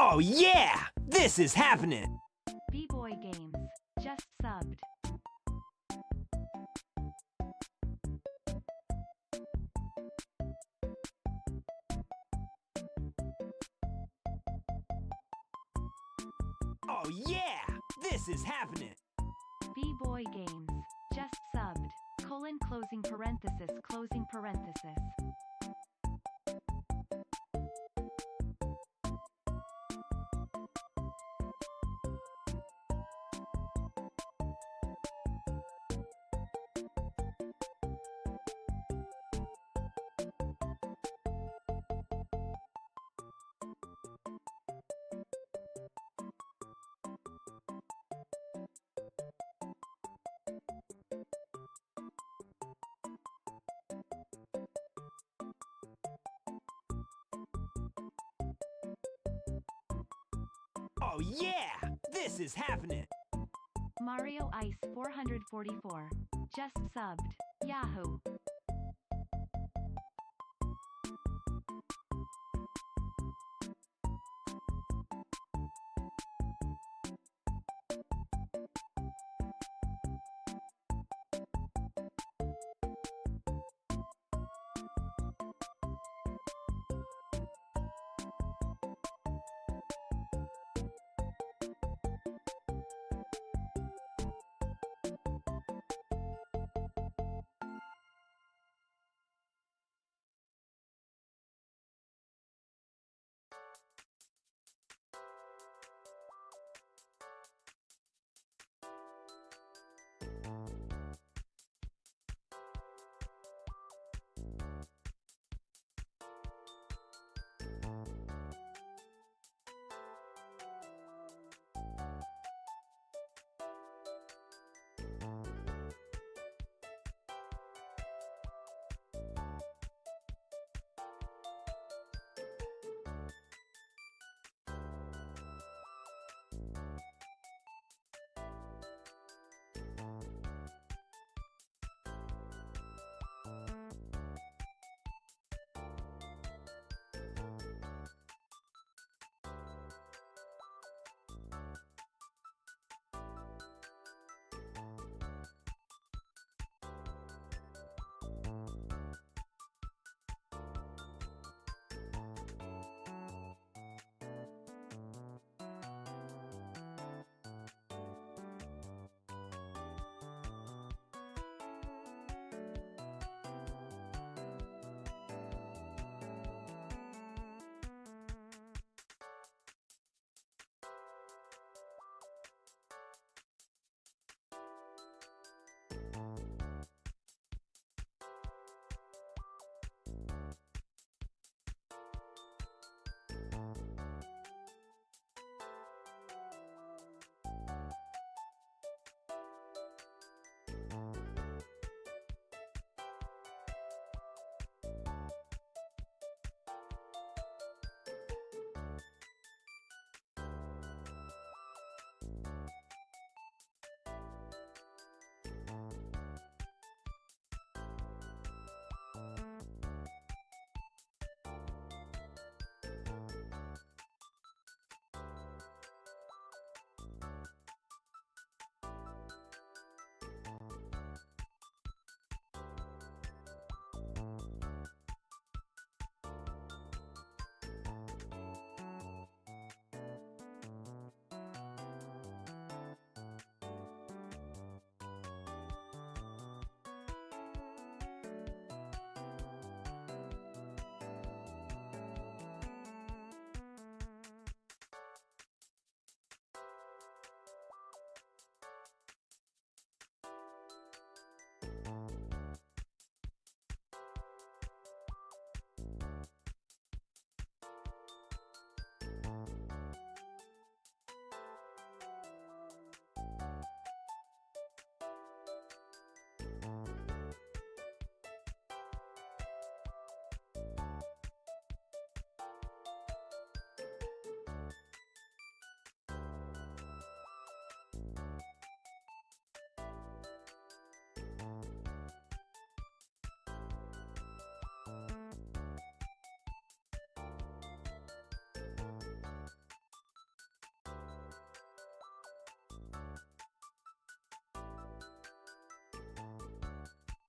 Oh yeah! This is happening! B-Boy Games. Just subbed. Oh yeah! This is happening! B-Boy Games. Just subbed. Closing parenthesis closing parenthesis. Oh yeah! This is happening! Mario Ice 444. Just subbed. Yahoo!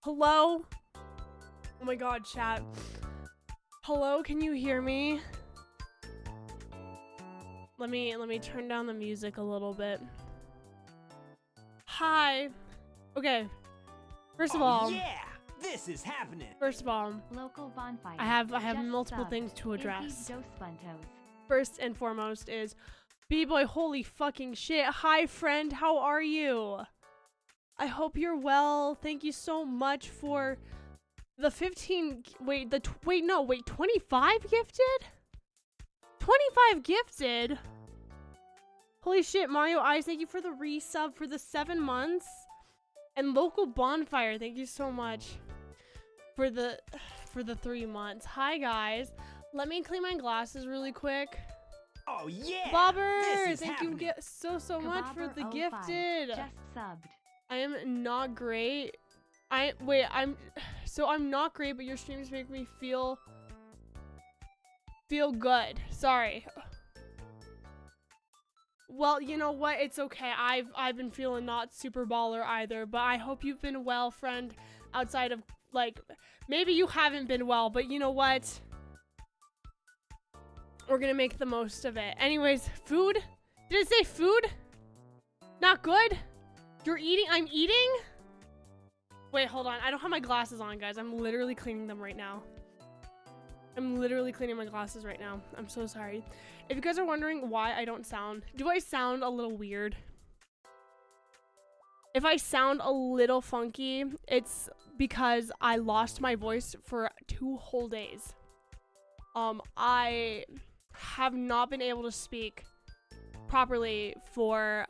Hello? Oh my god, chat. Hello, can you hear me? Let me turn down the music a little bit. Hi. Okay. First of all, yeah, this is happening. first of all, Local bonfire. I have Just multiple subbed. things to Izzy address. Dos Puntos. First and foremost is B-boy, holy fucking shit. Hi friend, how are you? I hope you're well. Thank you so much for the 15 wait, 25 gifted? 25 gifted? Holy shit, Mario Ice, thank you for the resub for the 7 months. And Local Bonfire, thank you so much for the 3 months. Hi guys. Let me clean my glasses really quick. Oh yeah, Bobber, this is thank you happening. so much for the Kabobber05 gifted. Just subbed. I am not great. I'm not great, but your streams make me feel good. Sorry. Well, you know what? It's okay. I've been feeling not super baller either, but I hope you've been well, friend. Outside of, like, maybe you haven't been well, but you know what? We're gonna make the most of it. Anyways, food? Did it say food? Not good? You're eating? I'm eating? Wait, hold on. I don't have my glasses on, guys. I'm literally cleaning them right now. I'm literally cleaning my glasses right now. I'm so sorry. If you guys are wondering why I don't sound... Do I sound a little weird? If I sound a little funky, it's because I lost my voice for 2 whole days. I have not been able to speak properly for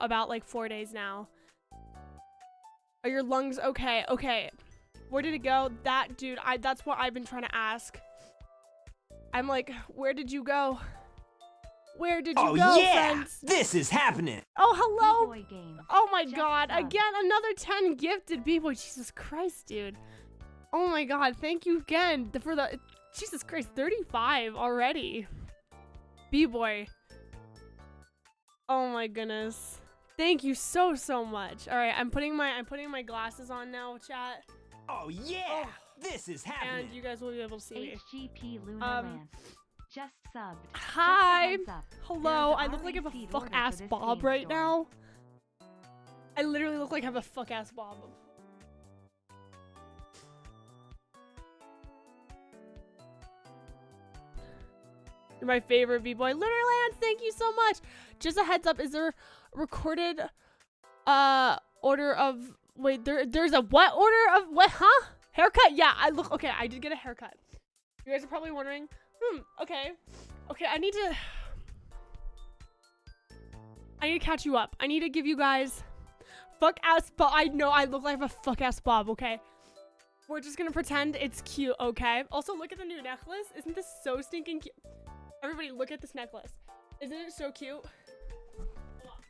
about like 4 days now. Are your lungs okay? Okay. Where did it go? That dude, that's what I've been trying to ask. I'm like, where did you go? Where did you go, yeah, friends? this is happening. Oh, hello. B-boy games. Oh my Just god, subbed. again, another 10 gifted B-boy. Jesus Christ, dude. Oh my god, thank you again for the... Jesus Christ, 35 already. B-boy. Oh my goodness. Thank you so much. All right, I'm putting my glasses on now, chat. Oh yeah, Oh. this is happening. And you guys will be able to see me. HGP Luna Lance. Just subbed. Hi. Just a heads up. Hello, There's I a look like I have RE a seed fuck order ass for this bob game right store. now. I literally look like I have a fuck ass bob. You're my favorite B-boy. Lunar thank you so much. Just a heads up, is there recorded order of there's a what order of what, huh? Haircut? Yeah, okay, I did get a haircut. You guys are probably wondering, okay, I need to catch you up. I need to give you guys fuck ass bob. I know I look like a fuck ass bob, okay? We're just gonna pretend it's cute, okay? Also, look at the new necklace. Isn't this so stinking cute? Everybody, look at this necklace. Isn't it so cute? Hold on.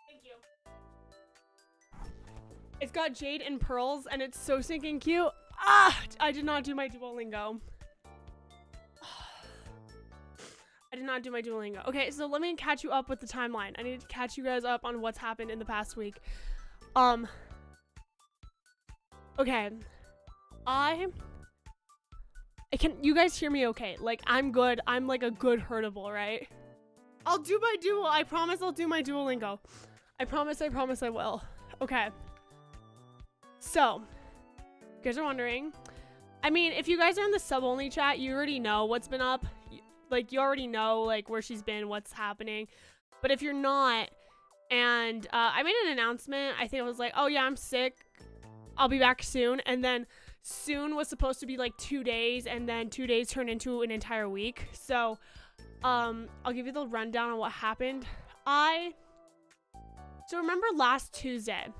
Thank you. It's got jade and pearls, and it's so stinking cute. Ah! I did not do my Duolingo. I did not do my Duolingo. Okay, so let me catch you up with the timeline. I need to catch you guys up on what's happened in the past week. Okay. You guys hear me okay? Like, I'm good. I'm like a good herdable, right? I'll do my duo. I promise I'll do my Duolingo. I promise I will. Okay. So, you guys are wondering. I mean, if you guys are in the sub-only chat, you already know what's been up. Like, you already know, like, where she's been, what's happening. But if you're not, and I made an announcement. I think it was like, oh yeah, I'm sick. I'll be back soon. And then soon was supposed to be like 2 days, and then 2 days turned into an entire week. So I'll give you the rundown on what happened. So remember last Tuesday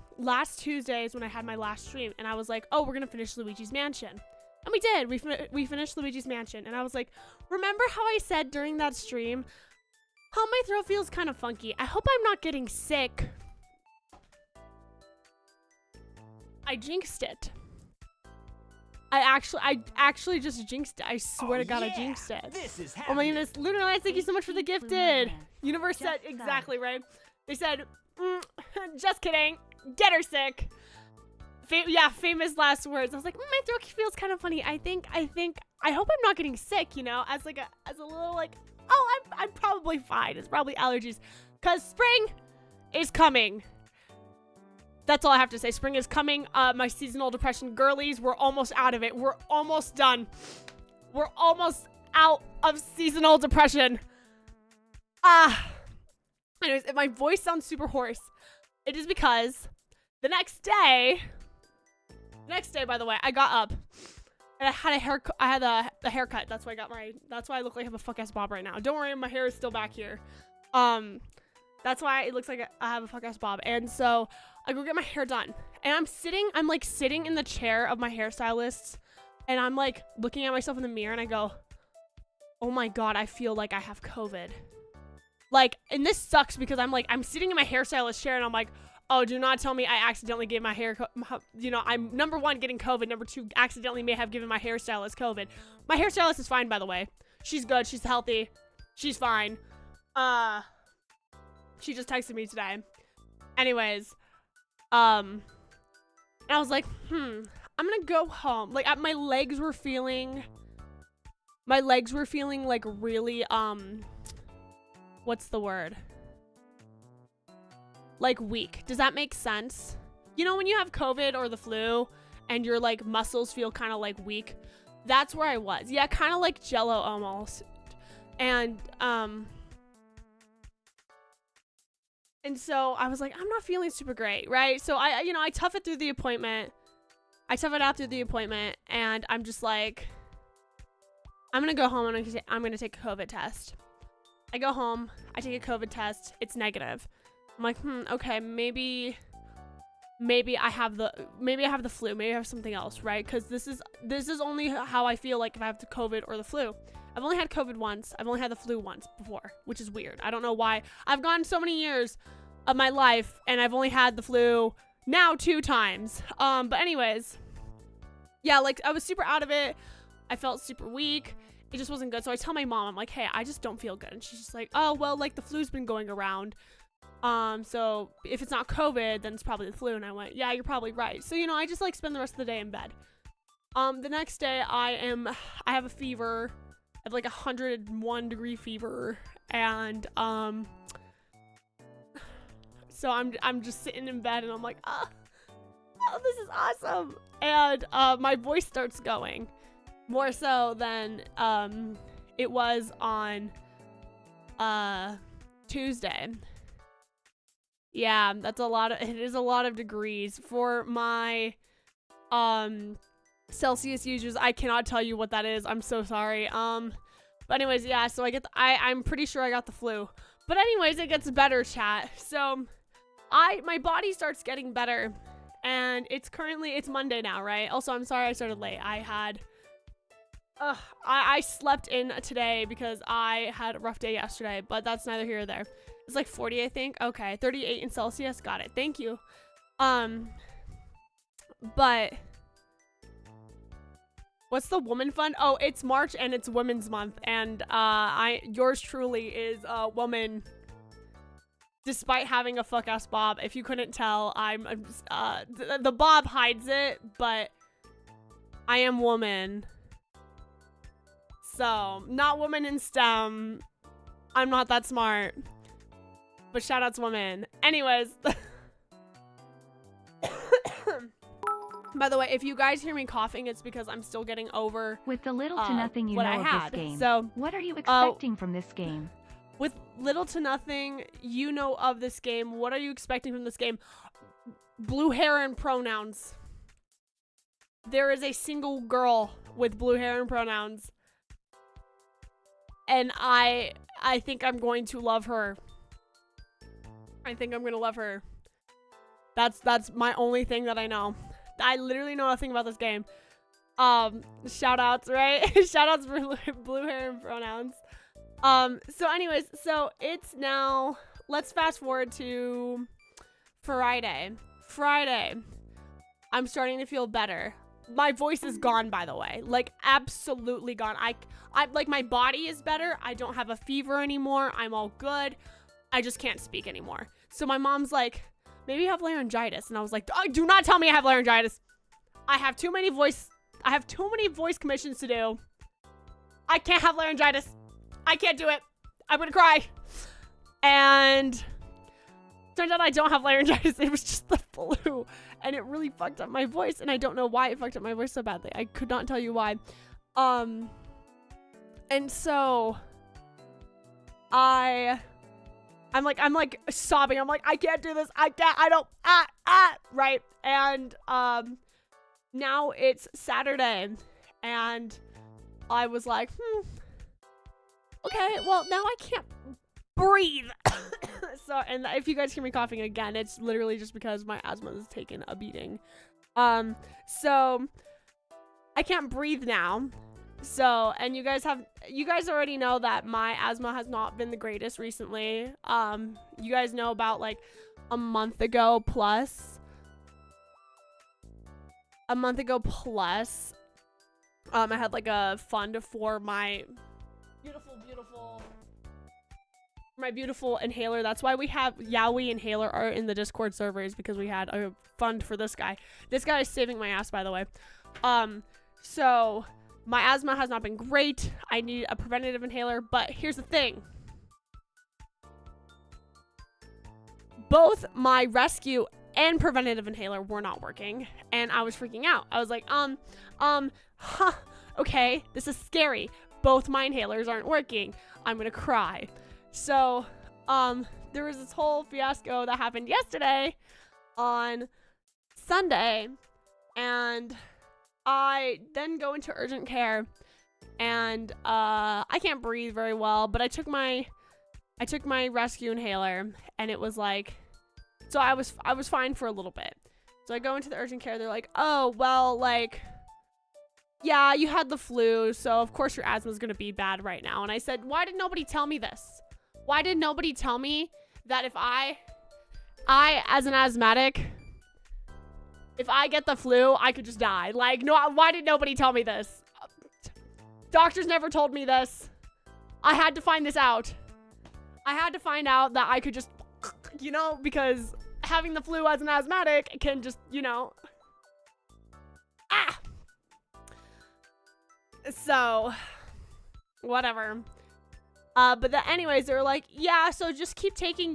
is when I had my last stream, and I was like, oh, we're gonna finish Luigi's Mansion. And we did. We finished Luigi's Mansion, and I was like, remember how I said during that stream how my throat feels kind of funky? I hope I'm not getting sick. I jinxed it. I actually just jinxed it. I swear to God, I jinxed it. This is Oh my happening. goodness, Lunar Lights, thank you so much for the HGP gifted. Lunar Universe Just said exactly right. They said, Just kidding. Get her sick. Yeah, famous last words. I was like, my throat feels kind of funny. I hope I'm not getting sick, you know, as a little like, oh, I'm probably fine. It's probably allergies, cause spring is coming. That's all I have to say. Spring is coming. My seasonal depression girlies, we're almost out of it. We're almost done. We're almost out of seasonal depression. Anyways, if my voice sounds super hoarse, it is because the next day, by the way, I got up and I had a haircut. I had the haircut. That's why I look like I have a fuck ass bob right now. Don't worry, my hair is still back here. That's why it looks like I have a fuck ass bob. And so I go get my hair done, and I'm sitting in the chair of my hairstylist, and I'm like looking at myself in the mirror, and I go, oh my God, I feel like I have COVID. Like, and this sucks because I'm sitting in my hairstylist chair, and I'm like, oh, do not tell me I accidentally gave my hair, you know, I'm number one getting COVID, number two accidentally may have given my hairstylist COVID. My hairstylist is fine, by the way. She's good, she's healthy, she's fine. She just texted me today. Anyways, and I was like, I'm gonna go home. Like, my legs were feeling like really, what's the word? Like weak. Does that make sense? You know when you have COVID or the flu and your like muscles feel kind of like weak? That's where I was. Yeah, kind of like Jello almost. And so I was like, I'm not feeling super great, right? So I tough it through the appointment. I tough it out through the appointment, and I'm just like, I'm gonna go home and I'm gonna take a COVID test. I go home, I take a COVID test, it's negative. I'm like, okay, maybe I have the flu, maybe I have something else, right? Because this is only how I feel like if I have the COVID or the flu. I've only had COVID once. I've only had the flu once before, which is weird. I don't know why. I've gone so many years of my life and I've only had the flu now 2 times. But anyways, yeah, like I was super out of it. I felt super weak. It just wasn't good. So I tell my mom, I'm like, hey, I just don't feel good. And she's just like, oh, well, like the flu's been going around. So if it's not COVID, then it's probably the flu. And I went, yeah, you're probably right. So, you know, I just like spend the rest of the day in bed. The next day I have a fever. I have like 101-degree fever. And, so I'm just sitting in bed and I'm like, oh, this is awesome. And, my voice starts going more so than, it was on, Tuesday. Yeah, it is a lot of degrees for my, Celsius users. I cannot tell you what that is. I'm so sorry. But anyways, yeah, so I'm pretty sure I got the flu. But anyways, it gets better, chat. So my body starts getting better, and it's Monday now, right? Also, I'm sorry I started late. I slept in today because I had a rough day yesterday, but that's neither here or there. It's like 40, I think. Okay, 38 in Celsius. Got it. Thank you. But what's the woman fund? Oh, it's March and it's Women's Month, and yours truly is a woman. Despite having a fuck ass bob, if you couldn't tell, the bob hides it, but I am woman. So, not woman in STEM. I'm not that smart. But shout out to women. Anyways. By the way, if you guys hear me coughing, it's because I'm still getting over with the little to nothing you know of this game. So, what are you expecting from this game? With little to nothing you know of this game, what are you expecting from this game? Blue hair and pronouns. There is a single girl with blue hair and pronouns. And I think I'm going to love her. I think I'm going to love her. That's my only thing that I know. I literally know nothing about this game. Shout outs, right? Shout outs for blue hair and pronouns. So anyways, so it's now, let's fast forward to Friday. I'm starting to feel better. My voice is gone, by the way, like absolutely gone. I like my body is better. I don't have a fever anymore. I'm all good. I just can't speak anymore. So my mom's like, maybe you have laryngitis. And I was like, oh, do not tell me I have laryngitis. I have too many voice commissions to do. I can't have laryngitis. I can't do it. I'm gonna cry. And turns out I don't have laryngitis. It was just the flu. And it really fucked up my voice. And I don't know why it fucked up my voice so badly. I could not tell you why. And so I'm like sobbing. I'm like, I can't do this. Right. And now it's Saturday. And I was like, okay, well, now I can't breathe. So, and if you guys hear me coughing again, it's literally just because my asthma is taking a beating. So I can't breathe now. So, and you guys already know that my asthma has not been the greatest recently. You guys know about like a month ago plus, I had like a fund for my beautiful inhaler. That's why we have Yowie inhaler are in the Discord servers, because we had a fund for this guy. This guy is saving my ass, by the way. So my asthma has not been great. I need a preventative inhaler, but here's the thing. Both my rescue and preventative inhaler were not working, and I was freaking out. I was like, okay, this is scary. Both my inhalers aren't working. I'm gonna cry. So, there was this whole fiasco that happened yesterday on Sunday, and I then go into urgent care, and I can't breathe very well, but I took my rescue inhaler, and it was like, so I was fine for a little bit. So I go into the urgent care. They're like, oh, well, like, yeah, you had the flu, so of course your asthma is gonna be bad right now. And I said, why did nobody tell me this? Why did nobody tell me that if I as an asthmatic, if I get the flu, I could just die? Like, no, why did nobody tell me this? Doctors never told me this. I had to find this out. I had to find out that I could just, you know, because having the flu as an asthmatic can just, you know, so whatever. But then anyways, they were like, yeah, so just keep taking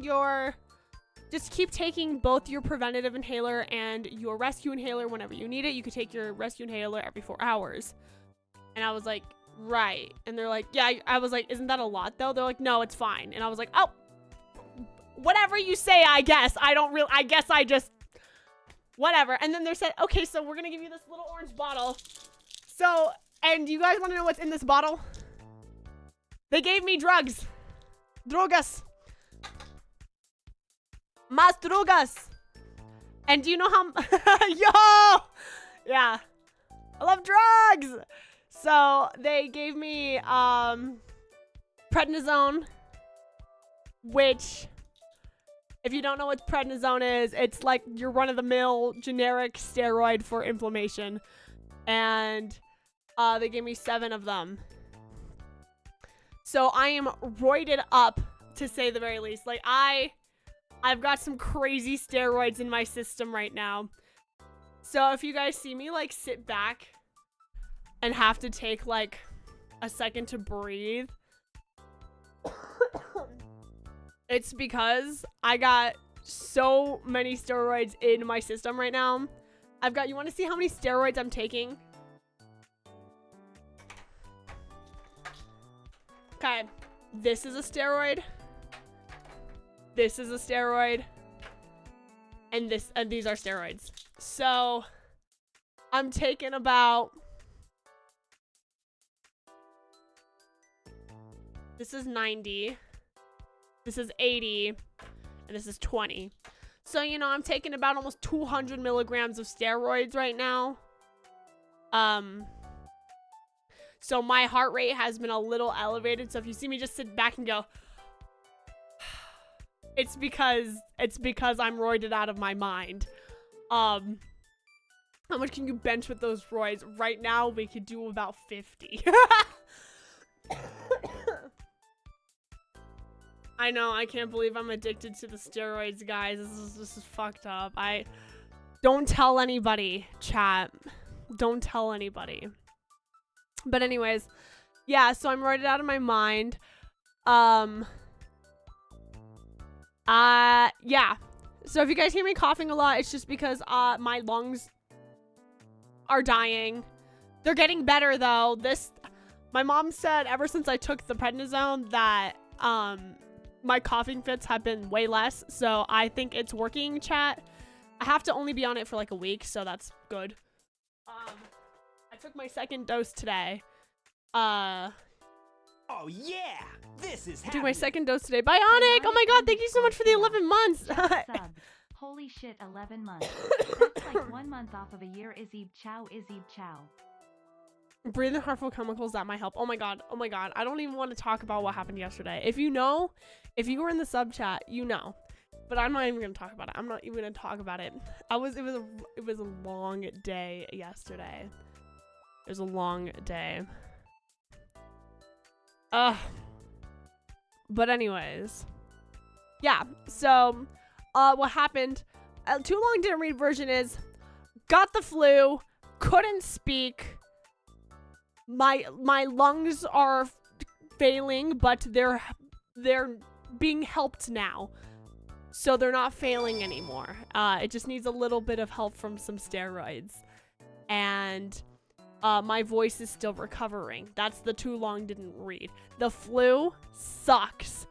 both your preventative inhaler and your rescue inhaler whenever you need it. You could take your rescue inhaler every 4 hours. And I was like, right. And they're like, yeah. I was like, isn't that a lot though? They're like, no, it's fine. And I was like, oh, whatever you say, I guess. I guess I just, whatever. And then they said, okay, so we're gonna give you this little orange bottle. So, and you guys want to know what's in this bottle? They gave me drugs. Drogas. Más drogas. And do you know how... Yo! Yeah. I love drugs! So, they gave me, prednisone. Which, if you don't know what prednisone is, it's like your run-of-the-mill generic steroid for inflammation. And, they gave me 7 of them. So I am roided up, to say the very least. Like, I've got some crazy steroids in my system right now. So if you guys see me, like, sit back and have to take, like, a second to breathe, it's because I got so many steroids in my system right now. You want to see how many steroids I'm taking? Okay, this is a steroid. This is a steroid. And these are steroids. So, I'm taking about... This is 90. This is 80. And this is 20. So, you know, I'm taking about almost 200 milligrams of steroids right now. So my heart rate has been a little elevated. So if you see me just sit back and go, it's because I'm roided out of my mind. How much can you bench with those roids? Right now, we could do about 50. I know, I can't believe I'm addicted to the steroids, guys. This is fucked up. Don't tell anybody, chat. Don't tell anybody. But anyways, yeah, so I'm writing it out of my mind. Yeah. So if you guys hear me coughing a lot, it's just because my lungs are dying. They're getting better though. My mom said ever since I took the prednisone that my coughing fits have been way less. So I think it's working, chat. I have to only be on it for like a week, so that's good. I took my second dose today. Oh yeah, this is I took my second dose today. Bionic! Oh my god, thank you so much for the 11 months. Holy shit, 11 months. That's like 1 month off of a year. Izzy chow, Izzy chow. Breathing harmful chemicals that might help. Oh my god. Oh my god. I don't even want to talk about what happened yesterday. If you know, if you were in the sub chat, you know. But I'm not even gonna talk about it. I'm not even gonna talk about it. It was a long day yesterday. It was a long day. But anyways. Yeah, so what happened, too long didn't read version is, got the flu, couldn't speak, my lungs are failing, but they're being helped now. So they're not failing anymore. It just needs a little bit of help from some steroids. And my voice is still recovering. That's the too long didn't read. The flu sucks.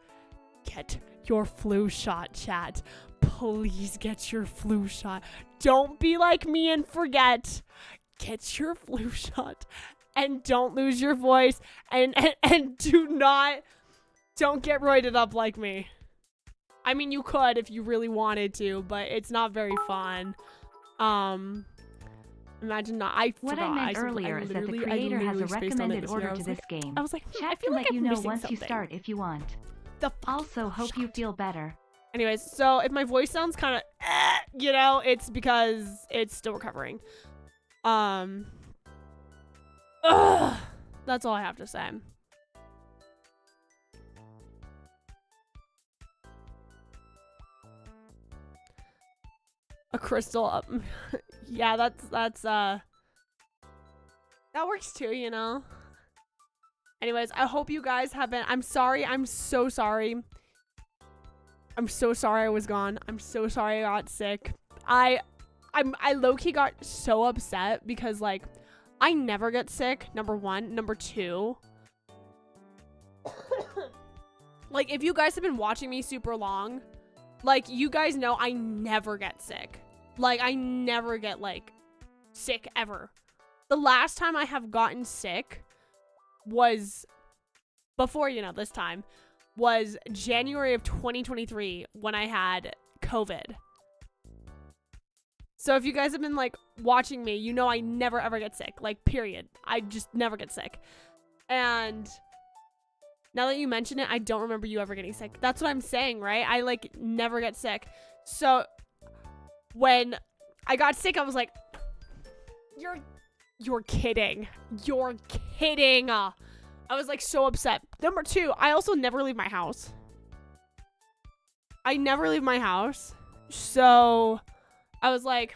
Get your flu shot, chat. Please get your flu shot. Don't be like me and forget. Get your flu shot. And don't lose your voice. And don't get roided up like me. I mean, you could if you really wanted to, but it's not very fun. Imagine not. What I meant earlier is that the creator has a recommended order to this game. I was like, I Chat feel can like let you I'm know missing once you something. start if you want. The Also, hope you feel better. Anyways, so if my voice sounds kind of, you know, it's because it's still recovering. That's all I have to say. A crystal up. Yeah, that works too, you know. Anyways, I hope you guys have been. I'm sorry. I'm so sorry. I'm so sorry I was gone. I'm so sorry I got sick. I low-key got so upset because, like, I never get sick, number one. Number two, like, if you guys have been watching me super long, like, you guys know I never get sick. Like, I never get, like, sick ever. The last time I have gotten sick was, before, you know, this time, was January of 2023 when I had COVID. So if you guys have been, like, watching me, you know I never ever get sick. Like, period. I just never get sick. And now that you mention it, I don't remember you ever getting sick. That's what I'm saying, right? I, like, never get sick. So when I got sick, I was like, you're kidding. You're kidding. I was, like, so upset. Number two, I also never leave my house. I never leave my house. So I was like,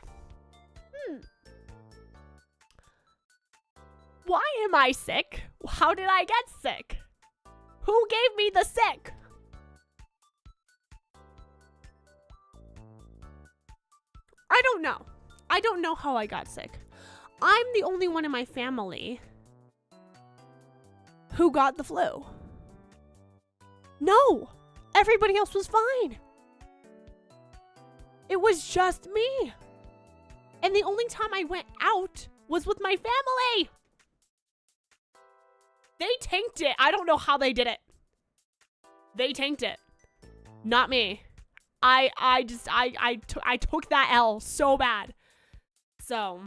why am I sick? How did I get sick? Who gave me the sick? I don't know. I don't know how I got sick. I'm the only one in my family who got the flu. No, everybody else was fine. It was just me. And the only time I went out was with my family. They tanked it. I don't know how they did it. They tanked it. Not me. I took that L so bad. So,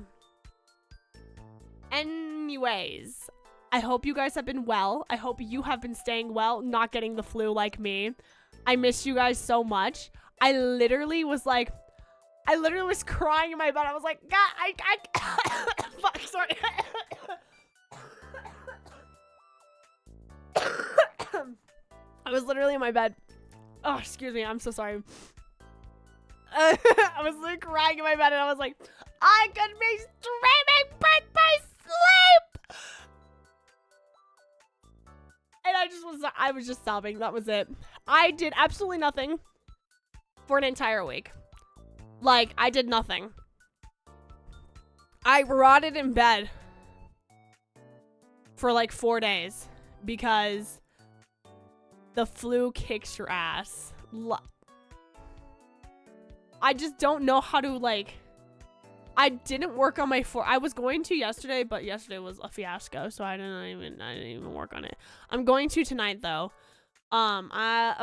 anyways, I hope you guys have been well. I hope you have been staying well, not getting the flu like me. I miss you guys so much. I literally was crying in my bed. I was like, God, fuck, sorry. I was literally in my bed Oh, excuse me. I'm so sorry. I was like crying in my bed and I was like, I could be streaming Birth by Sleep. And I was just sobbing. That was it. I did absolutely nothing for an entire week. Like, I did nothing. I rotted in bed for like 4 days because the flu kicks your ass. I just don't know how to, like, I didn't work on my I was going to yesterday, but yesterday was a fiasco, so I didn't even work on it. I'm going to tonight though. I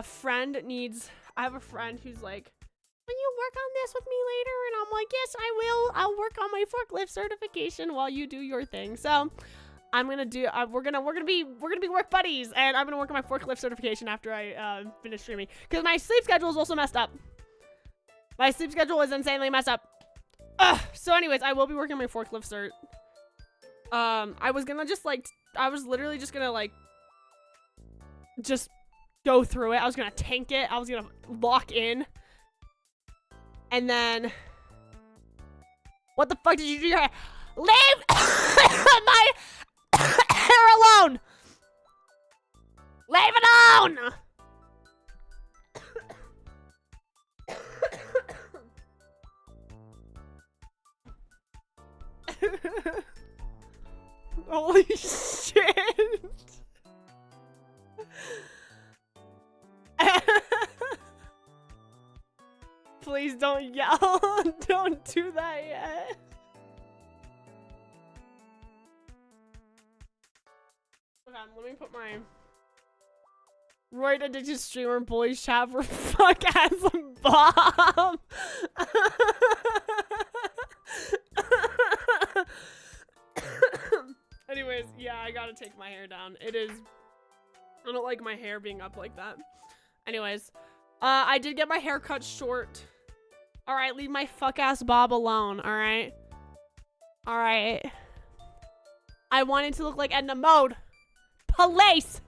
have a friend who's like, will you work on this with me later? And I'm like, yes, I will. I'll work on my forklift certification while you do your thing. So I'm gonna do. We're gonna be work buddies, and I'm gonna work on my forklift certification after I finish streaming. Because my sleep schedule is also messed up. My sleep schedule is insanely messed up. Ugh. So anyways, I will be working on my forklift cert. I was gonna just like, I was literally just gonna like, just go through it. I was gonna tank it. I was gonna lock in. And then, what the fuck did you do? Your hair? Leave my hair alone. Leave it alone. Holy shit. Please don't yell. Don't do that yet. Okay, let me put my Roy addicted streamer bullies chat for fuck ass bomb. Anyways, yeah, I gotta take my hair down. I don't like my hair being up like that. Anyways, I did get my hair cut short. All right, leave my fuck ass bob alone. All right. All right. I wanted to look like Edna Mode. Police.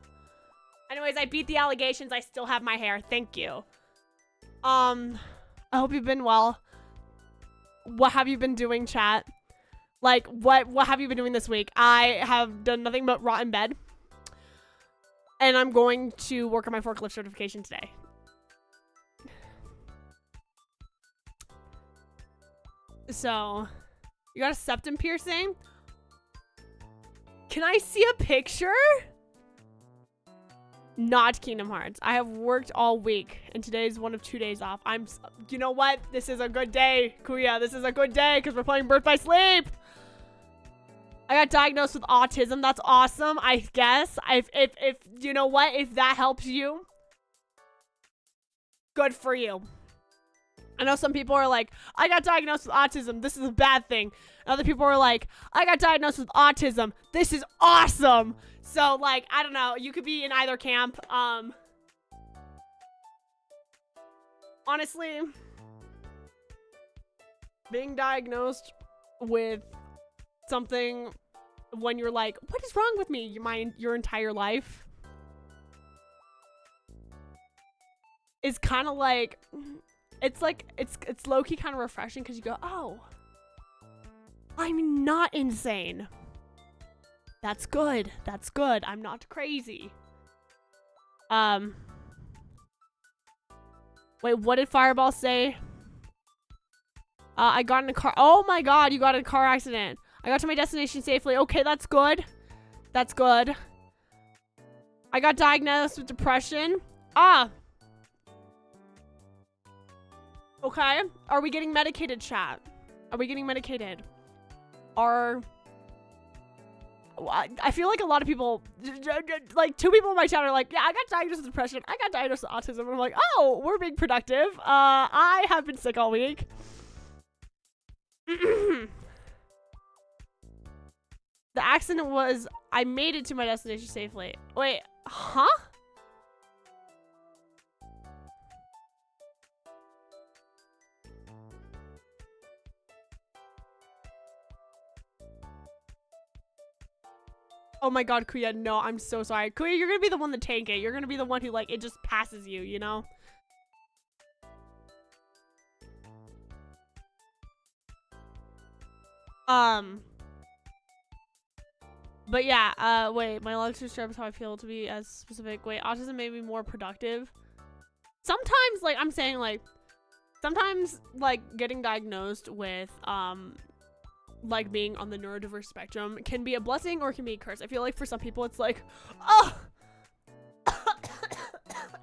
Anyways, I beat the allegations. I still have my hair. Thank you. I hope you've been well. What have you been doing, chat? Like, what have you been doing this week? I have done nothing but rot in bed. And I'm going to work on my forklift certification today. So, you got a septum piercing? Can I see a picture? Not Kingdom Hearts. I have worked all week, and today is one of 2 days off. You know what? This is a good day, Kuya. This is a good day, because we're playing Birth by Sleep. I got diagnosed with autism. That's awesome, I guess. If you know what? If that helps you, good for you. I know some people are like, I got diagnosed with autism. This is a bad thing. And other people are like, I got diagnosed with autism. This is awesome. So, like, I don't know. You could be in either camp. Honestly, being diagnosed with something when you're like, what is wrong with me? Your entire life is kind of like, it's low-key kind of refreshing because you go, oh, I'm not insane. That's good. That's good. I'm not crazy. Wait, what did Fireball say? I got in a car. Oh my god, you got in a car accident. I got to my destination safely. Okay, that's good. That's good. I got diagnosed with depression. Ah. Okay. Are we getting medicated, chat? Are we getting medicated? I feel like a lot of people, like 2 people in my chat are like, yeah, I got diagnosed with depression. I got diagnosed with autism. And I'm like, oh, we're being productive. I have been sick all week. The accident was, I made it to my destination safely. Wait, huh? Oh my god, Kuya, no, I'm so sorry. Kuya, you're gonna be the one to tank it. You're gonna be the one who, like, it just passes you, you know? But yeah, wait, my logic describes how I feel to be as specific. Wait, autism made me more productive. Sometimes, like, I'm saying, like, sometimes, like, getting diagnosed with, like, being on the neurodiverse spectrum can be a blessing or it can be a curse. I feel like for some people it's like, oh,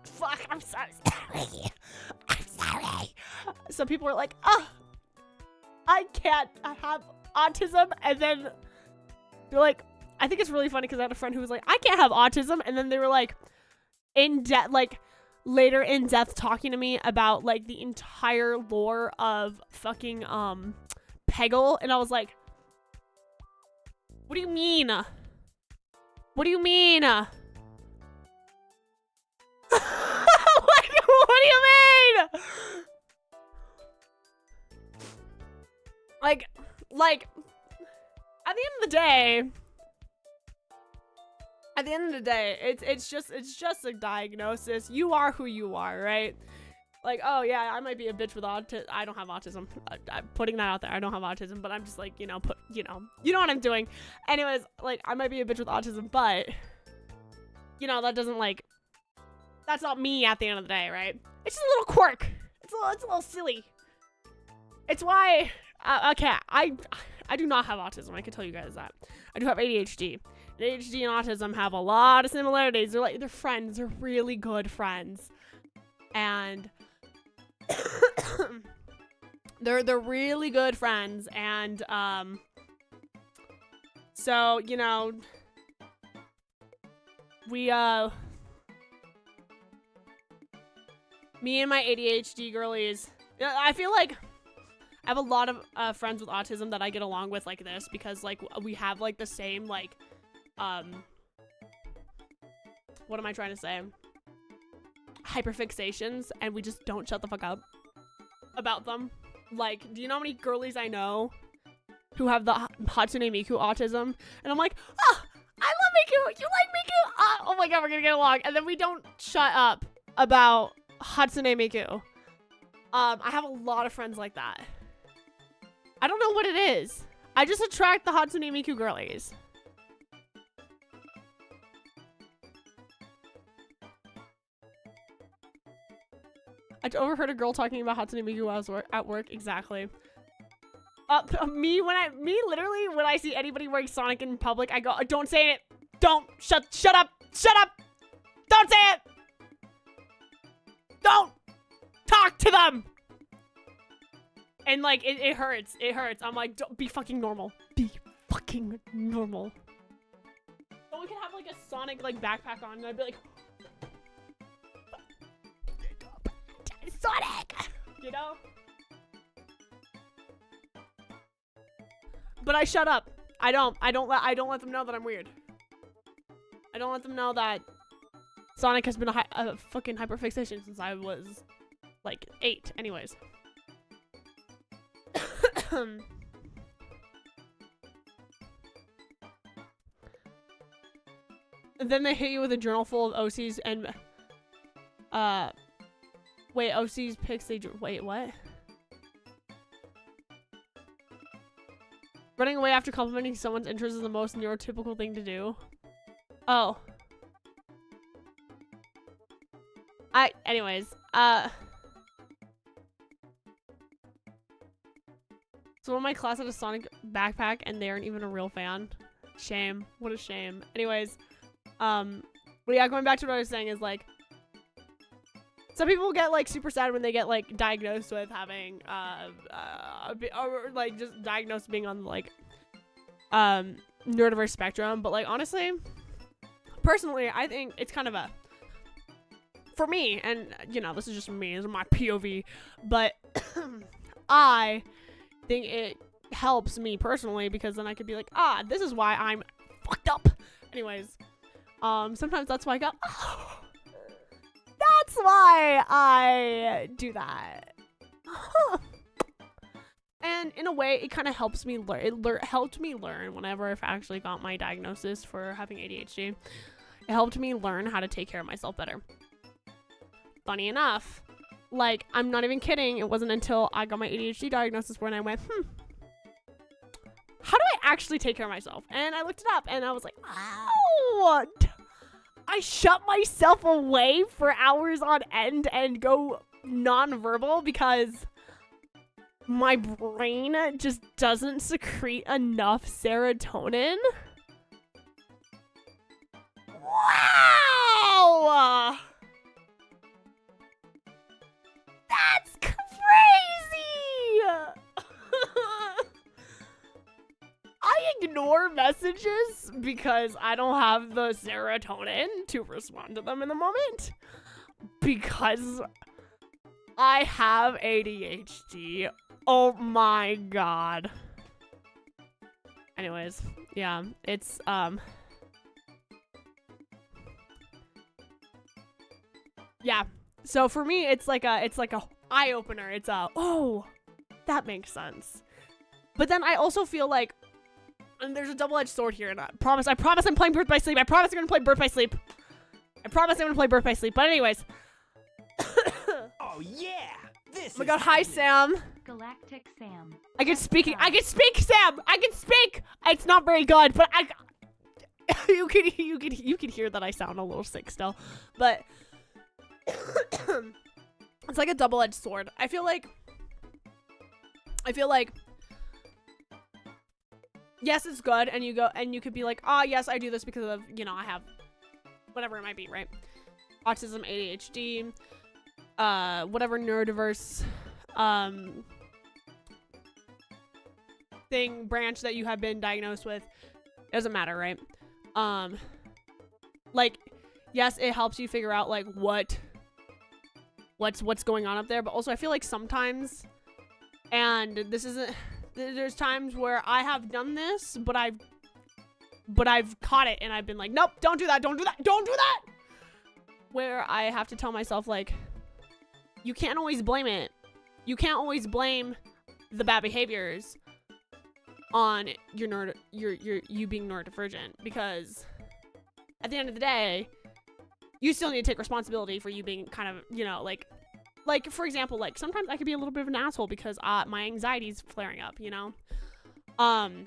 fuck, I'm sorry. I'm sorry. Some people are like, oh, I have autism, and then they're like, I think it's really funny because I had a friend who was like, I can't have autism, and then they were like, later in depth talking to me about like the entire lore of fucking Peggle, and I was like, what do you mean? What do you mean? Like, what do you mean? Like, at the end of the day, it's just a diagnosis. You are who you are, right? Like, oh yeah, I might be a bitch with autism. I don't have autism. I'm putting that out there. I don't have autism, but I'm just like, you know what I'm doing. Anyways, like, I might be a bitch with autism, but that doesn't, like, that's not me at the end of the day, right? It's just a little quirk. It's a little silly. It's why, okay, I do not have autism. I can tell you guys that. I do have ADHD. And ADHD and autism have a lot of similarities. They're friends. They're really good friends. And they're really good friends. And so, me and my ADHD girlies, I feel like I have a lot of friends with autism that I get along with like this because, like, we have, like, the same, like, what am I trying to say? Hyperfixations, and we just don't shut the fuck up about them. Like, do you know how many girlies I know who have the Hatsune Miku autism? And I'm like, oh, I love Miku! You like Miku? Oh my god, we're gonna get along. And then we don't shut up about Hatsune Miku. I have a lot of friends like that. I don't know what it is. I just attract the Hatsune Miku girlies. I overheard a girl talking about Hatsune Miku while I was at work. Exactly. Literally, when I see anybody wearing Sonic in public, I go, don't say it. Don't. Shut up. Shut up. Don't say it. Don't talk to them. And, like, it hurts. It hurts. I'm like, don't, be fucking normal. Be fucking normal. Someone could have, like, a Sonic, like, backpack on, and I'd be like, Sonic! You know? But I shut up. I don't let them know that I'm weird. I don't let them know that Sonic has been a fucking hyperfixation since I was, like, 8. Anyways. And then they hit you with a journal full of OCs and, wait, OC's picks, wait, what? Running away after complimenting someone's interest is the most neurotypical thing to do. Oh. Anyways, so one of my class had a Sonic backpack and they aren't even a real fan. Shame. What a shame. Anyways, but yeah, going back to what I was saying is, like, some people get, like, super sad when they get, like, diagnosed with having, or, like, just diagnosed being on, like, neurodiverse spectrum. But, like, honestly, personally, I think it's kind of for me, and, this is just me, this is my POV, but I think it helps me personally because then I could be like, this is why I'm fucked up. Anyways, sometimes that's why I go, that's why I do that. And in a way, it kind of helps me learn. It helped me learn whenever I actually got my diagnosis for having ADHD. It helped me learn how to take care of myself better. Funny enough, like, I'm not even kidding. It wasn't until I got my ADHD diagnosis when I went, how do I actually take care of myself? And I looked it up and I was like, oh, I shut myself away for hours on end and go nonverbal because my brain just doesn't secrete enough serotonin. Wow! That's crazy! I ignore messages because I don't have the serotonin to respond to them in the moment. Because I have ADHD. Oh my god. Anyways, yeah, it's yeah. So for me, it's like a eye opener. It's oh, that makes sense. But then I also feel like, and there's a double-edged sword here, and I promise I'm playing Birth by Sleep. I promise I'm gonna play Birth by Sleep. I promise I'm gonna play Birth by Sleep. But anyways. Oh yeah! This Oh my god, hi Sam. Galactic Sam. I can speak, Sam. I can speak! It's not very good, but you can hear that I sound a little sick still. But it's like a double-edged sword. I feel like yes, it's good, and you could be like, oh yes, I do this because of, you know, I have whatever it might be, right? Autism, ADHD, whatever neurodiverse branch that you have been diagnosed with. It doesn't matter, right? Like, yes, it helps you figure out like what's going on up there, but also I feel like sometimes, and this isn't, there's times where I have done this, but I've caught it and I've been like, nope, don't do that, where I have to tell myself like, you can't always blame it. You can't always blame the bad behaviors on you being neurodivergent, because at the end of the day, you still need to take responsibility for you being kind of, you know, like for example, like sometimes I could be a little bit of an asshole because my anxiety's flaring up, you know? And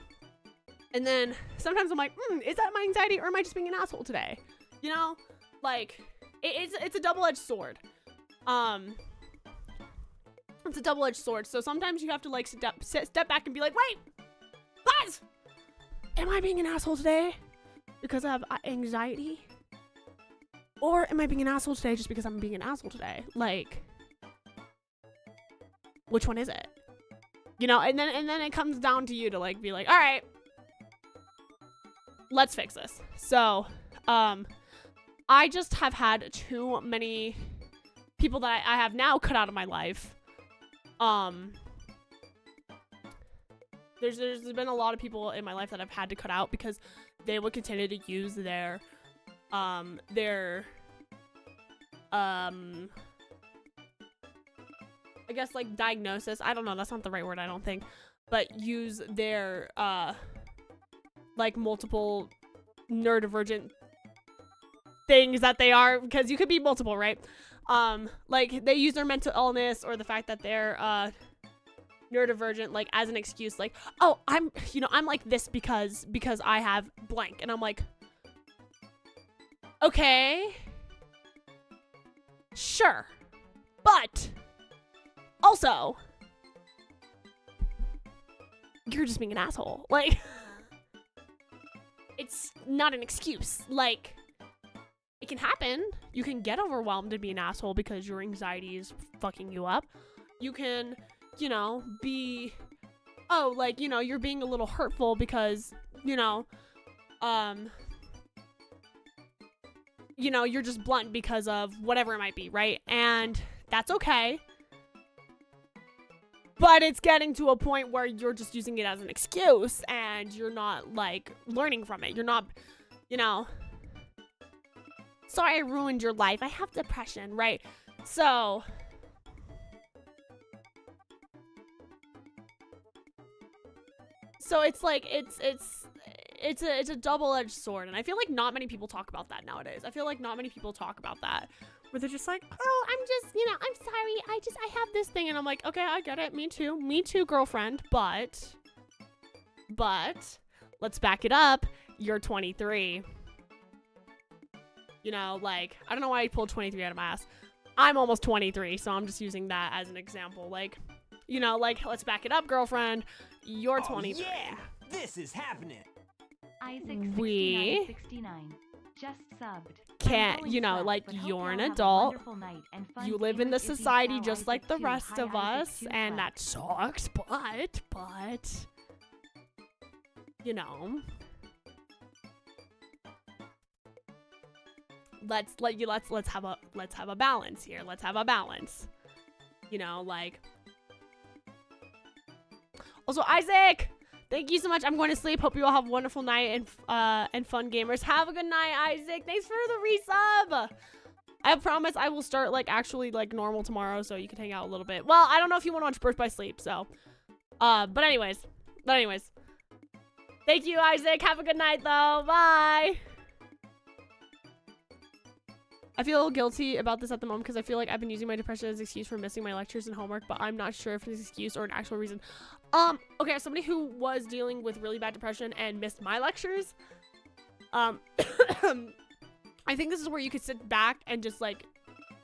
then sometimes I'm like, is that my anxiety or am I just being an asshole today? You know? Like, it's a double-edged sword. It's a double-edged sword. So sometimes you have to like step back and be like, wait, pause! Am I being an asshole today because I have anxiety? Or am I being an asshole today just because I'm being an asshole today? Like, which one is it? You know, and then it comes down to you to like be like, all right, let's fix this. So, I just have had too many people that I have now cut out of my life. There's been a lot of people in my life that I've had to cut out because they would continue to use their I guess like diagnosis. I don't know. That's not the right word, I don't think. But use their like multiple neurodivergent things that they are, because you could be multiple, right? Like they use their mental illness or the fact that they're neurodivergent like as an excuse, like, oh, I'm like this because I have blank. And I'm like, okay, sure, but also you're just being an asshole. Like, it's not an excuse. Like, it can happen. You can get overwhelmed and be an asshole because your anxiety is fucking you up. You can, you know, be, oh, like, you know, you're being a little hurtful because, you know, you're just blunt because of whatever it might be, right? And that's okay. But it's getting to a point where you're just using it as an excuse and you're not, like, learning from it. You're not, you know, sorry I ruined your life. I have depression, right? So it's like, it's a double-edged sword. And I feel like not many people talk about that nowadays. I feel like not many people talk about that. Where they're just like, oh, I'm just, you know, I'm sorry. I have this thing. And I'm like, okay, I get it. Me too, girlfriend. But But let's back it up. You're 23. You know, like, I don't know why I pulled 23 out of my ass. I'm almost 23, so I'm just using that as an example. Like, you know, like, let's back it up, girlfriend. You're 23. Yeah, this is happening. Isaac We 69 just subbed. Can't, I'm going you know, slow, like, but hope you're y'all an have a adult. wonderful night and fun You live in the Cute Izzy society Chow just like Isaac the too. rest Hi, of Isaac us, too, and Flex. that sucks, but, you know, let's have a balance here. Let's have a balance. You know, like, also, Isaac, thank you so much. I'm going to sleep. Hope you all have a wonderful night and fun, gamers. Have a good night, Isaac. Thanks for the resub. I promise I will start, like, actually, like, normal tomorrow, so you can hang out a little bit. Well, I don't know if you want to watch Birth by Sleep, so. But anyways. Thank you, Isaac. Have a good night, though. Bye. I feel guilty about this at the moment because I feel like I've been using my depression as an excuse for missing my lectures and homework, but I'm not sure if it's an excuse or an actual reason. Okay, as somebody who was dealing with really bad depression and missed my lectures, I think this is where you could sit back and just, like,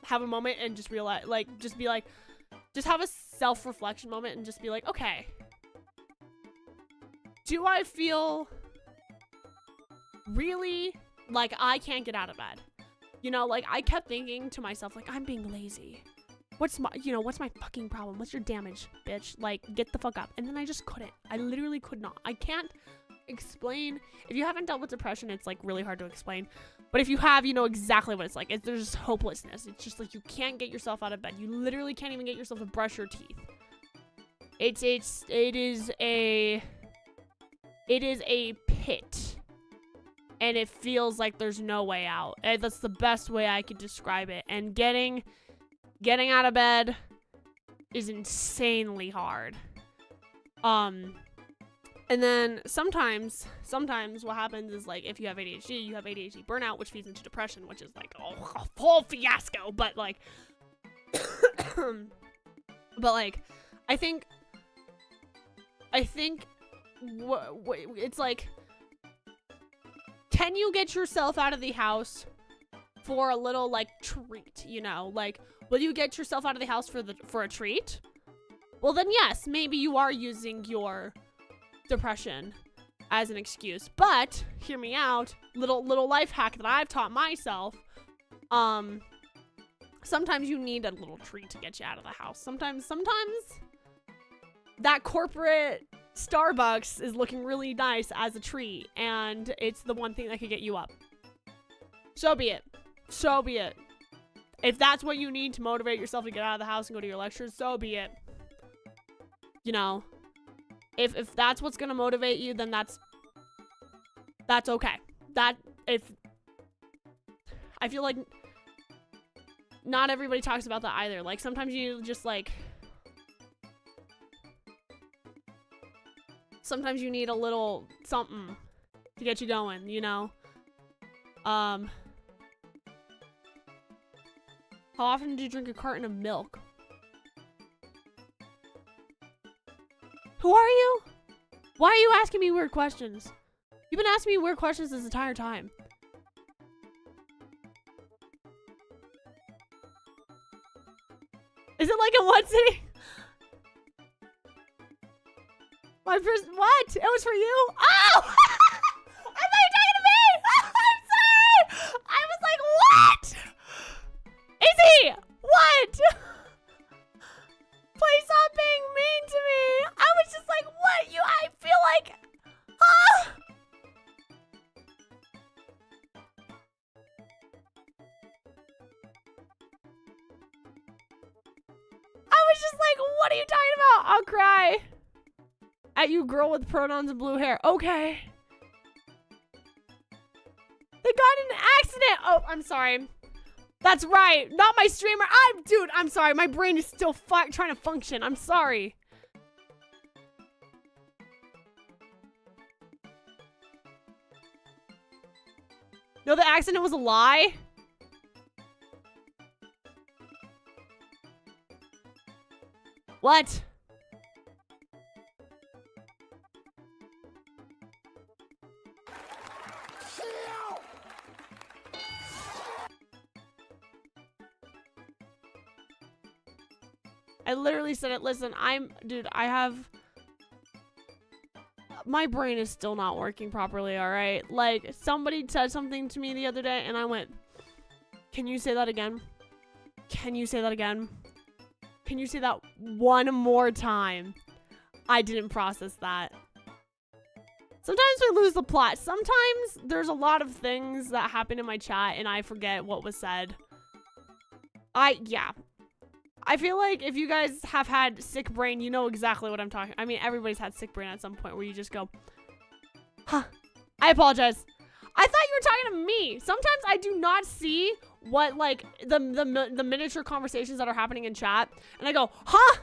have a moment and just realize, like, just be like, just have a self-reflection moment and just be like, okay, do I feel really like I can't get out of bed? You know, like, I kept thinking to myself, like, I'm being lazy. What's my fucking problem? What's your damage, bitch? Like, get the fuck up. And then I just couldn't. I literally could not. I can't explain. If you haven't dealt with depression, it's, like, really hard to explain. But if you have, you know exactly what it's like. There's just hopelessness. It's just, like, you can't get yourself out of bed. You literally can't even get yourself to brush your teeth. It is a pit. And it feels like there's no way out. That's the best way I could describe it. And getting out of bed is insanely hard. And then sometimes what happens is, like, if you have ADHD, you have ADHD burnout, which feeds into depression, which is like a whole fiasco. But, like, I think it's like, can you get yourself out of the house for a little, like, treat, you know? Like, will you get yourself out of the house for a treat? Well, then yes, maybe you are using your depression as an excuse. But hear me out, little life hack that I've taught myself. Sometimes you need a little treat to get you out of the house. Sometimes that corporate Starbucks is looking really nice as a treat, and it's the one thing that could get you up. So be it. If that's what you need to motivate yourself to get out of the house and go to your lectures, so be it. You know, if that's what's gonna motivate you, then that's okay. I feel like not everybody talks about that either. Like, sometimes you just, like, sometimes you need a little something to get you going, you know? How often do you drink a carton of milk? Who are you? Why are you asking me weird questions? You've been asking me weird questions this entire time. Is it like in one sitting? What? It was for you? Oh! I thought you were talking to me! I'm sorry! I was like, what? Izzy! What? Please stop being mean to me! I was just like, what? I feel like... Ah! I was just like, what are you talking about? I'll cry. At you, girl with pronouns and blue hair. Okay. They got in an accident. Oh, I'm sorry. That's right. Not my streamer. Dude, I'm sorry. My brain is still trying to function. I'm sorry. No, the accident was a lie. What? literally said it. Listen, dude, my brain is still not working properly, all right? Like, somebody said something to me the other day, and I went, can you say that again? Can you say that again? Can you say that one more time? I didn't process that. Sometimes we lose the plot. Sometimes there's a lot of things that happen in my chat, and I forget what was said. Yeah. I feel like if you guys have had sick brain, you know exactly what I'm talking. I mean, everybody's had sick brain at some point where you just go, huh, I apologize. I thought you were talking to me. Sometimes I do not see what, like, the miniature conversations that are happening in chat. And I go, huh?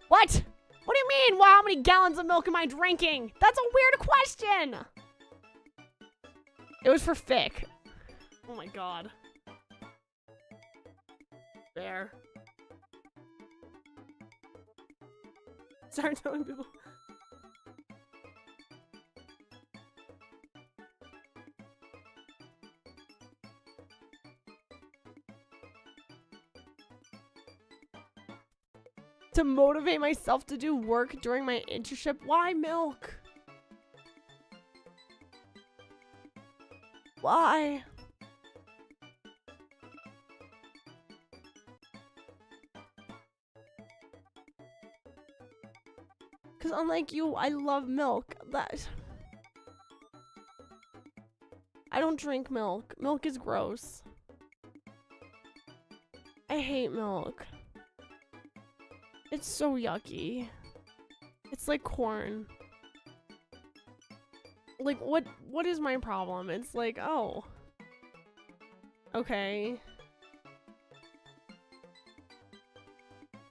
What? What do you mean? Well, how many gallons of milk am I drinking? That's a weird question. It was for Fick. Oh my god. There. Start telling people. To motivate myself to do work during my internship. Why milk? Why? Because unlike you, I love milk. I don't drink milk. Milk is gross. I hate milk. It's so yucky. It's like corn. Like, what is my problem? It's like, oh. Okay.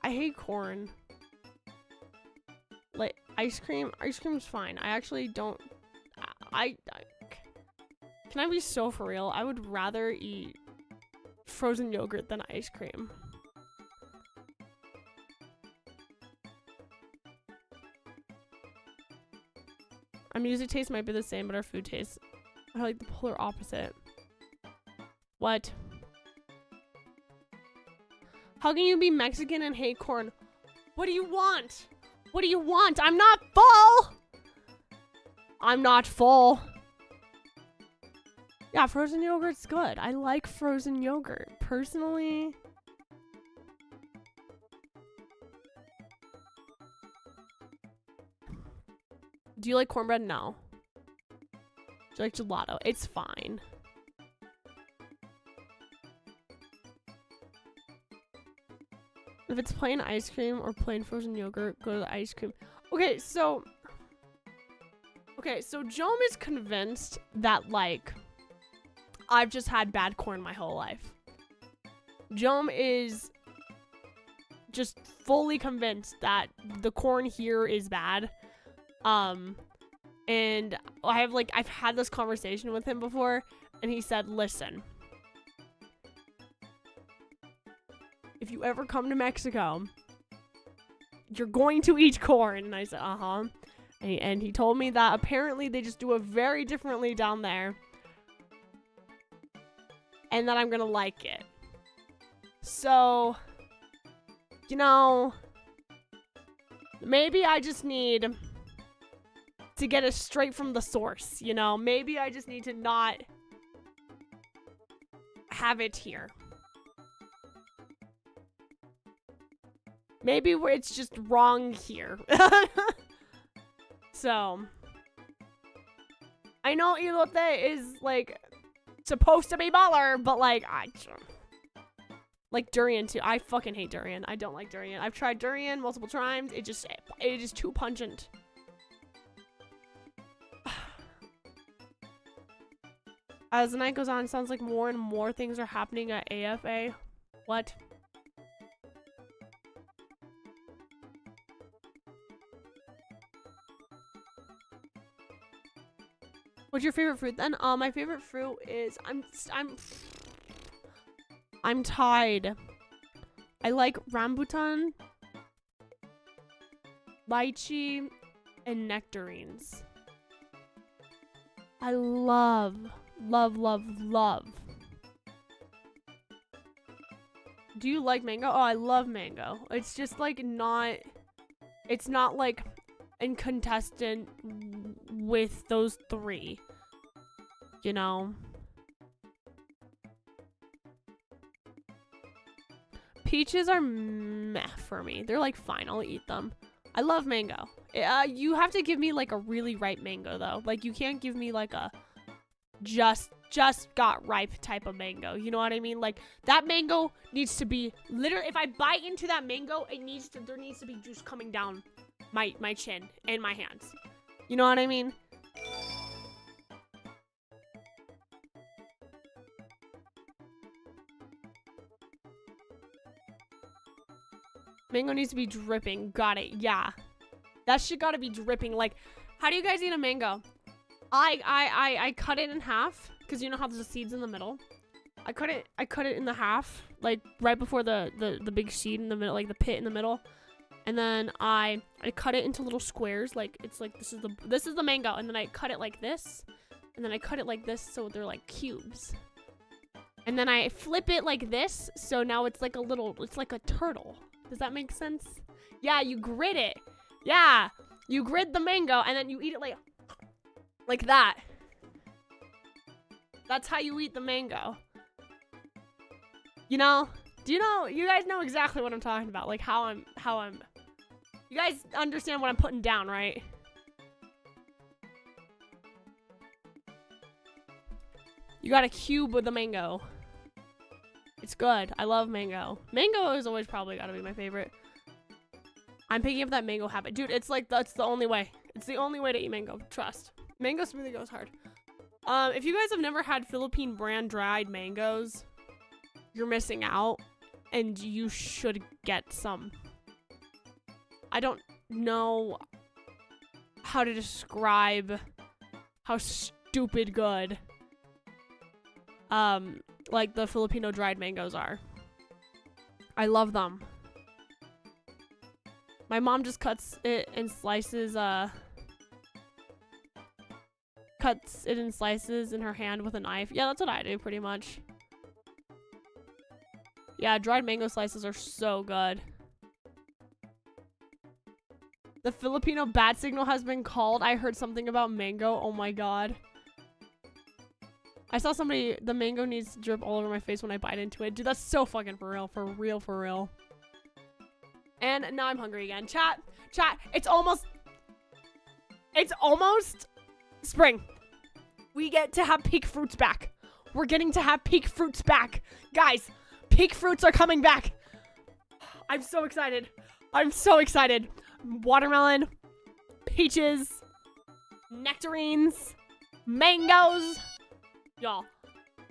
I hate corn. Like, ice cream's fine. I actually don't, can I be so for real? I would rather eat frozen yogurt than ice cream. Our music taste might be the same, but our food tastes are like the polar opposite. What? How can you be Mexican and hate corn? What do you want? What do you want? I'm not full! I'm not full. Yeah, frozen yogurt's good. I like frozen yogurt. Personally, do you like cornbread? No. Do you like gelato? It's fine. If it's plain ice cream or plain frozen yogurt, go to the ice cream. Okay, so Jome is convinced that, like, I've just had bad corn my whole life. Jome is just fully convinced that the corn here is bad. And I've had this conversation with him before, and he said, listen, if you ever come to Mexico, you're going to eat corn. And I said, uh-huh. And he told me that apparently they just do it very differently down there. And that I'm gonna like it. So, you know, maybe I just need to get it straight from the source, you know? Maybe I just need to not have it here. Maybe it's just wrong here. So, I know elote is, like, supposed to be baller, but, like, like durian too. I fucking hate durian. I don't like durian. I've tried durian multiple times. It is too pungent. As the night goes on, it sounds like more and more things are happening at AFA. What? What's your favorite fruit then? My favorite fruit is I'm tied. I like rambutan, lychee, and nectarines. I love Do you like mango? Oh, I love mango. It's just like not, it's not like incontestant with those three, you know? Peaches are meh for me. They're like fine, I'll eat them. I love mango. You have to give me like a really ripe mango though. Like you can't give me like a just got ripe type of mango. You know what I mean? Like that mango needs to be literally, if I bite into that mango, there needs to be juice coming down my chin and my hands. You know what I mean? Mango needs to be dripping. Got it. Yeah. That shit gotta be dripping. Like, how do you guys eat a mango? I cut it in half, because you know how there's the seeds in the middle? I cut it in the half, like right before the big seed in the middle, like the pit in the middle. And then I cut it into little squares, like it's like this is the mango, and then I cut it like this, and then I cut it like this so they're like cubes. And then I flip it like this, so now it's like it's like a turtle. Does that make sense? Yeah, you grit it. Yeah, you grit the mango, and then you eat it like that. That's how you eat the mango. You know? Do you know? You guys know exactly what I'm talking about. Like how I'm. You guys understand what I'm putting down, right? You got a cube with the mango. It's good. I love mango. Mango is always probably gotta be my favorite. I'm picking up that mango habit. Dude, it's like, that's the only way. It's the only way to eat mango. Trust. Mango smoothie goes hard. If you guys have never had Philippine brand dried mangoes, you're missing out, and you should get some. I don't know how to describe how stupid good like the Filipino dried mangoes are. I love them. My mom just cuts it in slices, cuts it in slices in her hand with a knife. Yeah, that's what I do pretty much. Yeah, dried mango slices are so good. The Filipino bat signal has been called. I heard something about mango. Oh my god. I saw somebody, the mango needs to drip all over my face when I bite into it. Dude, that's so fucking for real. For real, for real. And now I'm hungry again. Chat, it's almost spring. We get to have peak fruits back. We're getting to have peak fruits back. Guys, peak fruits are coming back. I'm so excited. I'm so excited. Watermelon, peaches, nectarines, mangoes. Y'all,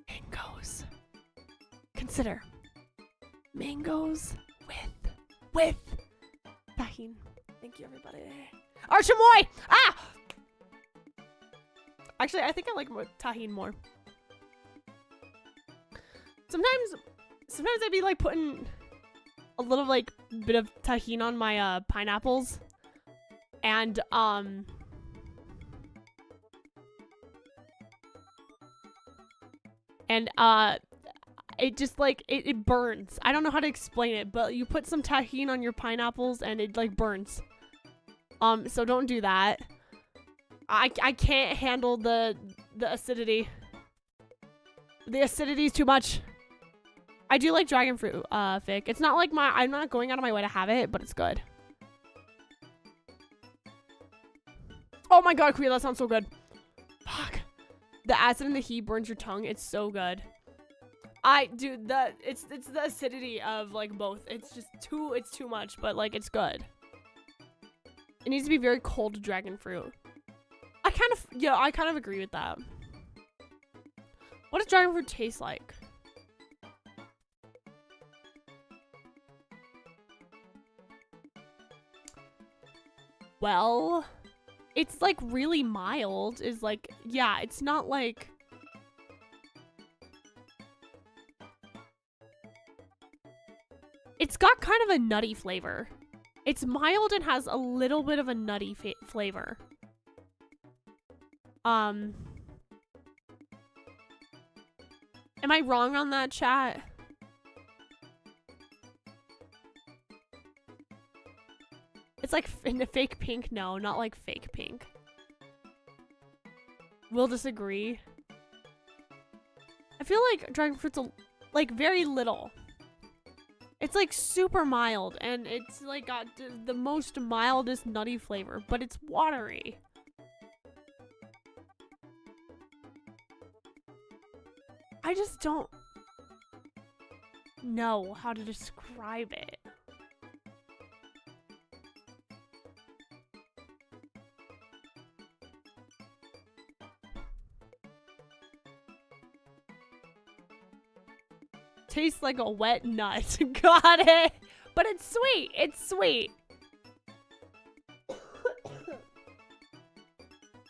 mangoes. Consider mangoes with tahini. Thank you, everybody. Archamoy! Ah! Actually, I think I like tahini more. Sometimes I'd be like putting a little like bit of tahini on my pineapples, and it just like it burns. I don't know how to explain it, but you put some tahini on your pineapples and it like burns. So don't do that. I can't handle the acidity. The acidity is too much. I do like dragon fruit, Fick. It's not like I'm not going out of my way to have it, but it's good. Oh my god, Queer, that sounds so good. Fuck. The acid and the heat burns your tongue. It's so good. It's the acidity of like both. It's too much, but like it's good. It needs to be very cold dragon fruit. I kind of agree with that. What does dragon fruit taste like? Well, it's like really mild. Is like, yeah, it's not like. It's got kind of a nutty flavor. It's mild and has a little bit of a nutty flavor. Am I wrong on that, chat? It's like in a fake pink. No, not like fake pink. We'll disagree. I feel like dragon fruit's like very little. It's like super mild, and it's like got the most mildest nutty flavor, but it's watery. I just don't know how to describe it. Tastes like a wet nut. Got it. But it's sweet. It's sweet.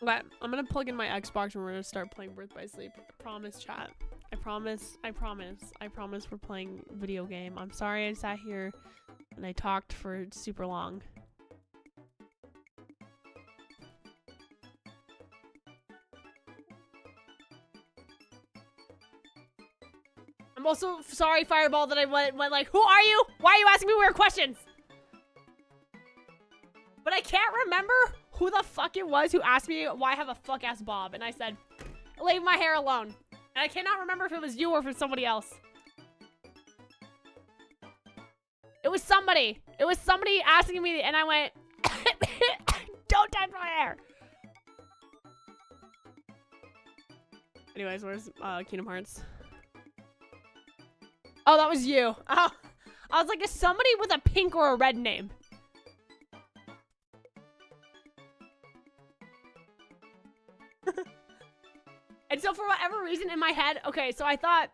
Okay, I'm gonna plug in my Xbox and we're gonna start playing Birth by Sleep. I promise, chat. I promise. I promise. I promise we're playing video game. I'm sorry I sat here and I talked for super long. I'm also sorry, Fireball, that I went like, who are you? Why are you asking me weird questions? But I can't remember who the fuck it was who asked me why I have a fuck-ass bob. And I said, leave my hair alone. And I cannot remember if it was you or if it's somebody else. It was somebody. It was somebody asking me and I went, don't touch my hair. Anyways, where's Kingdom Hearts? Oh, that was you. Oh, I was like, is somebody with a pink or a red name? And so for whatever reason in my head, okay, so I thought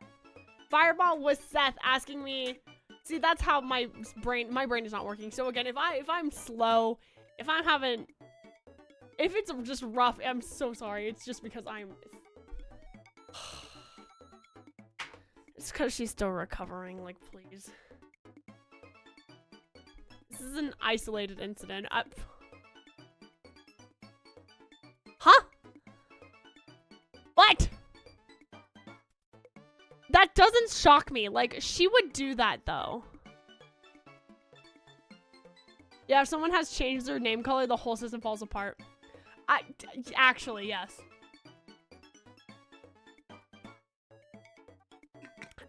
Fireball was Seth asking me. See, that's how my brain is not working. So again, if I'm slow, if it's just rough, I'm so sorry. It's just because it's because she's still recovering, like, please. This is an isolated incident. Huh? What? That doesn't shock me. Like, she would do that, though. Yeah, if someone has changed their name color, the whole system falls apart. Actually, yes.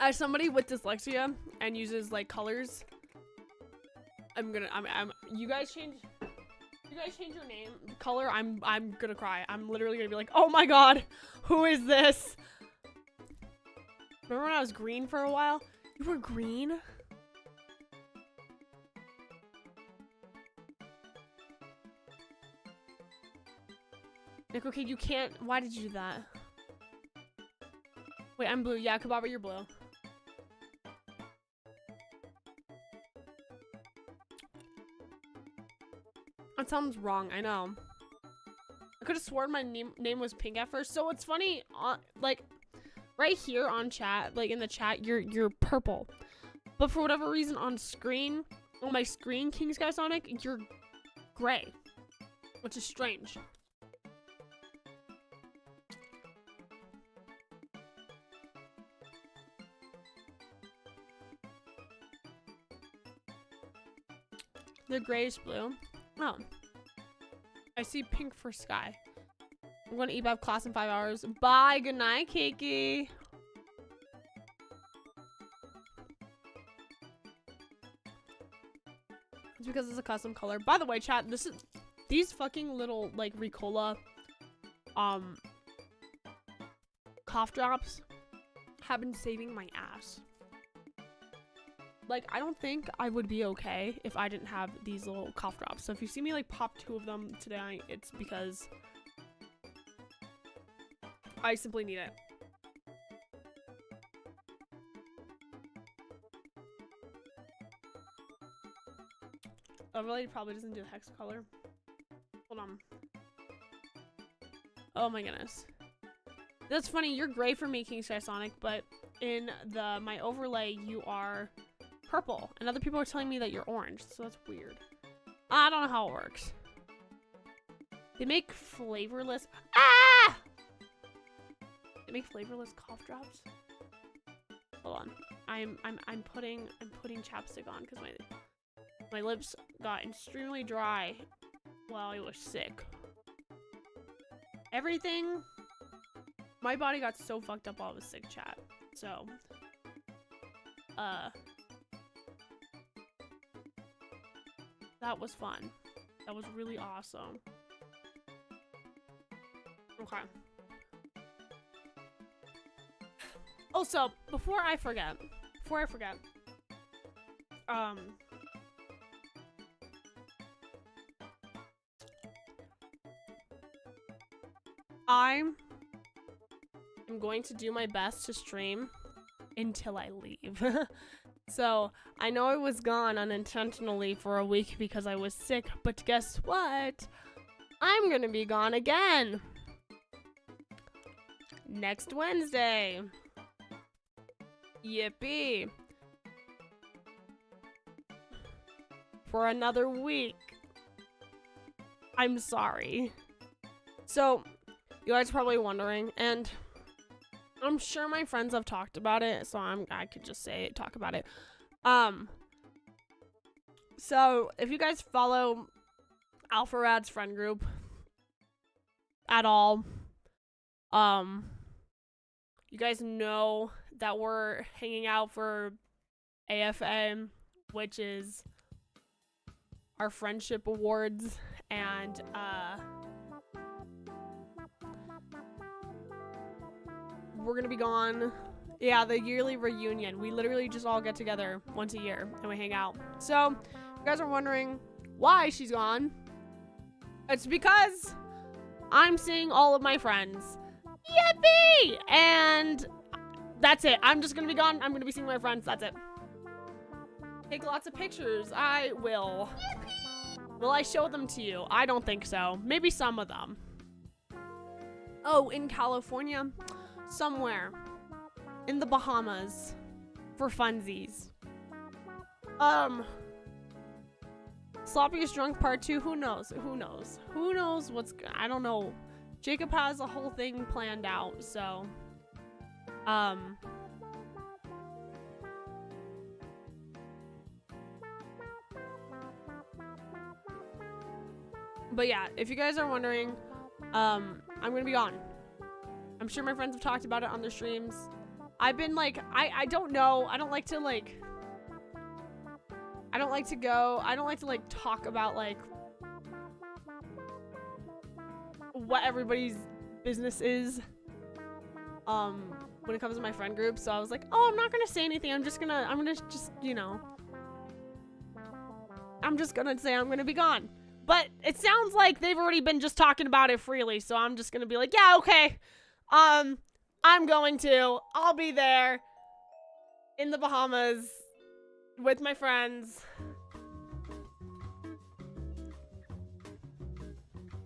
As somebody with dyslexia and uses like colors, you guys change your name color, I'm gonna cry. I'm literally gonna be like, oh my god, who is this? Remember when I was green for a while? You were green? Like, okay, you can't. Why did you do that? Wait, I'm blue. Yeah, Kababa, you're blue. That sounds wrong, I know. I could have sworn my name was pink at first. So it's funny, like, right here on chat, like in the chat, you're purple. But for whatever reason on screen, on my screen, King Sky Sonic, you're gray. Which is strange. They're grayish blue. Oh. I see pink for Sky. I'm going to EBAP class in 5 hours. Bye. Good night, Kiki. It's because it's a custom color. By the way, chat, these fucking little, like, Ricola, cough drops have been saving my ass. Like, I don't think I would be okay if I didn't have these little cough drops. So if you see me, like, pop 2 of them today, it's because I simply need it. Overlay probably doesn't do the hex color. Hold on. Oh my goodness. That's funny, you're gray for me, King Sky Sonic, but in my overlay, you are purple, and other people are telling me that you're orange, so that's weird. I don't know how it works. They make flavorless. Ah! They make flavorless cough drops. Hold on. I'm putting chapstick on because my lips got extremely dry while I was sick. Everything, my body got so fucked up while I was sick, chat. So, that was fun. That was really awesome. Okay. Also, before I forget, I'm going to do my best to stream until I leave. So, I know I was gone unintentionally for a week because I was sick, but guess what? I'm gonna be gone again. Next Wednesday. Yippee. For another week. I'm sorry. So, you guys are probably wondering, and I'm sure my friends have talked about it, so I could just talk about it. So if you guys follow Alpha Rad's friend group at all, you guys know that we're hanging out for AFM, which is our friendship awards, and we're gonna be gone. Yeah, the yearly reunion. We literally just all get together once a year and we hang out. So, you guys are wondering why she's gone. It's because I'm seeing all of my friends. Yippee! And that's it. I'm just gonna be gone. I'm gonna be seeing my friends. That's it. Take lots of pictures. I will. Will I show them to you? I don't think so. Maybe some of them. Oh, in California. Somewhere. In the Bahamas. For funsies. Sloppiest Drunk Part 2. Who knows? Who knows? Who knows what's... I don't know. Jacob has a whole thing planned out, so... But yeah, if you guys are wondering, I'm gonna be gone. I'm sure my friends have talked about it on their streams. I've been like, I don't know. I don't like to like talk about like what everybody's business is when it comes to my friend group. So I was like, oh, I'm not gonna say anything. I'm just gonna you know, I'm just gonna say I'm gonna be gone. But it sounds like they've already been just talking about it freely, so I'm just gonna be like, yeah, okay. I'm going to. I'll be there in the Bahamas with my friends.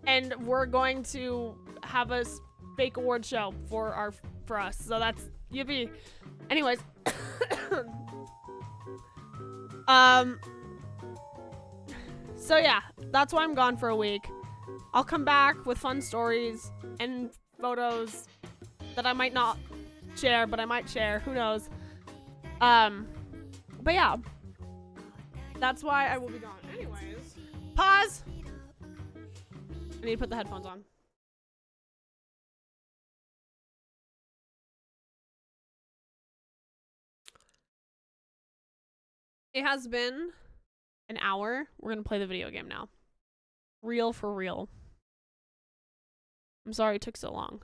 And we're going to have a fake award show for us. So that's yippee. Anyways. So yeah, that's why I'm gone for a week. I'll come back with fun stories and photos that I might not share, but I might share. Who knows? But yeah, that's why I will be gone. Anyways, pause. I need to put the headphones on. It has been an hour. We're gonna play the video game now. Real for real. I'm sorry it took so long.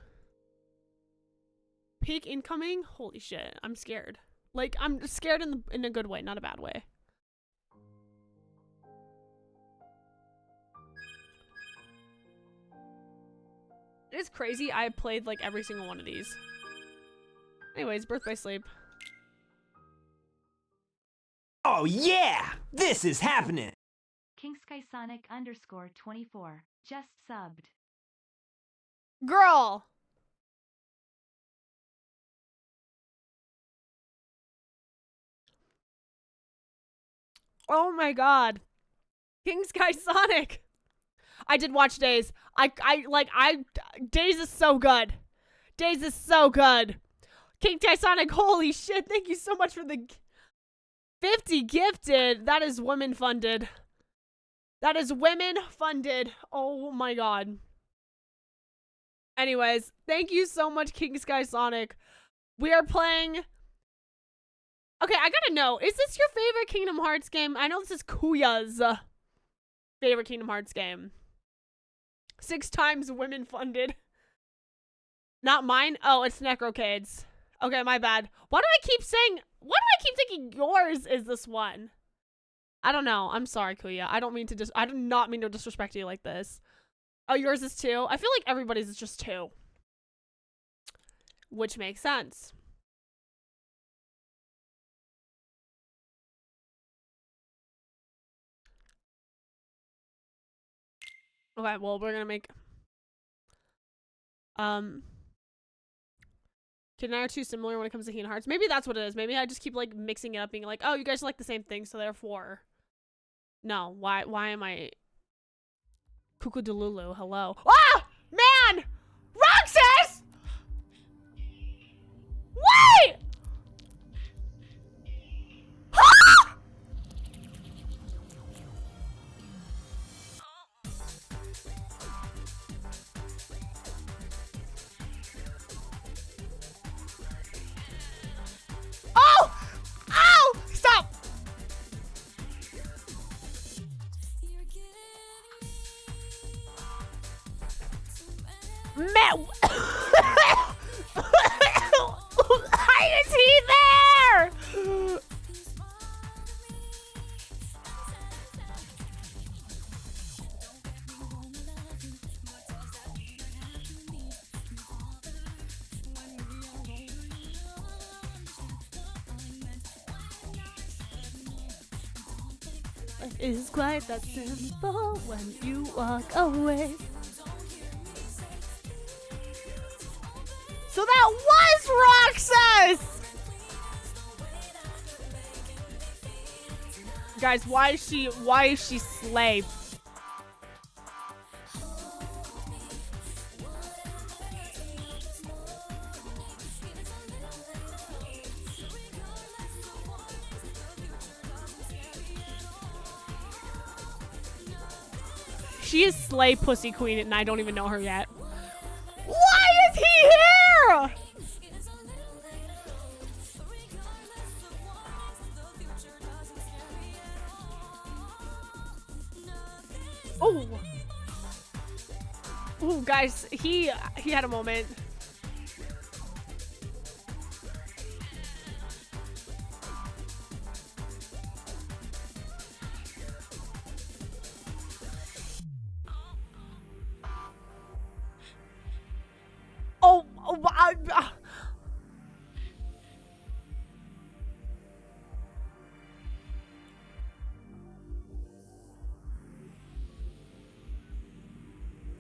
Peak incoming? Holy shit, I'm scared. Like, I'm scared in a good way, not a bad way. It is crazy. I played like every single one of these. Anyways, Birth by Sleep. Oh yeah! This is happening! KingSkySonic_24 just subbed. Girl! Oh my god. King Sky Sonic. I did watch Days. Days is so good. Days is so good. King Sky Sonic, holy shit. Thank you so much for the 50 gifted. That is women funded. That is women funded. Oh my god. Anyways, thank you so much, King Sky Sonic. We are playing... Okay, I gotta know, is this your favorite Kingdom Hearts game? I know this is Kuya's favorite Kingdom Hearts game. 6 times women funded. Not mine? Oh, it's Necrocades. Okay, my bad. Why do I keep thinking yours is this one? I don't know. I'm sorry, Kuya. I do not mean to disrespect you like this. Oh, yours is 2? I feel like everybody's is just 2. Which makes sense. Okay, well, we're gonna make... Kid and I are too similar when it comes to Kingdom Hearts. Maybe that's what it is. Maybe I just keep, like, mixing it up, being like, oh, you guys like the same thing, so therefore... No, why am I... Cuckoo-delulu, hello. Ah! Man! Roxas! Wait! Ah! Oh! Ow! Stop! Man! Why is he there? Life is quite that simple when you walk away. So that was Roxas! Guys, why is she slave? She is slay pussy queen and I don't even know her yet. Why is he here? Oh. Oh, guys, he had a moment.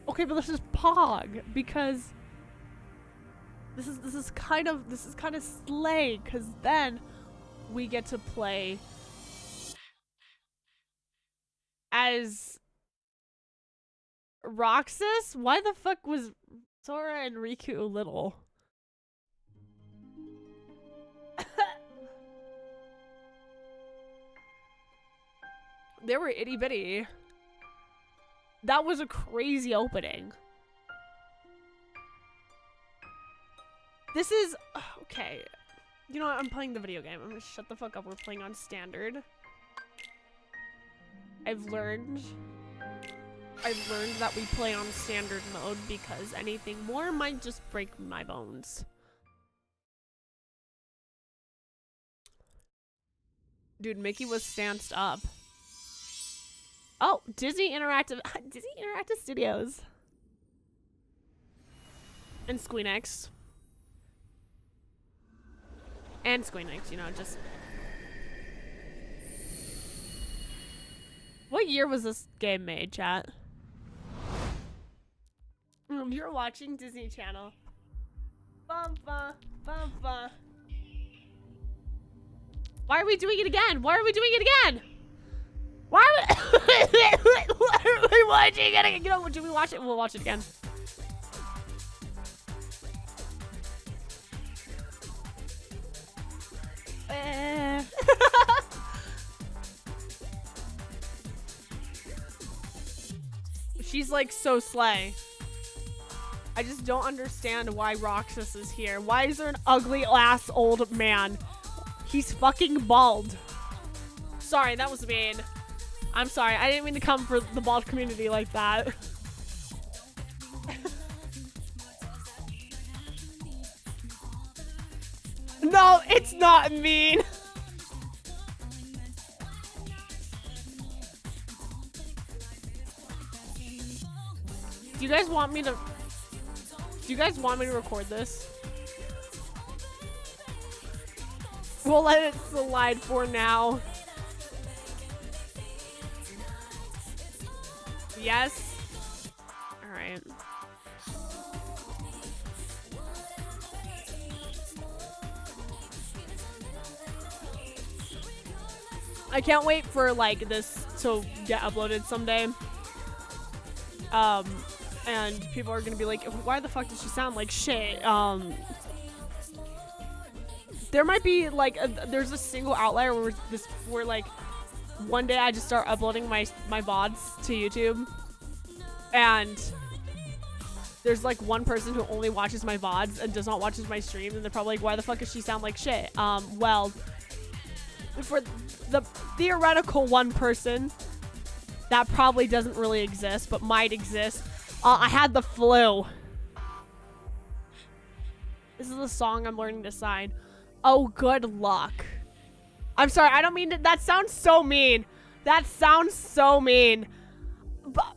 Okay, but this is Pog because this is kind of slay because then we get to play as Roxas. Why the fuck was Sora and Riku little? They were itty bitty. That was a crazy opening. This is... Okay. You know what? I'm playing the video game. I'm gonna shut the fuck up. We're playing on standard. I've learned that we play on standard mode because anything more might just break my bones. Dude, Mickey was stanced up. Oh, Disney Interactive Studios. And Squeenix. And Squeenix, you know, just... What year was this game made, chat? You're watching Disney Channel. Bum, bum, bum, bum. Why are we doing it again? Why are we doing it again? Why are we watching it again? You know, do we watch it? We'll watch it again. She's like so slay. I just don't understand why Roxas is here. Why is there an ugly ass old man? He's fucking bald. Sorry, that was mean. I'm sorry. I didn't mean to come for the bald community like that. No, it's not mean. Do you guys want me to record this? We'll let it slide for now. Yes. All right. I can't wait for like this to get uploaded someday. And people are gonna be like, why the fuck does she sound like shit? There might be like there's a single outlier where like one day I just start uploading my VODs to YouTube, and there's like one person who only watches my VODs and does not watch my streams, and they're probably like, why the fuck does she sound like shit? Well, for the theoretical one person that probably doesn't really exist but might exist, I had the flu. This is the song I'm learning to sign. Oh, good luck. I'm sorry, I don't mean to, that sounds so mean. That sounds so mean. But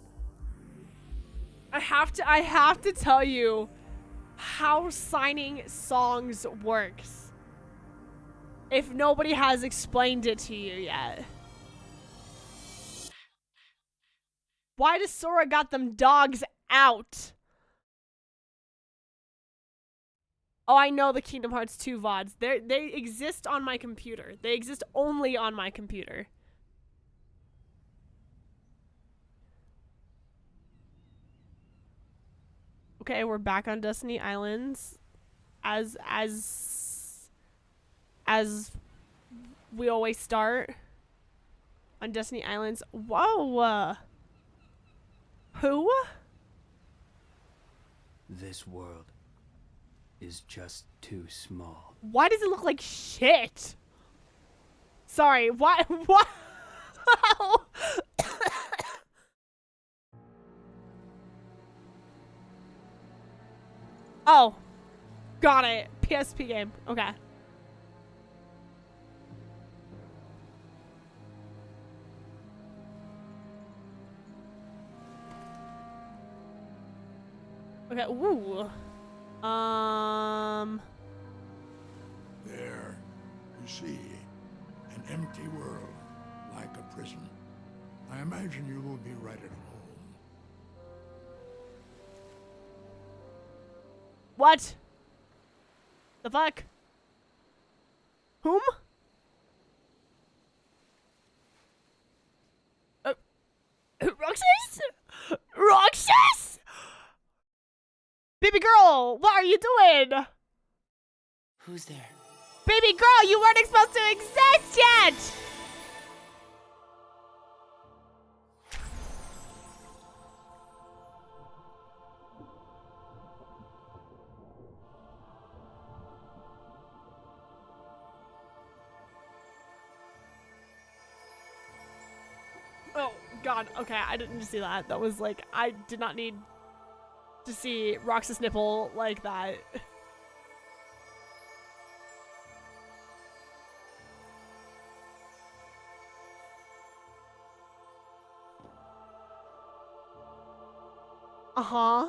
I have to tell you how signing songs works, if nobody has explained it to you yet. Why does Sora got them dogs out? Oh, I know the Kingdom Hearts 2 VODs. They exist on my computer. They exist only on my computer. Okay, we're back on Destiny Islands. As we always start on Destiny Islands. Whoa. Who? This world is just too small. Why does it look like shit? Sorry, why? What? Oh, got it. PSP game. Okay. Okay. Ooh. There, you see, an empty world, like a prison. I imagine you will be right at home. What? The fuck? Whom? Roxas? Roxas? Baby girl, what are you doing? Who's there? Baby girl, you weren't supposed to exist yet! Oh, God. Okay, I didn't see that. That was like, I did not need to see Roxas' nipple like that. Uh-huh.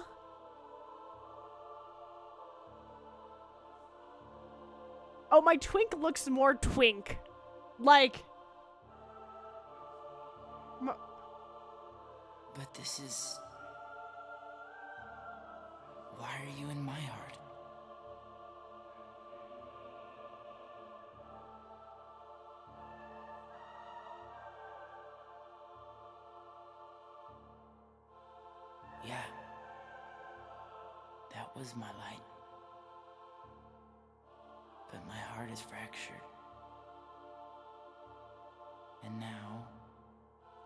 Oh, my twink looks more twink. Like... But this is... Why are you in my heart? Yeah. That was my light. But my heart is fractured. And now,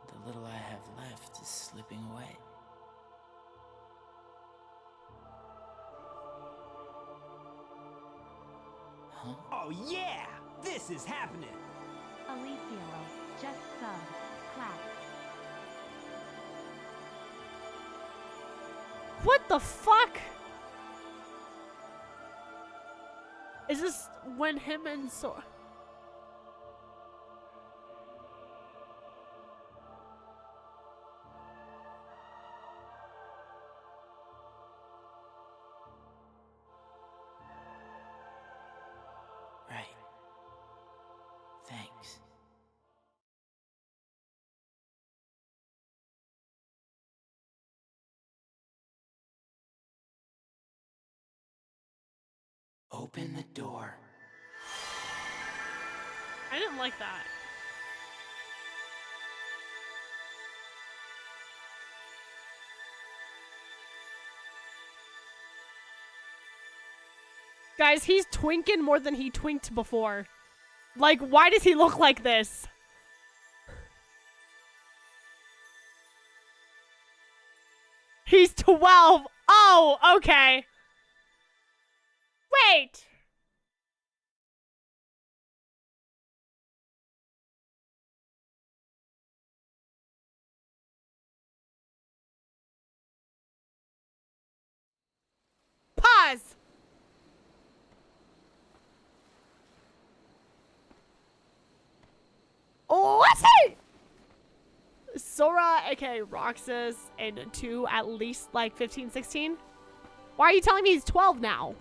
the little I have left is slipping away. Oh yeah! This is happening! Alicio, just sub. Clap. What the fuck? Is this when him and Sora? Right. Thanks. Open the door. I didn't like that. Guys, he's twinking more than he twinked before. Like, why does he look like this? He's 12. Oh, okay. Wait. Pause. What's it? Sora, aka Roxas, and 2 at least like 15, 16? Why are you telling me he's 12 now?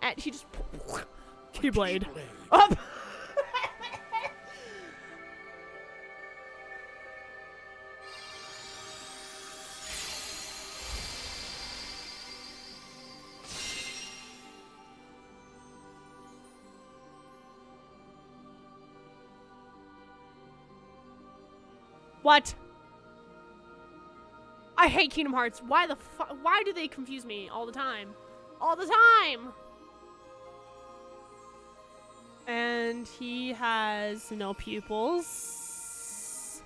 And he just Keyblade up. What? I hate Kingdom Hearts. Why the fuck? Why do they confuse me all the time? All the time! And he has no pupils.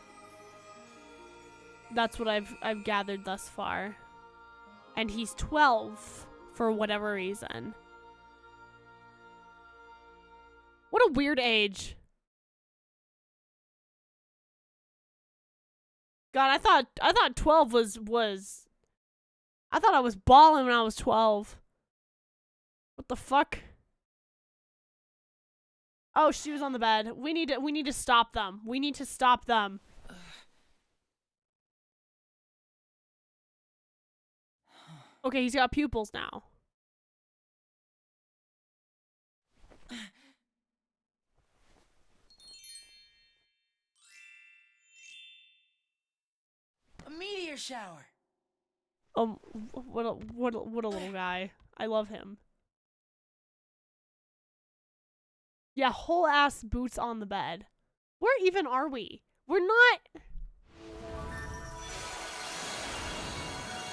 That's what I've gathered thus far. And he's 12 for whatever reason. What a weird age. God, I thought 12 was I thought I was balling when I was 12. What the fuck? Oh, she was on the bed. We need to stop them. We need to stop them. Okay, he's got pupils now. A meteor shower. What a little guy. I love him. Yeah, whole ass boots on the bed. Where even are we? We're not.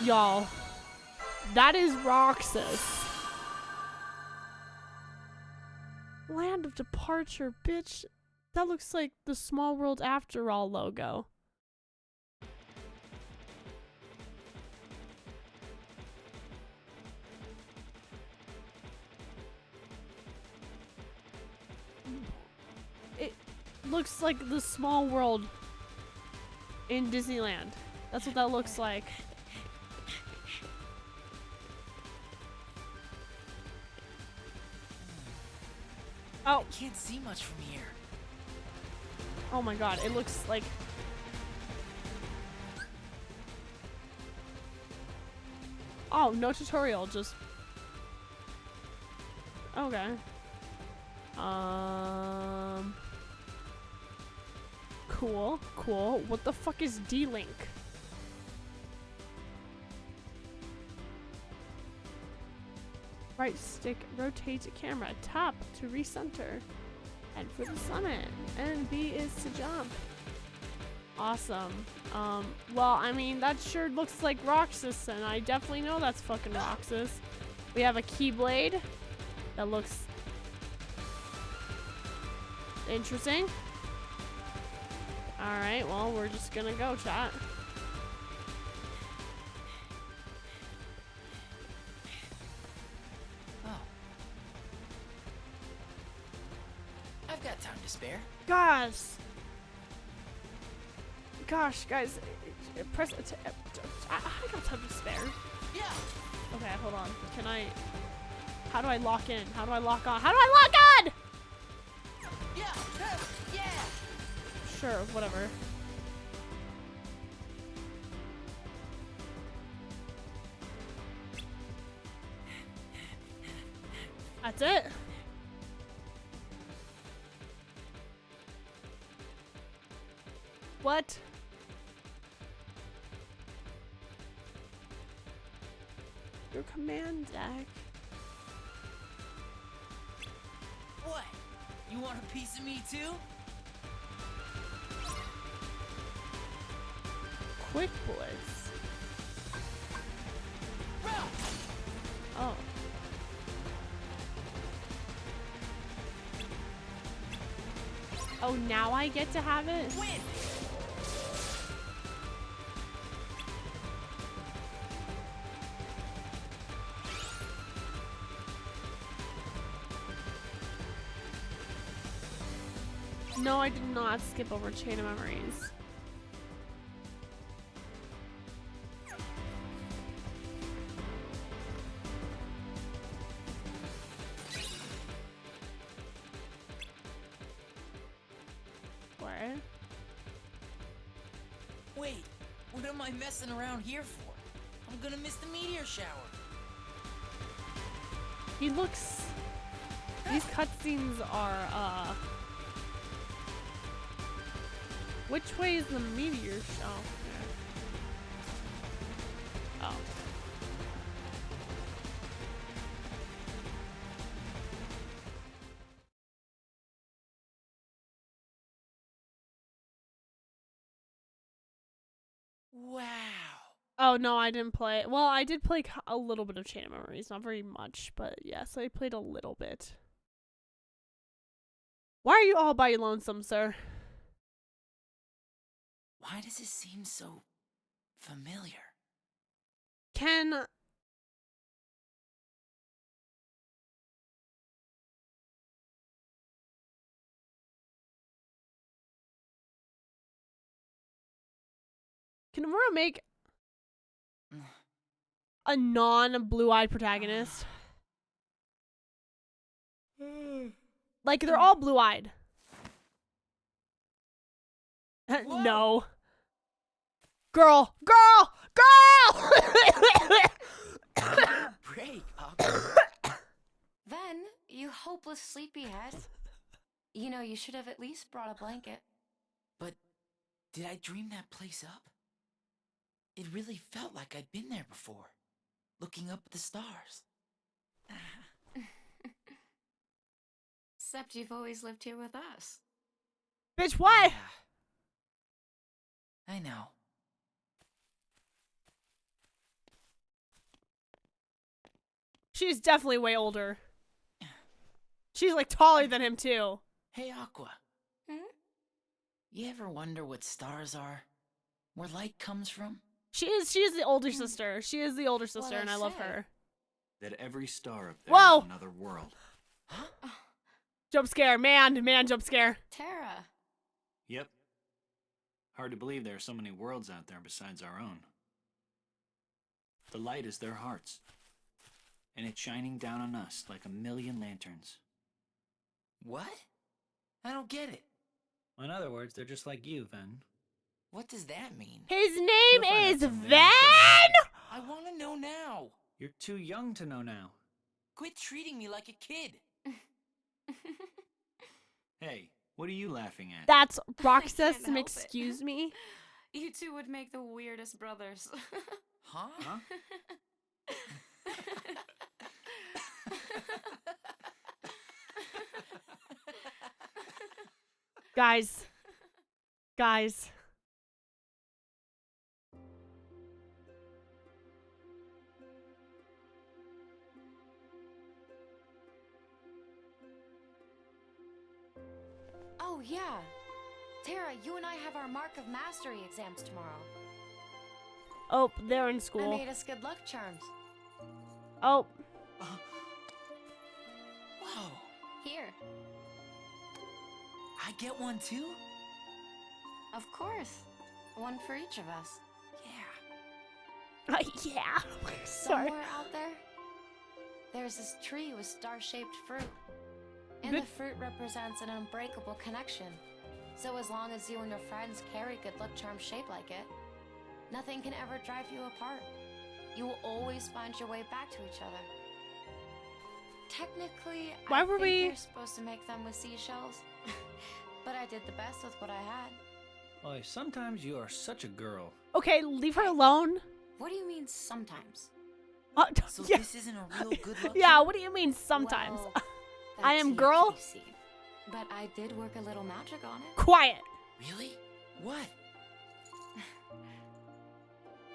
Y'all, that is Roxas. Land of Departure, bitch. That looks like the Small World After All logo. It looks like the Small World in Disneyland. That's what that looks like. Oh. I can't see much from here. Oh my god, it looks like... Oh, no tutorial, just... Okay. Cool, cool. What the fuck is D-Link? Right stick rotates the camera. Tap to recenter. And for the summit. And B is to jump. Awesome. Well, I mean, that sure looks like Roxas, and I definitely know that's fucking Roxas. We have a Keyblade that looks interesting. Alright, well, we're just gonna go, chat. spare? Gosh. Gosh, guys. Press. I got time to spare. Yeah. Okay, hold on. Can I? How do I lock in? How do I lock on? How do I lock on? Yeah. Yeah. Sure, whatever. That's it. What? Your command deck. What? You want a piece of me too? Quick Blitz. Oh. Oh, now I get to have it? Win. No, I did not skip over Chain of Memories. What? Wait, what am I messing around here for? I'm gonna miss the meteor shower. He looks... These cutscenes are, Which way is the meteor show? Oh. Wow. Oh, no, I didn't play. Well, I did play a little bit of Chain of Memories. Not very much, but yes, I played a little bit. Why are you all by your lonesome, sir? Why does it seem so familiar? Can... Can Nomura make a non-blue-eyed protagonist? Like, they're all blue-eyed. No. Girl! Girl! Girl! Break, Aqua. Then, you hopeless sleepyhead. You know, you should have at least brought a blanket. But did I dream that place up? It really felt like I'd been there before, looking up at the stars. Except you've always lived here with us. Bitch, what? Yeah. I know. She's definitely way older. She's like taller than him too. Hey, Aqua. You ever wonder what stars are? Where light comes from? She is the older sister. She is the older sister, Well, and I love her. That every star up there Whoa! is another world. Jump scare, man, jump scare. Terra. Yep. Hard to believe there are so many worlds out there besides our own. The light is their hearts, and it's shining down on us like a million lanterns. What? I don't get it. In other words, they're just like you, Ven. What does that mean? His name You'll find out is someday, I'm Van. I want to know now. You're too young to know now. Quit treating me like a kid. Hey, what are you laughing at? That's can't Roxas. help it. Excuse me. You two would make the weirdest brothers. Huh? Huh? Guys. Guys. Oh, yeah. Terra, you and I have our Mark of Mastery exams tomorrow. Oh, they're in I school. made us good luck charms. Oh, Whoa. Here. I get one too? Of course. One for each of us. Yeah. Yeah. Sorry. Somewhere out there, there's this tree with star-shaped fruit. And Good. the fruit represents an unbreakable connection. So as long as you and your friends carry good luck charms shaped like it, nothing can ever drive you apart. You will always find your way back to each other. Technically, Why I were think we- you're supposed to make them with seashells. But I did the best with what I had. Boy, sometimes you are such a girl. Okay, leave her alone. What do you mean sometimes? So yeah. this isn't a real good luck Yeah, charm? what do you mean sometimes? Well, I that's am yet to girl. be seen. But I did work a little magic on it. Quiet. Really? What?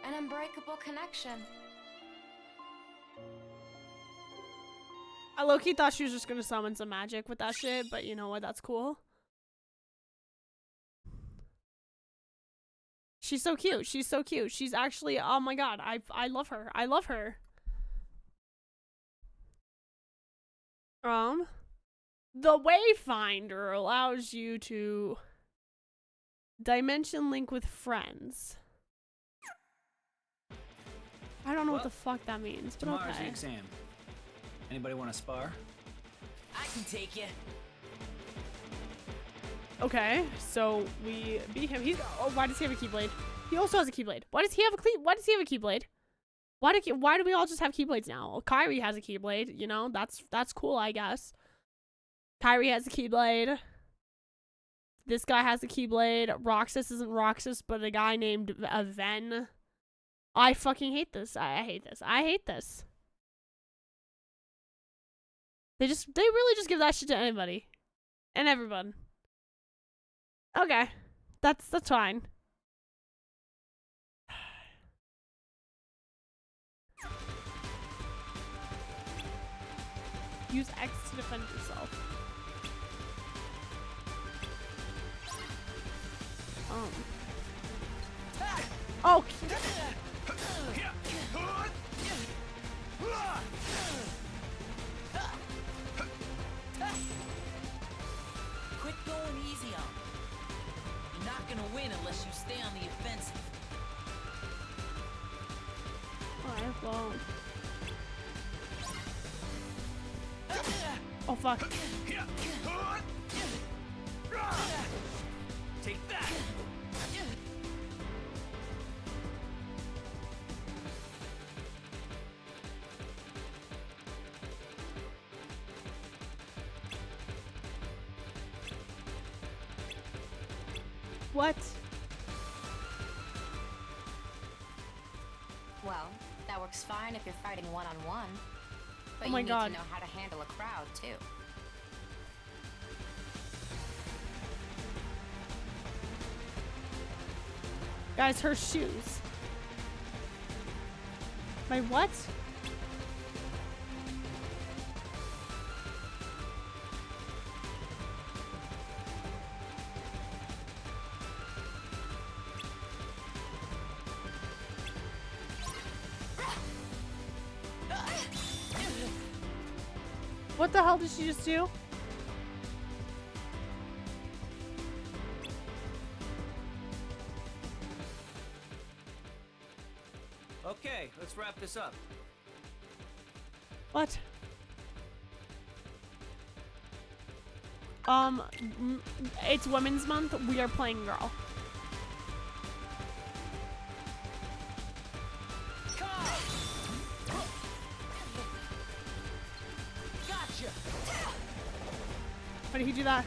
An unbreakable connection. I low-key thought she was just gonna summon some magic with that shit, but you know what? That's cool. She's so cute. She's so cute. She's actually, oh my god, I love her. I love her. The Wayfinder allows you to dimension link with friends. I don't know what Well, the fuck that means, but Tomorrow's the okay. exam. Anybody want to spar? I can take you. Okay, so we beat him. He's oh, why does he have a Keyblade? He also has a Keyblade. Why does he have a Keyblade? Why do we all just have Keyblades now? Well, Kyrie has a Keyblade, you know? That's cool, I guess. Kyrie has a Keyblade. This guy has a Keyblade. Roxas isn't Roxas, but a guy named Ven. I fucking hate this. I hate this. I hate this. They really just give that shit to anybody. And everyone. Okay. That's fine. Use X to defend yourself. Oh. Quit going easy on me. You're not gonna win unless you stay on the offensive. Alright, well. Oh fuck. Take that! What? Well, that works fine if you're fighting one-on-one. But Oh my you need God. to know how to handle a crowd, too. Guys, her shoes. My what? What the hell did she just do? Okay, let's wrap this up. What? It's Women's Month. We are playing girl. Gotcha! Why did he do that?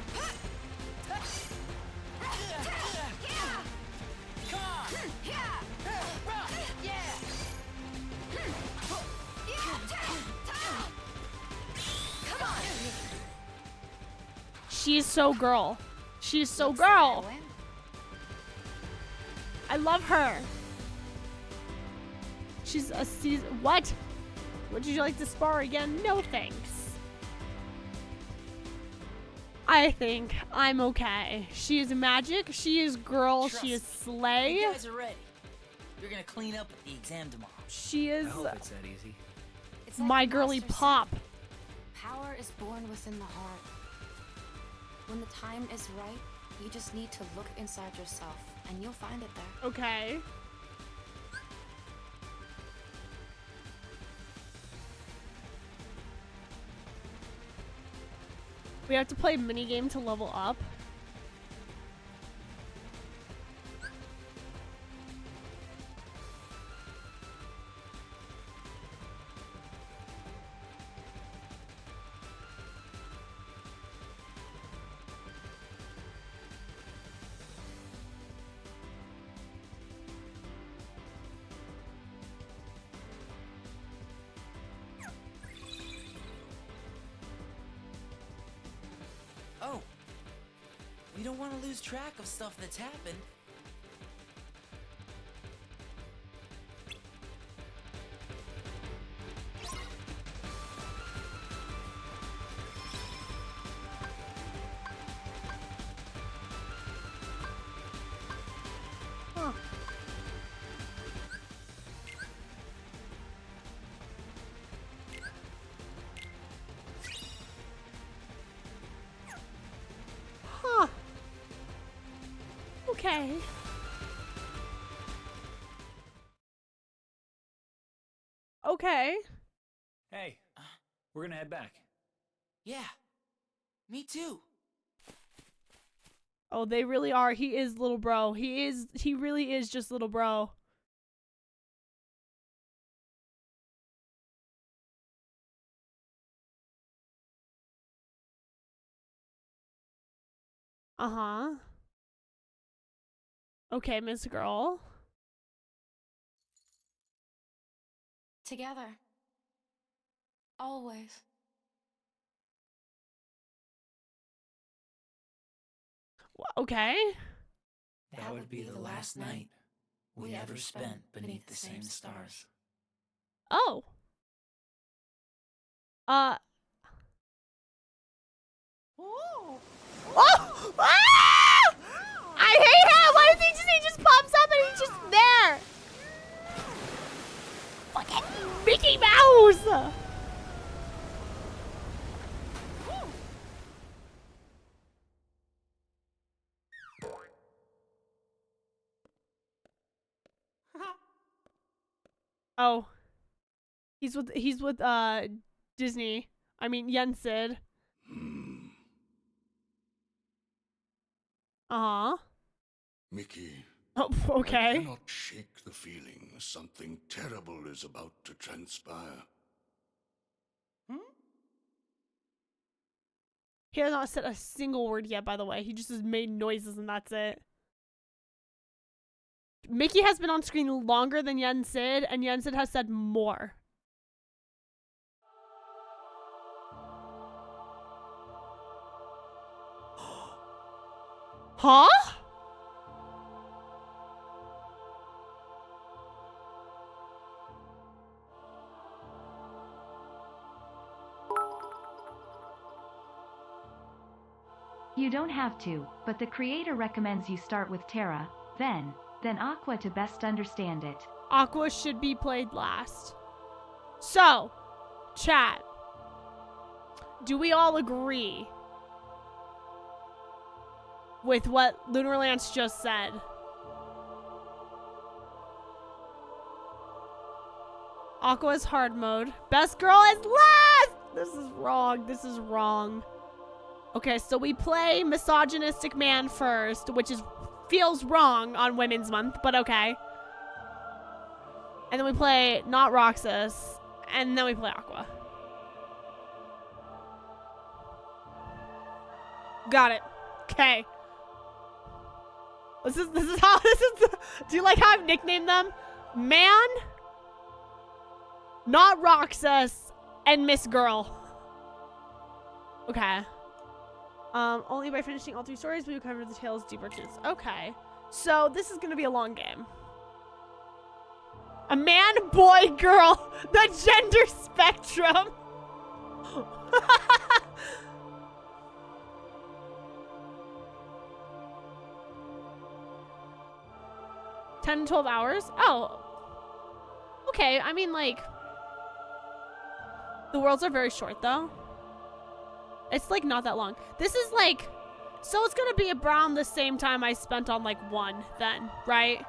She is so girl. She is so Looks like I girl. win. I love her. She's a season. What? Would you like to spar again? No thanks. I think I'm okay. She is magic. She is girl. Trust she is me. slay. You guys are ready. You're gonna clean up at the exam tomorrow. She I is hope it's that easy. It's like my the girly master said, pop. Power is born within the heart. When the time is right, you just need to look inside yourself, and you'll find it there. Okay. We have to play minigame to level up. Oh, we don't want to lose track of stuff that's happened. Huh. Huh. Okay. Okay. Hey, we're gonna head back. Yeah, me too. Oh, they really are. He is little bro. He really is just little bro. Uh-huh. Okay, Miss Girl. Together. Always. Okay. That would be the last night we ever spent beneath the same stars. Oh. Oh! Ah! I hate him! Why does he just pops up and he's just there? Fucking Mickey Mouse! Oh. He's with Disney. I mean Yensid. Uh-huh. Mickey, Oh, I okay. cannot shake the feeling something terrible is about to transpire. He has not said a single word yet, by the way. He just has made noises and that's it. Mickey has been on screen longer than Yensid, and Yensid has said more. Huh? You don't have to, but the creator recommends you start with Terra, then Aqua to best understand it. Aqua should be played last. So, chat. Do we all agree with what Lunarlance just said? Aqua's hard mode. Best girl is last! This is wrong. This is wrong. Okay, so we play misogynistic man first, which feels wrong on Women's Month, but okay. And then we play not Roxas, and then we play Aqua. Got it. Okay. This is how do you like how I've nicknamed them? Man, not Roxas, and Miss Girl. Okay. Only by finishing all 3 stories will you cover the tale's deeper truths. Okay. So this is gonna be a long game. A man, boy, girl. The gender spectrum. $10 to 12 hours? Oh. Okay, I mean, like, the worlds are very short, though. It's, like, not that long. This is, like, So it's gonna be around the same time I spent on like 1 then, right?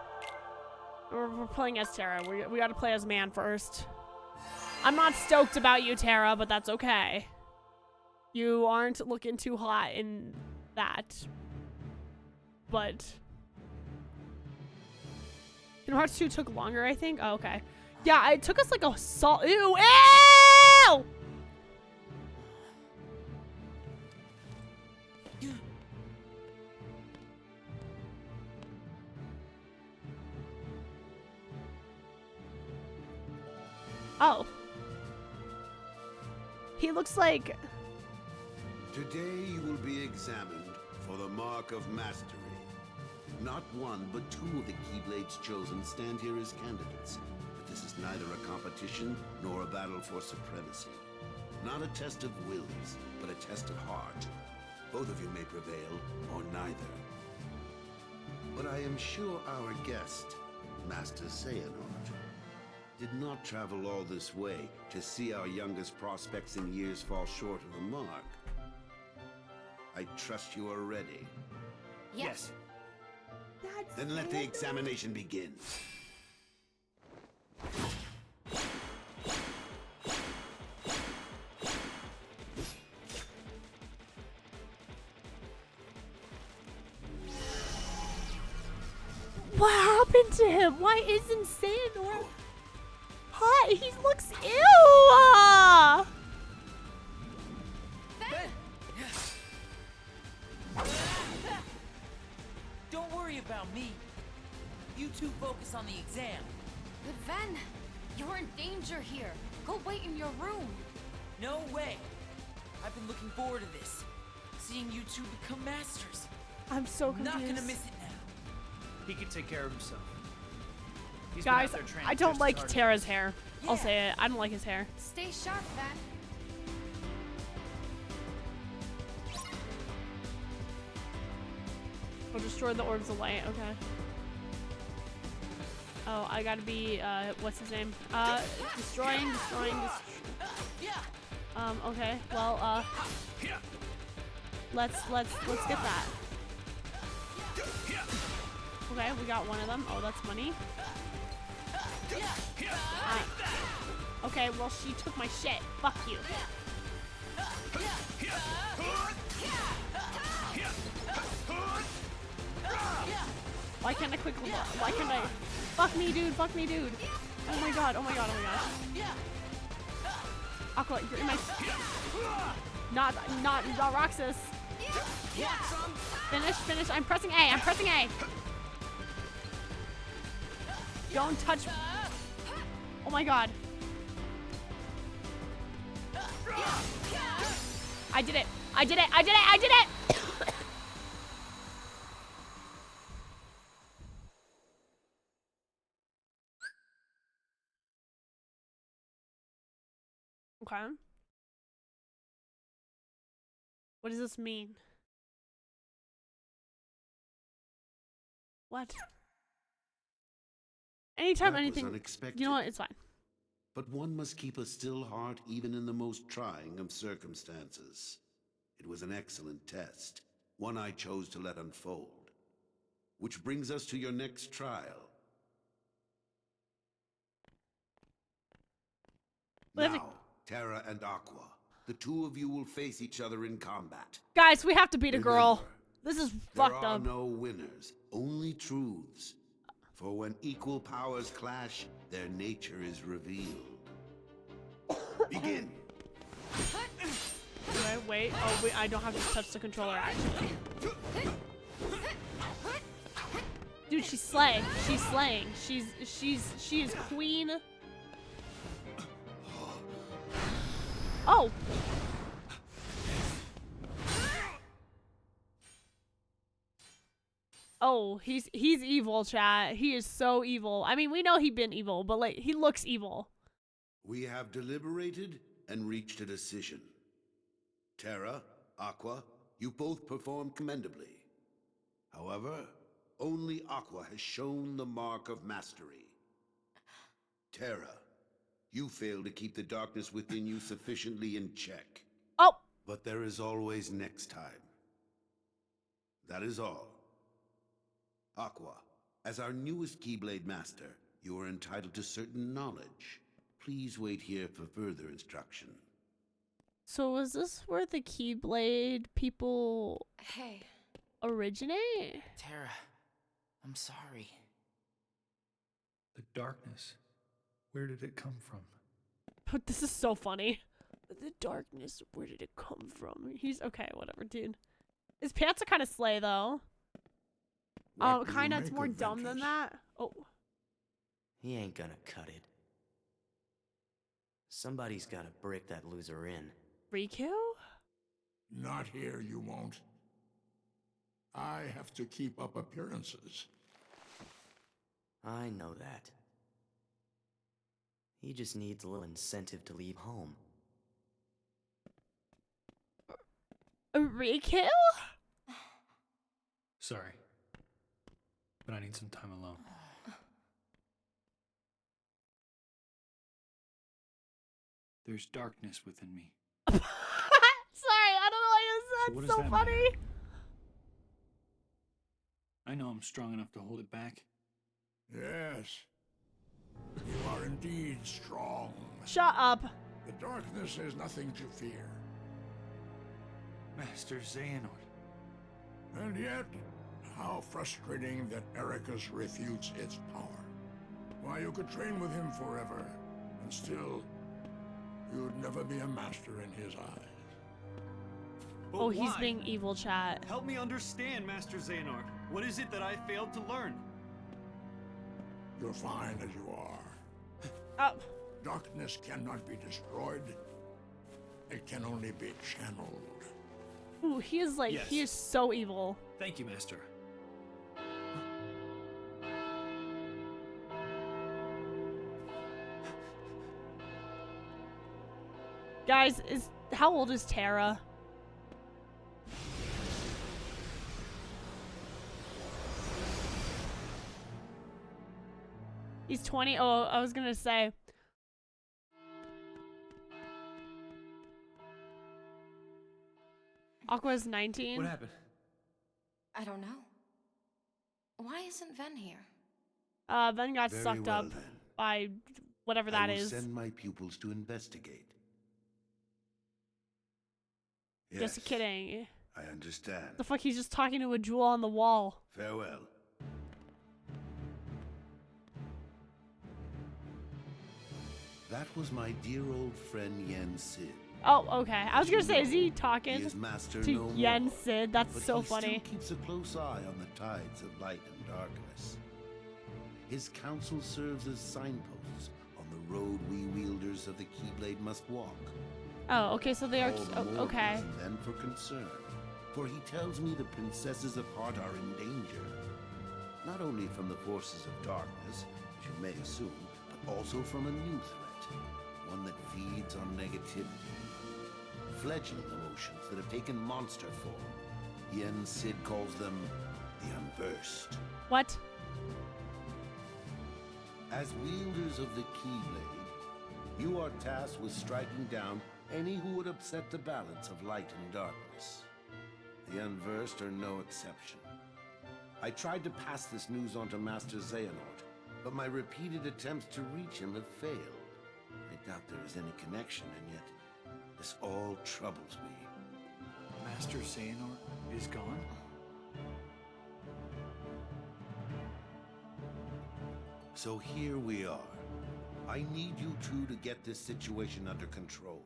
We're playing as Terra. We gotta play as man first. I'm not stoked about you, Terra, but that's okay. You aren't looking too hot in that. But Kingdom Hearts 2 took longer, I think. Oh, okay. Yeah, it took us like a ew! Ew! Oh. He looks like... Today you will be examined for the Mark of Mastery. Not one, but 2 of the Keyblades chosen stand here as candidates. But this is neither a competition nor a battle for supremacy. Not a test of wills, but a test of heart. Both of you may prevail, or neither. But I am sure our guest, Master Xehanort, did not travel all this way to see our youngest prospects in years fall short of the mark. I trust you are ready. Yes. Then let the examination begin. What happened to him? Why isn't Xehanort hot? He looks ew! Don't worry about me. You two focus on the exam. But Ven, you're in danger here. Go wait in your room. No way. I've been looking forward to this. Seeing you two become masters. I'm so confused. Not gonna miss it now. He can take care of himself. He's been out Guys, there training I don't just as like hard as Terra's hair. I'll Yeah. say it. I don't like his hair. Stay sharp, Ven. I'll destroy the orbs of light. Okay. Oh, I gotta be, what's his name? Destroying. Okay. Well, let's get that. Okay, we got one of them. Oh, that's money. Okay, well, she took my shit. Fuck you. Why can't I quickly? Why can't I? Fuck me, dude. Fuck me, dude. Oh my god. Oh my god. Oh my god. Aqua, you're in my. Not Roxas. Finish. I'm pressing A. Don't touch. Oh my god. I did it. Okay. What does this mean? What? Anytime That was anything. unexpected. You know what? It's fine. But one must keep a still heart even in the most trying of circumstances. It was an excellent test, one I chose to let unfold. Which brings us to your next trial. We have to- Now, Terra and Aqua, the 2 of you will face each other in combat. Guys, we have to beat a girl. Remember, This is there fucked are up. no winners, only truths. For when equal powers clash, their nature is revealed. Begin. Okay, wait. Oh, wait. I don't have to touch the controller, actually. Dude, she's slaying. She is queen. Oh. Oh, he's evil, chat. He is so evil. I mean, we know he's been evil, but like he looks evil. We have deliberated and reached a decision. Terra, Aqua, you both performed commendably. However, only Aqua has shown the mark of mastery. Terra, you failed to keep the darkness within you sufficiently in check. Oh. But there is always next time. That is all. Aqua, as our newest Keyblade Master, you are entitled to certain knowledge. Please wait here for further instruction. So was this where the Keyblade people Hey, originate? Terra, I'm sorry. The darkness. Where did it come from? But this is so funny. The darkness, where did it come from? He's okay, whatever, dude. His pants are kind of slay, though. What do you Kinda, it's make more of dumb than Ventus? that. Oh, He ain't gonna cut it. Somebody's gotta break that loser in. Riku? Not here, you won't. I have to keep up appearances. I know that. He just needs a little incentive to leave home. Riku? Sorry. But I need some time alone. There's darkness within me. Sorry, I don't know why you So said what so does that funny. matter? I know I'm strong enough to hold it back. Yes. You are indeed strong. Shut up. The darkness is nothing to fear. Master Xehanort. And yet, how frustrating that Ericus refutes its power. Why, you could train with him forever, and still, you'd never be a master in his eyes. But Oh, he's why? being evil, chat. Help me understand, Master Xehanort. What is it that I failed to learn? You're fine as you are. Oh, Darkness cannot be destroyed. It can only be channeled. ooh, he is like, he is Yes. so evil. Thank you, Master. Guys, how old is Terra? He's 20. Oh, I was gonna say. Aqua's 19. What happened? I don't know. Why isn't Ven here? Then got Very sucked well, up then. by whatever I that will is. send my pupils to investigate. Just Yes, kidding. I understand. The fuck, he's just talking to a jewel on the wall. Farewell. That was my dear old friend Yen Sid. Oh, okay. I was gonna say, is he He talking is master to no Yen more, Sid? That's but so he funny. still keeps a close eye on the tides of light and darkness. His counsel serves as signposts on the road we wielders of the Keyblade must walk. Oh, okay, so they are. All the Oh, more okay. reason then for concern, for he tells me the princesses of heart are in danger, not only from the forces of darkness, as you may assume, but also from a new threat, one that feeds on negativity. Fledgling emotions that have taken monster form. Yen Sid calls them the Unversed. What? As wielders of the Keyblade, you are tasked with striking down any who would upset the balance of light and darkness. The Unversed are no exception. I tried to pass this news on to Master Xehanort, but my repeated attempts to reach him have failed. I doubt there is any connection, and yet this all troubles me. Master Xehanort is gone? So here we are. I need you two to get this situation under control.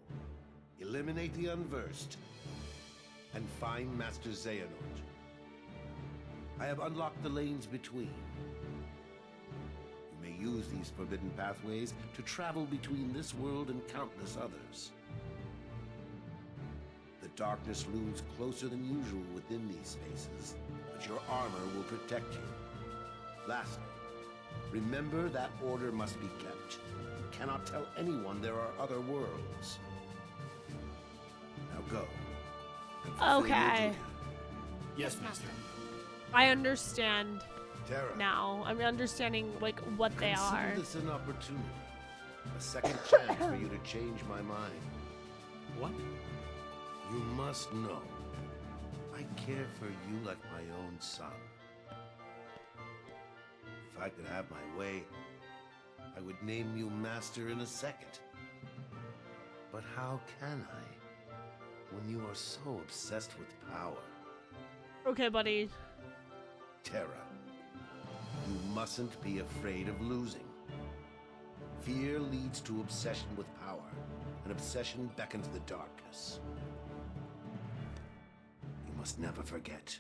Eliminate the Unversed, and find Master Xehanort. I have unlocked the lanes between. You may use these forbidden pathways to travel between this world and countless others. The darkness looms closer than usual within these spaces, but your armor will protect you. Lastly, remember that order must be kept. You cannot tell anyone there are other worlds. Now go. and fulfill your Okay. duty. Yes, Master. I understand Terra, now. I'm understanding like what they consider are. this an opportunity. A second chance for you to change my mind. What? You must know. I care for you like my own son. If I could have my way, I would name you Master in a second. But how can I, when you are so obsessed with power? Okay, buddy. Terra, you mustn't be afraid of losing. Fear leads to obsession with power, and obsession beckons the darkness. You must never forget.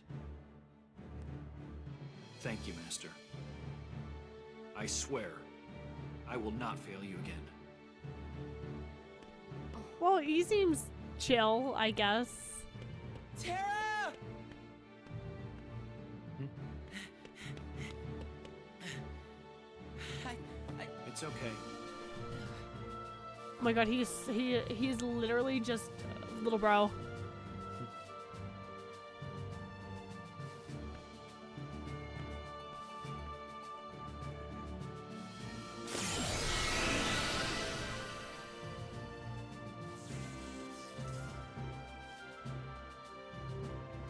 Thank you, Master. I swear, I will not fail you again. Well, he seems chill, I guess. Terra! It's okay. Oh my god, he's literally just a little bro.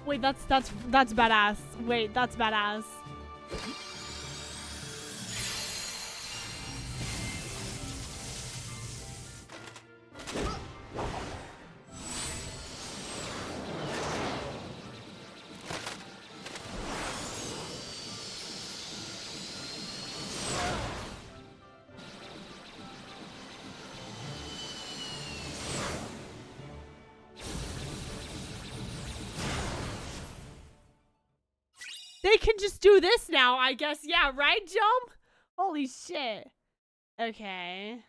Wait, that's badass. Wait, that's badass. They can just do this now, I guess. Yeah, right, Jump? Holy shit. Okay.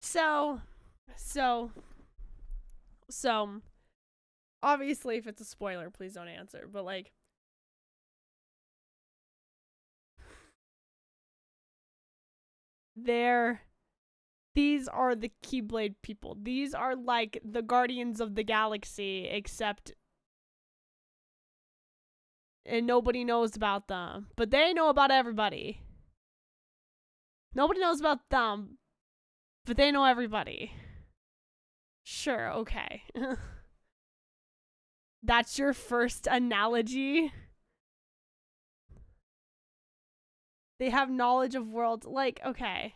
So, obviously, if it's a spoiler, please don't answer. But, like, these are the Keyblade people. These are, like, the Guardians of the Galaxy, except... and nobody knows about them. But they know about everybody. Nobody knows about them. But they know everybody. Sure, okay. That's your first analogy? They have knowledge of worlds. Like, okay.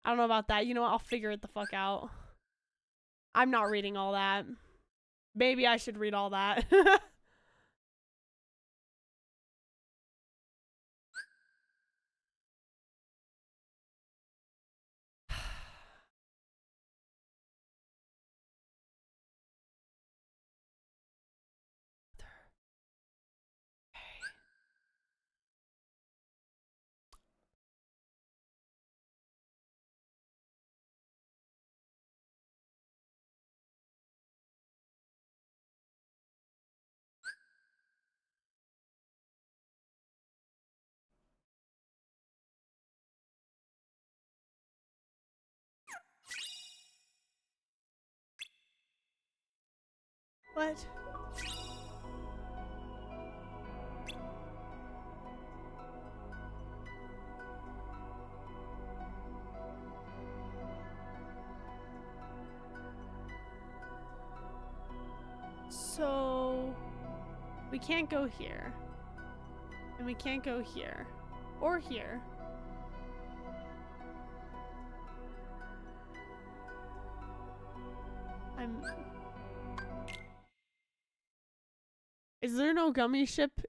I don't know about that. You know what? I'll figure it the fuck out. I'm not reading all that. Maybe I should read all that. What? So we can't go here. And we can't go here. Or here. Is there no gummy ship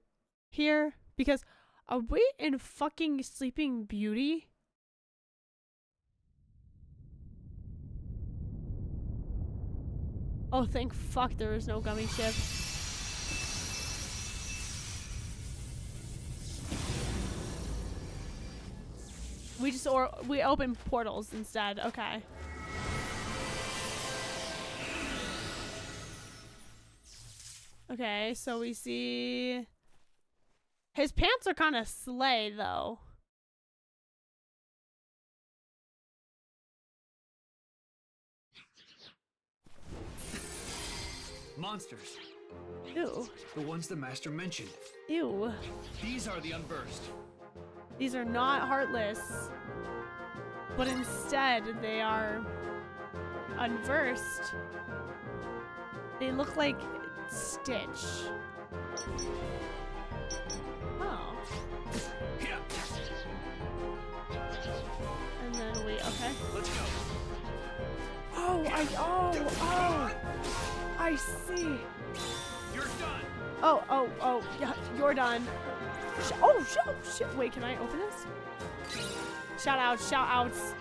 here? Because are we in fucking Sleeping Beauty? Oh, thank fuck there is no gummy ship. We open portals instead. Okay. Okay, so we see his pants are kind of slay though. Monsters. Ew. The ones the master mentioned. Ew. These are the Unversed. These are not heartless, but instead they are unversed. They look like Stitch. Oh. And then we, okay. Let's go. Oh, I see. You're done. Oh, yeah, you're done. Shit. Wait, can I open this? Shout outs.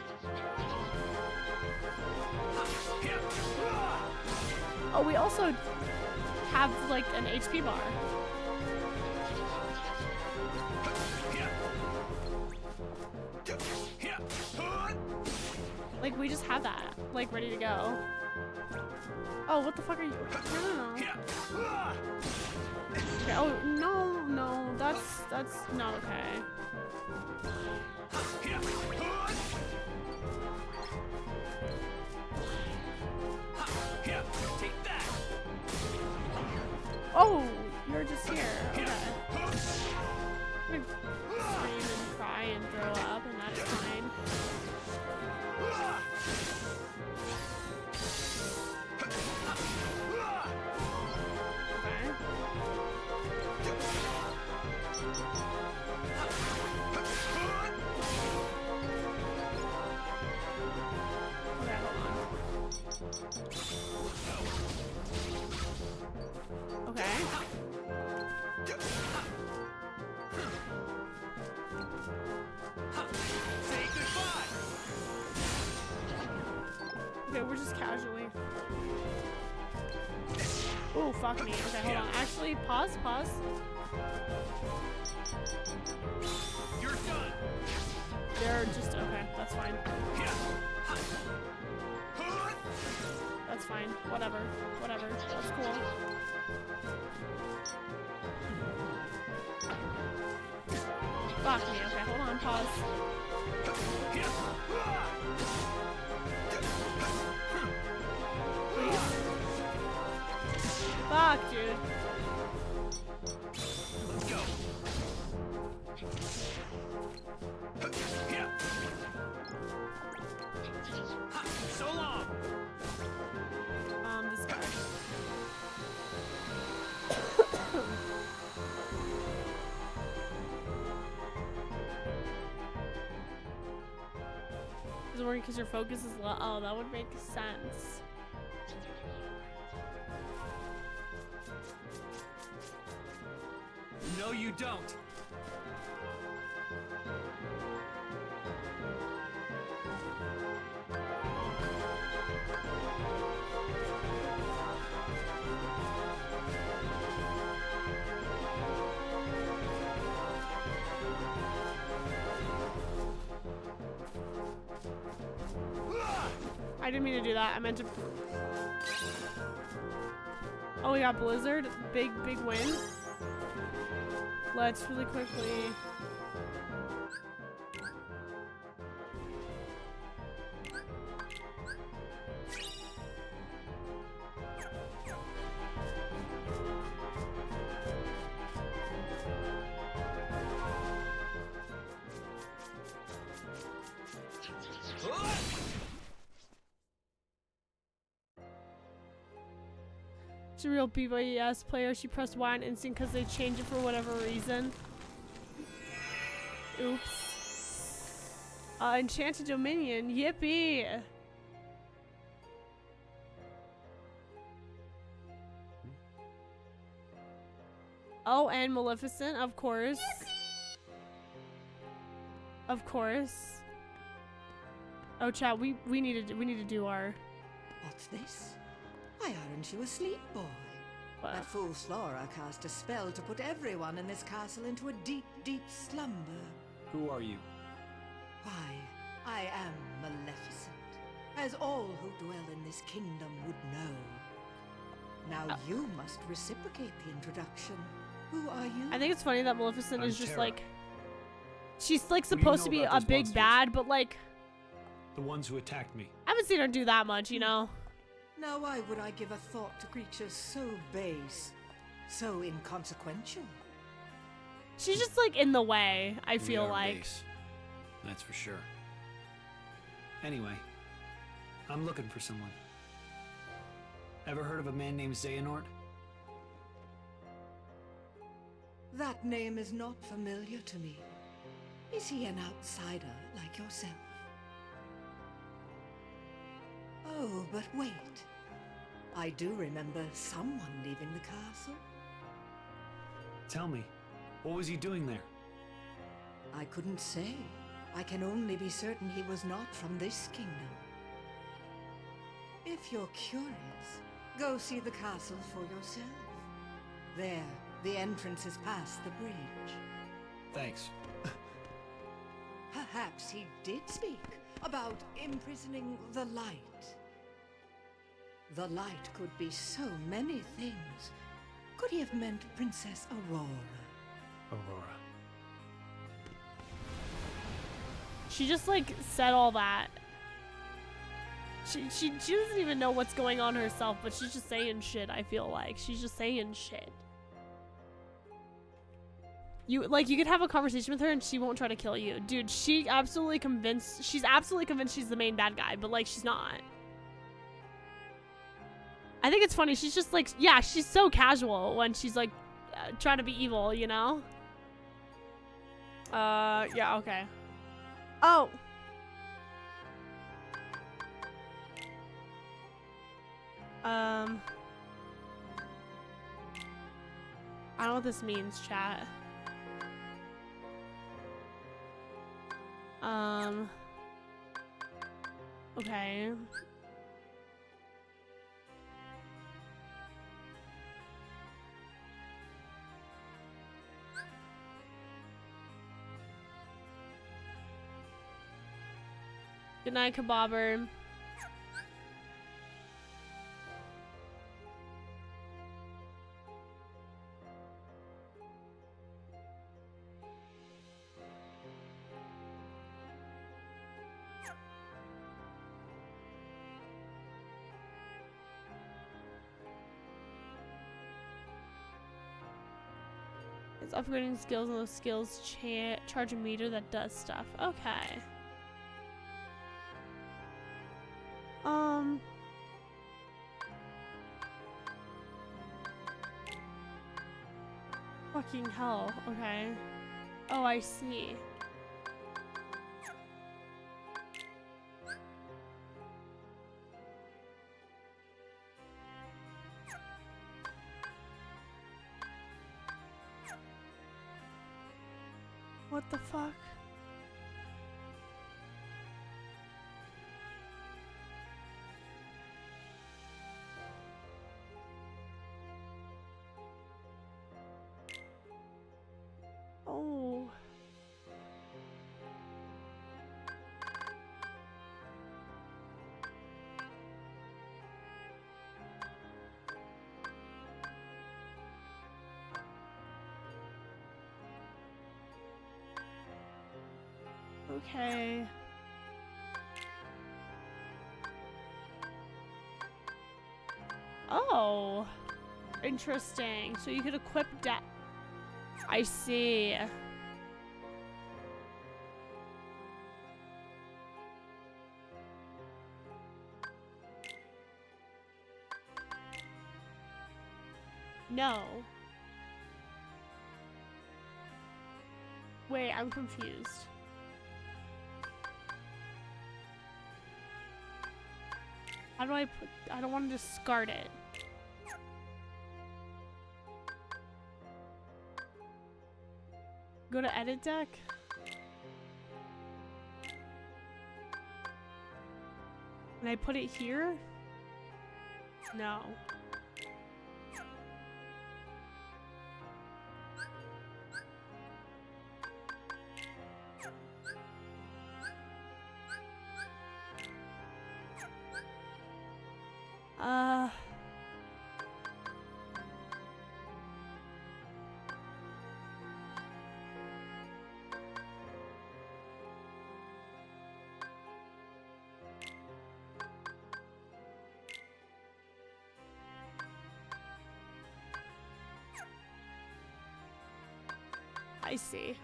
Oh, we also have like an HP bar. Like we just have that, like ready to go. Oh, what the fuck are you? No. Okay, oh no, that's not okay. Take that. Oh, you're just here. Okay. I'm gonna scream and cry and throw up, and that's fine. Okay. Say goodbye. Okay, we're just casually. Oh, fuck me. Okay, hold on. Actually, pause. You're done. They're just, okay, that's fine. That's fine. Whatever. That's cool. Fuck me. Okay, hold on. Pause. Please. Fuck, dude. Let's go. So long. This guy. Is it working because your focus is low? Oh, that would make sense. No, you don't. I didn't mean to do that. I meant to. Oh, we got Blizzard. Big win. Let's really quickly. She's a real BYES player. She pressed Y on instinct because they changed it for whatever reason. Oops. Enchanted Dominion. Yippee! Oh, and Maleficent, of course. Of course. Oh, chat, we need to do our. What's this? Why aren't you asleep, boy? What? That fool Slora cast a spell to put everyone in this castle into a deep, deep slumber. Who are you? Why, I am Maleficent, as all who dwell in this kingdom would know. Now you must reciprocate the introduction. Who are you? I think it's funny that Maleficent I'm is just Terra. like. She's like What do you supposed to know be about a those big monsters? bad, but like. The ones who attacked me. I haven't seen her do that much, you know? Now why would I give a thought to creatures so base, so inconsequential? She's just like in the way, I We feel are like. base. That's for sure. Anyway, I'm looking for someone. Ever heard of a man named Xehanort? That name is not familiar to me. Is he an outsider like yourself? Oh, but wait. I do remember someone leaving the castle. Tell me, what was he doing there? I couldn't say. I can only be certain he was not from this kingdom. If you're curious, go see the castle for yourself. There, the entrance is past the bridge. Thanks. Perhaps he did speak about imprisoning the light. The light could be so many things. Could he have meant Princess Aurora? Aurora. She just like said all that. She doesn't even know what's going on herself, but she's just saying shit, I feel like. She's just saying shit. You could have a conversation with her and she won't try to kill you. Dude, she's absolutely convinced she's the main bad guy, but like she's not. I think it's funny. She's just like, yeah, she's so casual when she's like trying to be evil, you know? Yeah, okay. Oh. I don't know what this means, chat. Okay. Good night, Kebabber. It's upgrading skills, and those skills charge a meter that does stuff. Okay. Fucking hell. Okay. Oh, I see. What the fuck? Oh. Okay. Oh. Interesting. So you could equip that. I see. No. Wait, I'm confused. How do I put... I don't want to discard it. Go to edit deck. Can I put it here? No. I see.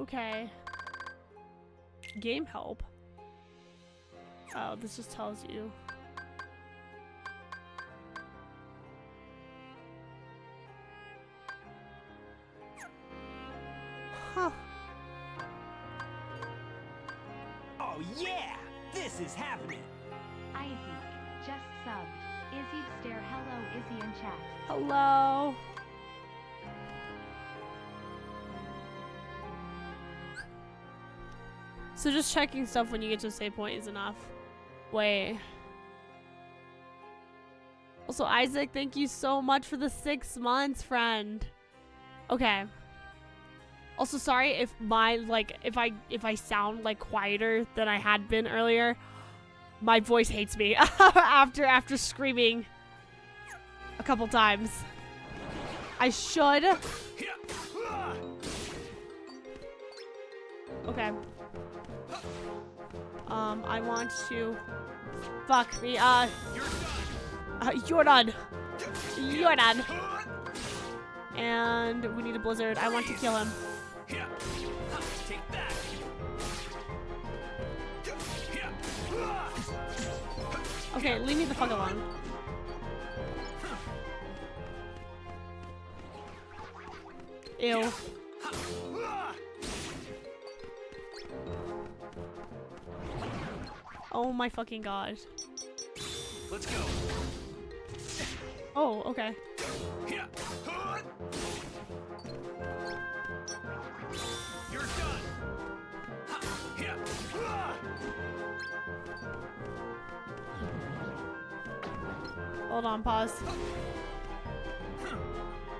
Okay. Game help. Oh, this just tells you. Huh. Oh yeah! This is happening! Isaac just subbed. Izzy stare hello Izzy in chat. Hello. So just checking stuff when you get to a save point is enough. Wait. Also, Isaac, thank you so much for the 6 months, friend. Okay. Also, sorry if my if I sound like quieter than I had been earlier. My voice hates me after screaming a couple times. I should. Okay. I want to. Fuck me. You're done. You're done. And we need a blizzard. I want to kill him. Take that! Okay, leave me the fuck alone. Ew. Oh my fucking god. Let's go. Oh, okay. You're done. Hold on, pause.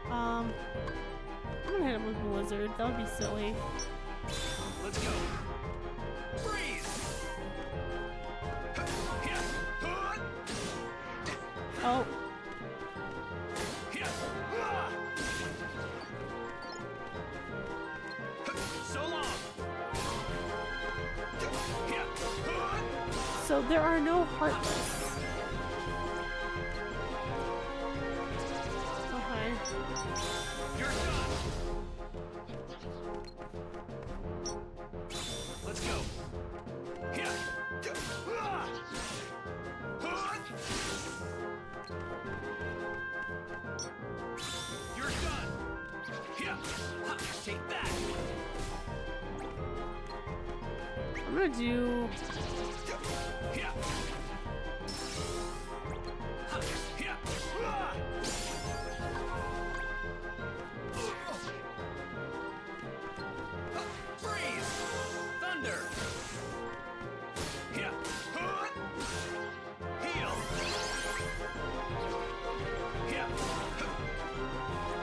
I'm gonna hit him with Blizzard. That would be silly. Let's go. Freeze. Oh. So long. So there are no Heartless. Okay. You're done. Let's go. You're done. Take that. I'm gonna do. Freeze! Thunder! Heal!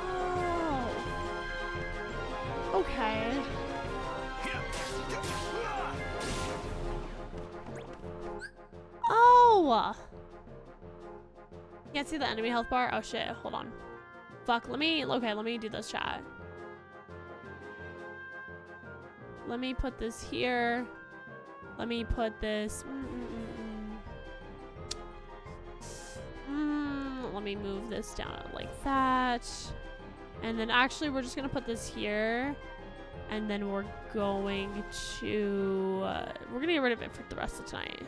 Oh. Okay. Oh! Can't see the enemy health bar? Oh shit, hold on. Fuck, let me do this, chat. Let me put this here. Let me put this. Let me move this down like that. And then actually we're just gonna put this here. And then we're going to, we're gonna get rid of it for the rest of tonight.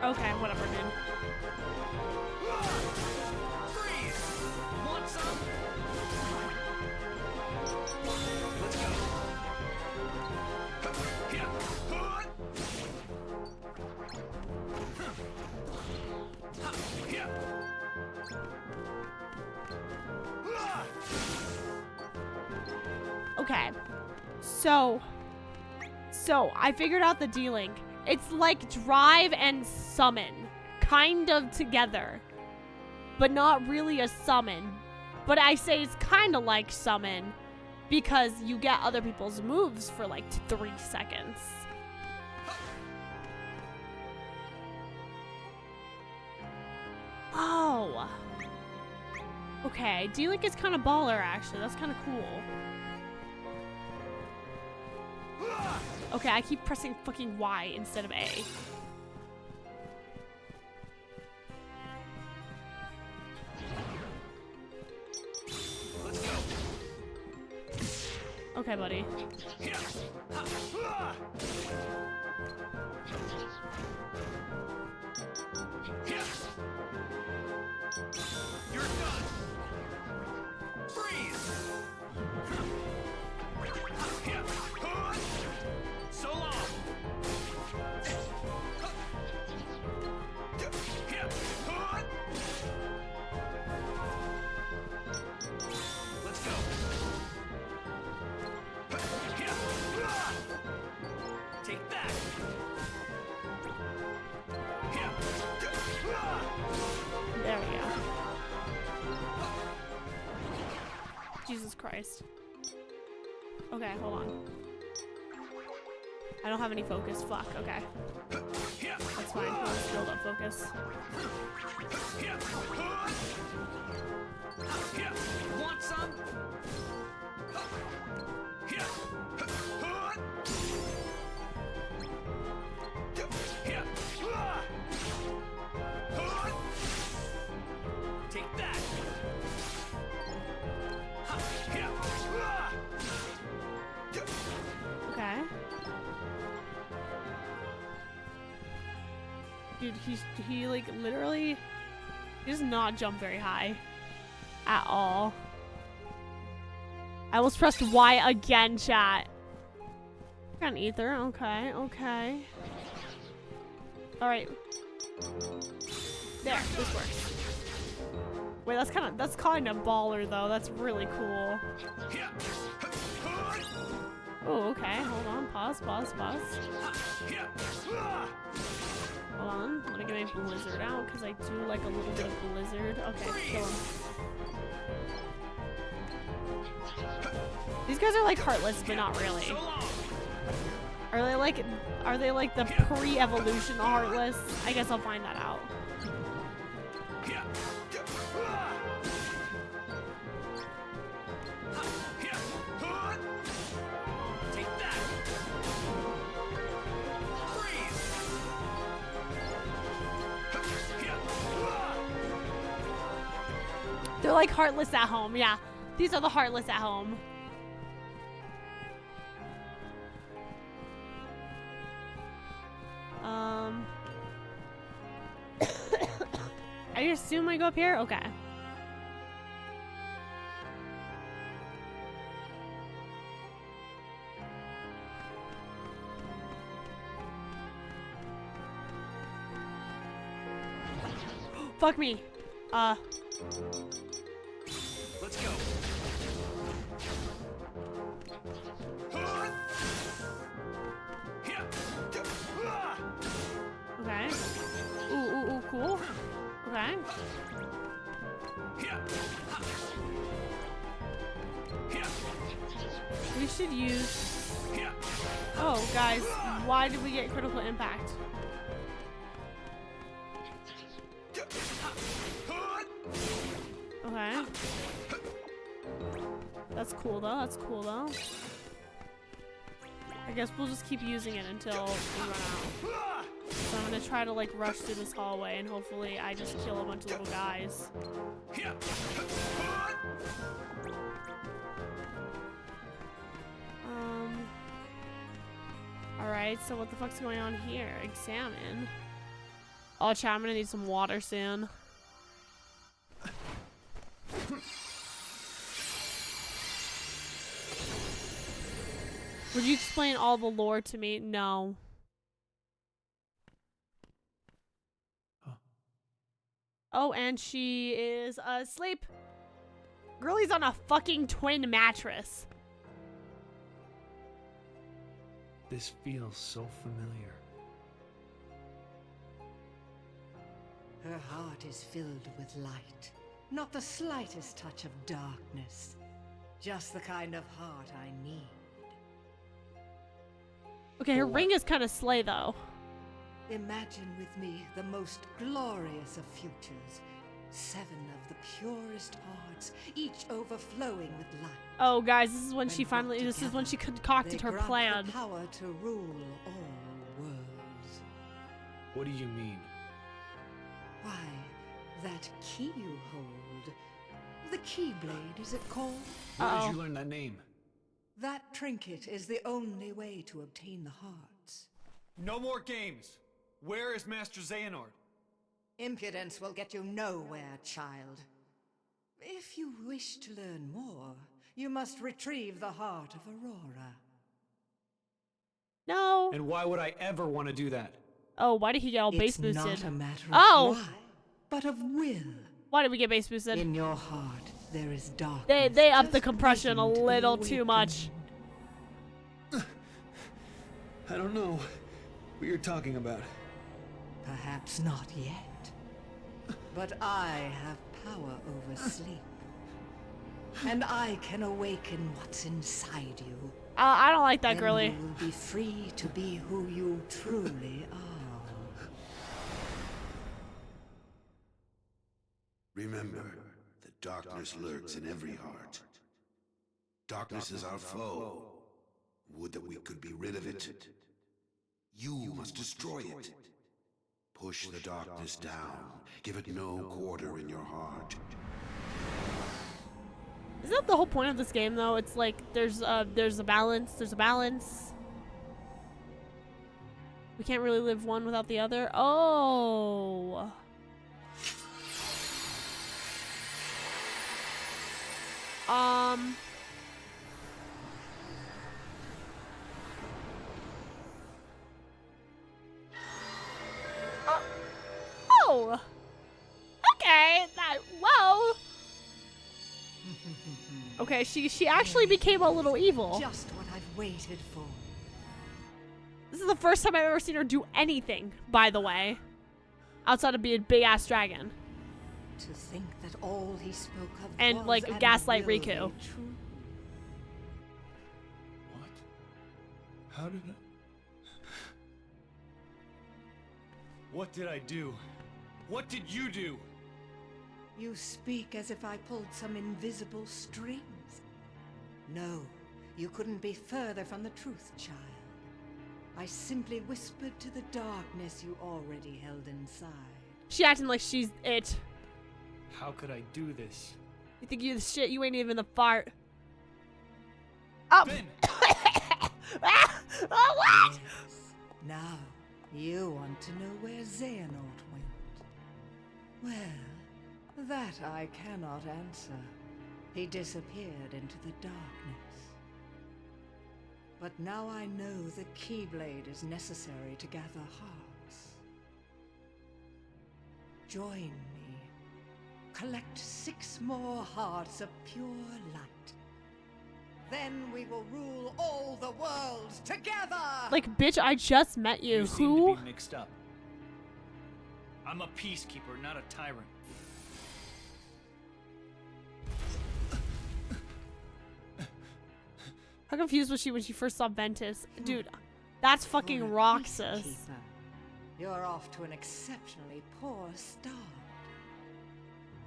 Okay, whatever, dude. Freeze! Want some? Let's go. Okay. So I figured out the D-Link. It's like drive and summon, kind of together, but not really a summon. But I say it's kind of like summon because you get other people's moves for like 3 seconds. Oh. Okay, D-Link is kind of baller actually. That's kind of cool. Okay, I keep pressing fucking Y instead of A. Okay, buddy. You're done. Freeze. So long. Let's go. Take that. There we go. Jesus Christ. Okay, hold on. I don't have any focus. Fuck, okay. That's fine. We'll just build up focus. Want some? Take that. Okay. Dude, he like literally he does not jump very high at all. I almost pressed Y again, chat. Got ether. Okay, okay. All right. There, this works. Wait, that's kind of baller though. That's really cool. Oh, okay. Hold on. Pause. Hold on. Let me get my blizzard out because I do like a little bit of blizzard. Okay, kill him. These guys are like heartless, but not really. Are they like the pre-evolution heartless? I guess I'll find that out. They're like heartless at home, yeah. These are the heartless at home. I assume I go up here? Okay. Fuck me. Let's go. Okay. Ooh, cool. Okay. We should use... Oh, guys, why did we get critical impact? Okay. That's cool though. I guess we'll just keep using it until we run out. So I'm gonna try to like rush through this hallway and hopefully I just kill a bunch of little guys. Alright, so what the fuck's going on here? Examine. Oh, chat, I'm gonna need some water soon. Would you explain all the lore to me? No. Oh, and she is asleep. Girlie's on a fucking twin mattress. This feels so familiar. Her heart is filled with light. Not the slightest touch of darkness. Just the kind of heart I need. Okay, her ring is kind of slay though. Imagine with me the most glorious of futures. 7 of the purest hearts, each overflowing with light. Oh, guys, this is when she finally. This is when she concocted her plan. The power to rule all worlds. What do you mean? Why, that key you hold. The Keyblade, is it called? Where did you learn that name? That trinket is the only way to obtain the hearts. No more games! Where is Master Xehanort? Impudence will get you nowhere, child. If you wish to learn more, you must retrieve the heart of Aurora. No. And why would I ever want to do that? Oh, why did he get all base It's boosted? not a matter of Oh! why, but of will. Why did we get base boosted? In your heart, there is darkness. They upped the just compression a waiting to be little too much. I don't know what you're talking about. Perhaps not yet. But I have power over sleep. And I can awaken what's inside you. I don't like that, Then girly. you will be free to be who you truly are. Remember, the darkness lurks in every heart. Darkness is our foe. Would that we could be rid of it. You must destroy it. Push the darkness down. Give it no quarter in your heart. Isn't that the whole point of this game, though? It's like there's a balance. There's a balance. We can't really live one without the other. Oh. Oh. Okay. Whoa. Okay, she actually became a little evil. Just what I've waited for. This is the first time I've ever seen her do anything, by the way. Outside of being a big-ass dragon. To think that all he spoke of And, was like, and gaslight will be Riku. true. What? How did I... What did I do? What did you do? You speak as if I pulled some invisible strings. No, you couldn't be further from the truth, child. I simply whispered to the darkness you already held inside. She acting like she's it. How could I do this? You think you're the shit? You ain't even the fart. Oh. Oh, what? Now, you want to know where Xehanort went. Well, that I cannot answer. He disappeared into the darkness. But now I know the Keyblade is necessary to gather hearts. Join me. Collect 6 more hearts of pure light. Then we will rule all the worlds together! Like, bitch, I just met you. You seem Who? to be mixed up. I'm a peacekeeper, not a tyrant. How confused was she when she first saw Ventus? Dude, that's fucking For a Roxas. peacekeeper, you're off to an exceptionally poor start.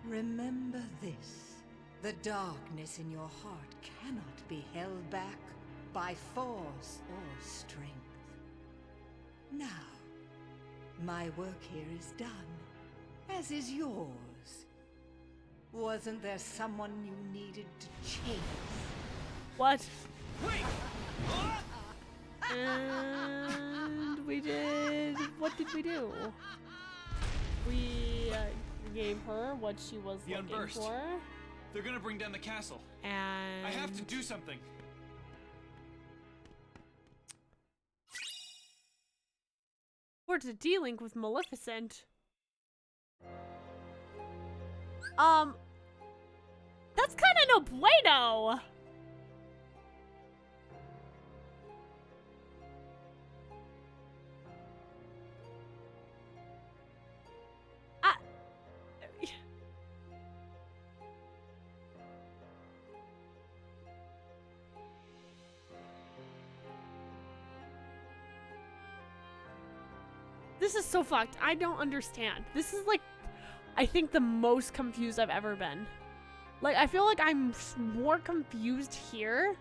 Remember this. The darkness in your heart cannot be held back by force or strength. Now, my work here is done, as is yours. Wasn't there someone you needed to chase? What? Wait! And we did. What did we do? We gave her what she was The looking Unburst. for. They're gonna bring down the castle. And I have to do something. We're to D-Link with Maleficent. That's kind of no bueno. This is so fucked. I don't understand. This is like, I think the most confused I've ever been. Like, I feel like I'm more confused here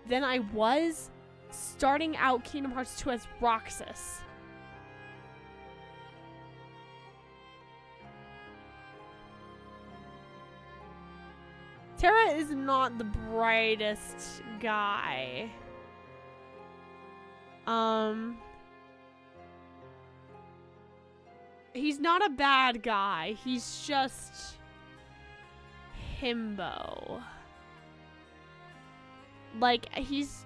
than I was starting out Kingdom Hearts 2 as Roxas. Terra is not the brightest guy. He's not a bad guy. He's just himbo. Like, he's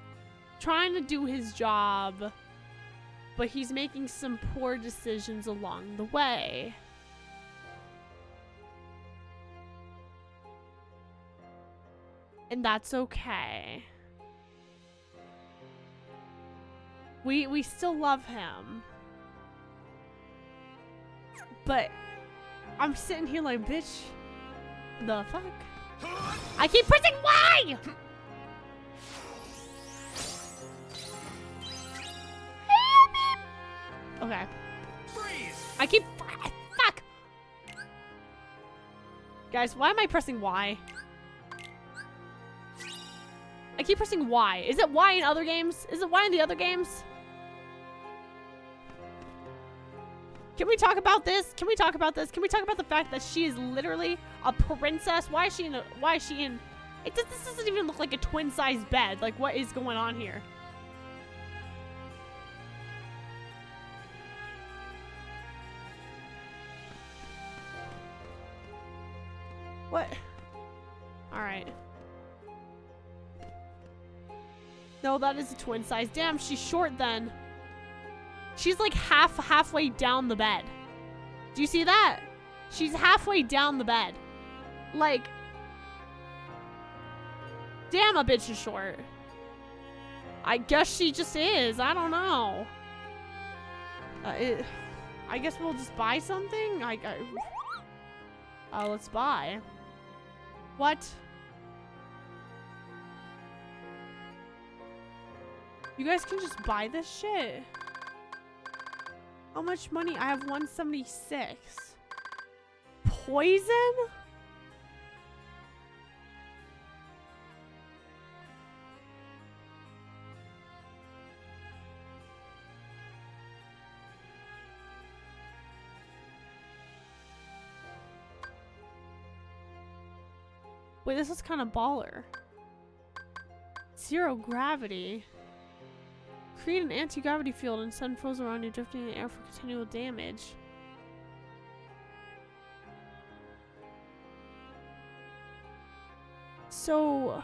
trying to do his job, but he's making some poor decisions along the way. And that's okay. We still love him. But I'm sitting here like, bitch, the fuck? I keep pressing Y! Okay. I keep, fuck! Guys, why am I pressing Y? I keep pressing Y. Is it Y in other games? Is it Y in the other games? Can we talk about this? Can we talk about this? Can we talk about the fact that she is literally a princess? Why is she in this doesn't even look like a twin-size bed. Like, what is going on here? What? Alright. No, that is a twin size. Damn, she's short then. She's like halfway down the bed. Do you see that? She's halfway down the bed. Like, damn, a bitch is short. I guess she just is. I don't know. I guess we'll just buy something. Let's buy. What? You guys can just buy this shit. How much money? I have 176. Poison? Wait, this is kind of baller. Zero gravity. Create an anti-gravity field and send foes around you drifting in the air for continual damage. So...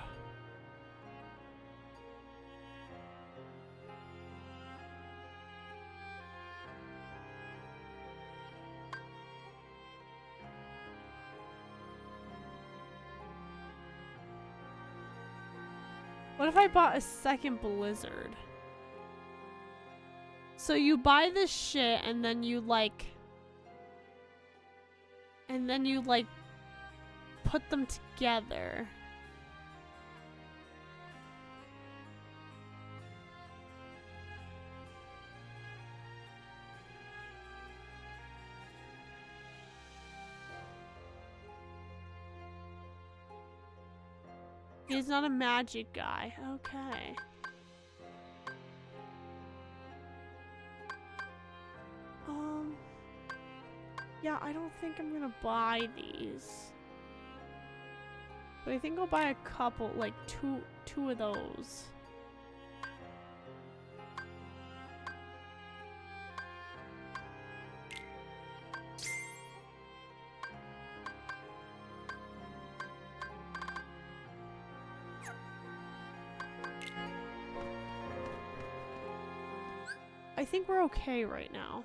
what if I bought a second blizzard? So you buy this shit and then you like put them together. He's not a magic guy. Okay. Yeah, I don't think I'm gonna buy these. But I think I'll buy a couple, like two of those. I think we're okay right now.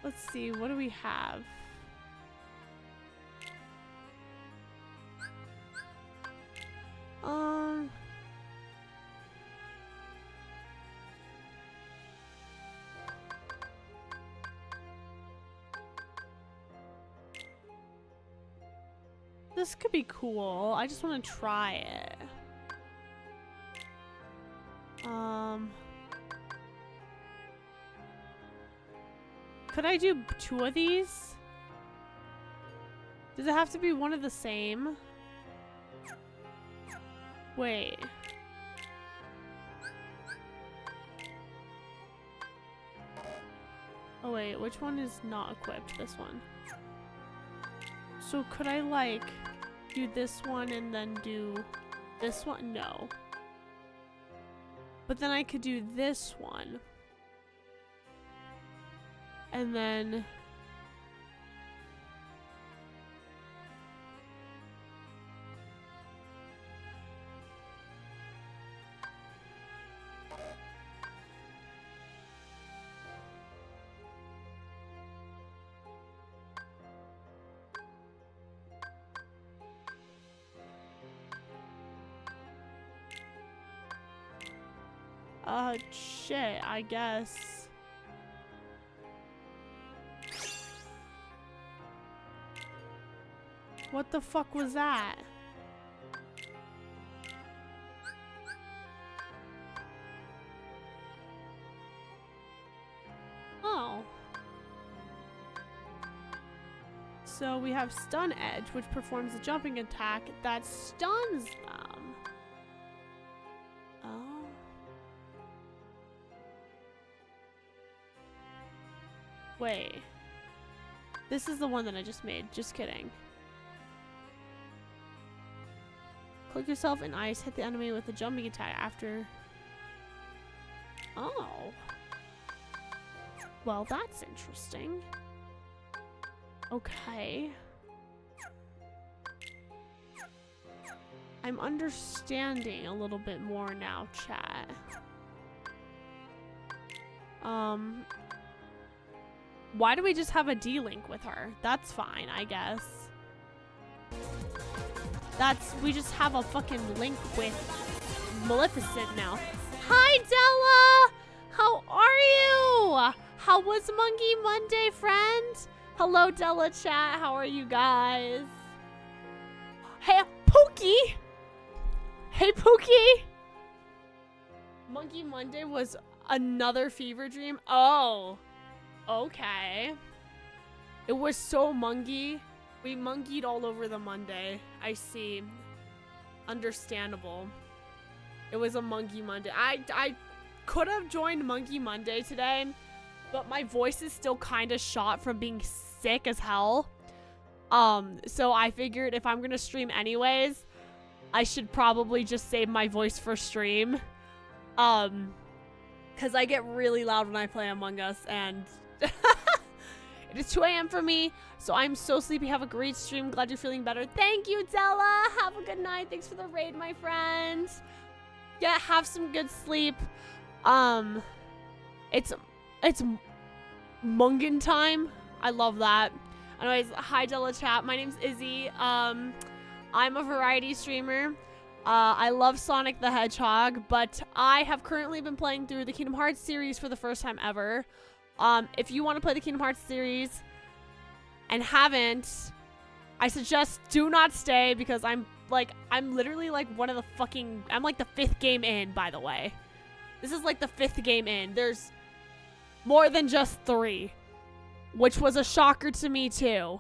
Let's see, what do we have? This could be cool. I just want to try it. Could I do 2 of these? Does it have to be one of the same? Wait. Oh wait, which one is not equipped? This one. So could I like do this one and then do this one? No. But then I could do this one. And then shit, I guess. What the fuck was that? Oh. So we have Stun Edge, which performs a jumping attack that stuns them. Oh. Wait. This is the one that I just made. Just kidding. Cloak yourself in ice. Hit the enemy with a jumping attack after... Oh. Well, that's interesting. Okay. I'm understanding a little bit more now, chat. Why do we just have a D-Link with her? That's fine, I guess. We just have a fucking link with Maleficent now. Hi, Della! How are you? How was Monkey Monday, friend? Hello, Della chat. How are you guys? Hey, Pookie! Hey, Pookie! Monkey Monday was another fever dream? Oh. Okay. It was so mungy. We monkeyed all over the Monday. I see. Understandable. It was a Monkey Monday. I could have joined Monkey Monday today, but my voice is still kind of shot from being sick as hell. So I figured if I'm gonna stream anyways, I should probably just save my voice for stream. Because I get really loud when I play Among Us, and it is 2 a.m. for me, so I'm so sleepy. Have a great stream. Glad you're feeling better. Thank you, Della. Have a good night. Thanks for the raid, my friend. Yeah, have some good sleep. It's Mungan time. I love that. Anyways, hi, Della chat. My name's Izzy. I'm a variety streamer. I love Sonic the Hedgehog, but I have currently been playing through the Kingdom Hearts series for the first time ever. If you want to play the Kingdom Hearts series and haven't, I suggest do not stay, because I'm literally like I'm like the 5th game in, by the way. This is like the 5th game in. There's more than just 3, which was a shocker to me too.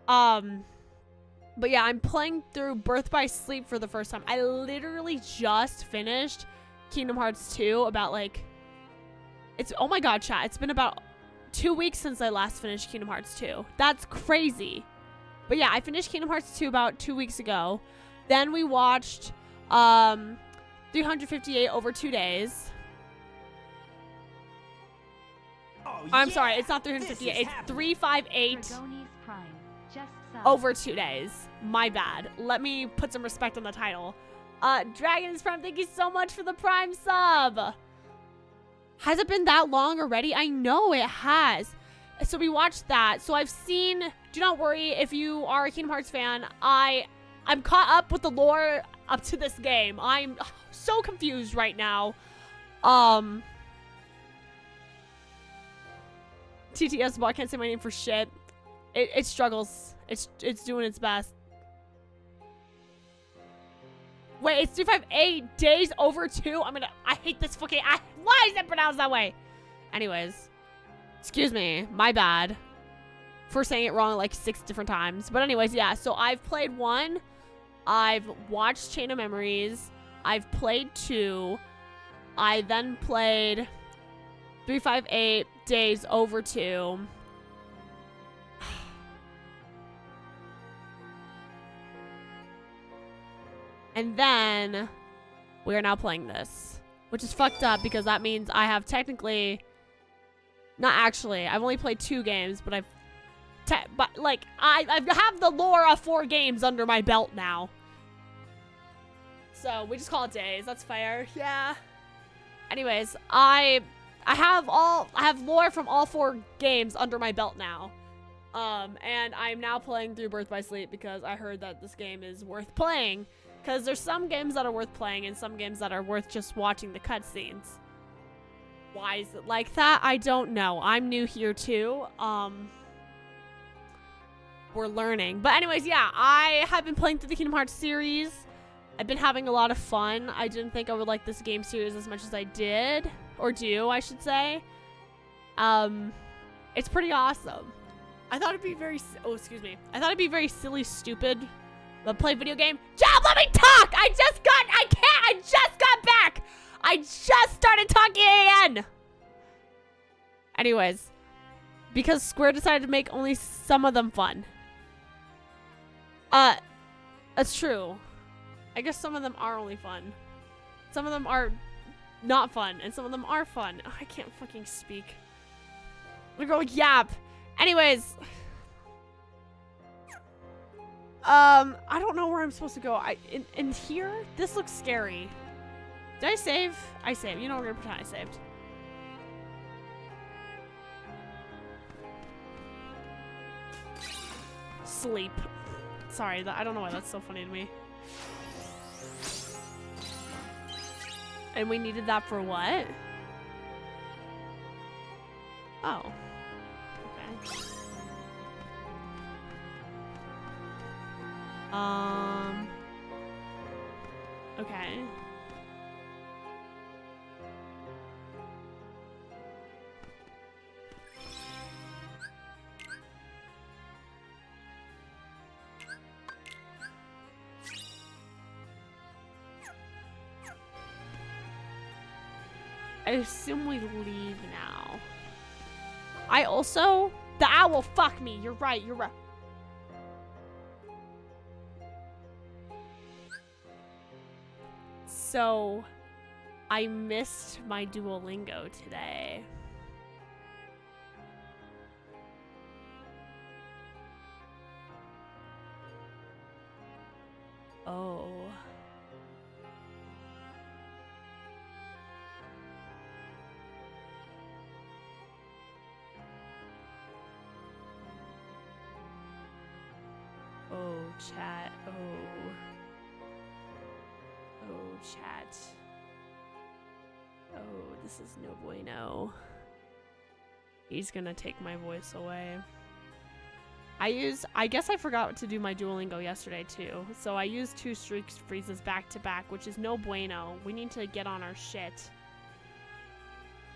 But yeah, I'm playing through Birth by Sleep for the first time. I literally just finished Kingdom Hearts 2 about oh my god, chat. It's been about 2 weeks since I last finished Kingdom Hearts 2. That's crazy. But yeah, I finished Kingdom Hearts 2 about 2 weeks ago. Then we watched 358 over 2 days. Oh, I'm yeah, sorry, it's not 358. It's 358 over 2 days. My bad. Let me put some respect on the title. Dragon's Prime, thank you so much for the Prime sub. Has it been that long already? I know it has. So we watched that. So I've seen, do not worry if you are a Kingdom Hearts fan. I'm caught up with the lore up to this game. I'm so confused right now. TTS bot can't say my name for shit. It struggles. It's doing its best. Wait, it's 358 days over 2? I hate this fucking... why is it pronounced that way? Anyways. Excuse me. My bad. For saying it wrong like 6 different times. But anyways, yeah. So I've played 1. I've watched Chain of Memories. I've played 2. I then played 358 days over 2. And then we are now playing this, which is fucked up because that means I have technically, not actually, I've only played 2 games, but I have the lore of 4 games under my belt now. So we just call it days. That's fair. Yeah. Anyways, I have lore from all 4 games under my belt now. And I'm now playing through Birth by Sleep because I heard that this game is worth playing. Because there's some games that are worth playing and some games that are worth just watching the cutscenes. Why is it like that? I don't know. I'm new here too. We're learning. But anyways, yeah, I have been playing through the Kingdom Hearts series. I've been having a lot of fun. I didn't think I would like this game series as much as I did. Or do, I should say. It's pretty awesome. I thought it'd be very... Oh, excuse me. I thought it'd be very silly, stupid... but play video game. Job, let me talk! I just got back! I just started talking again! Anyways. Because Square decided to make only some of them fun. That's true. I guess some of them are only fun. Some of them are not fun, and some of them are fun. Oh, I can't fucking speak. I'm gonna go yap. Anyways. I don't know where I'm supposed to go. In here? This looks scary. Did I save? I saved. You know, we're gonna pretend I saved. Sleep. Sorry, I don't know why that's so funny to me. And we needed that for what? Oh. Okay. Okay. I assume we leave now. I also... The owl, fuck me. You're right, you're right. So, I missed my Duolingo today. Oh. Oh, chat. Oh. Oh, chat. Oh, this is no bueno. He's gonna take my voice away. I guess I forgot to do my Duolingo yesterday too. So I used 2 streak freezes back to back, which is no bueno. We need to get on our shit.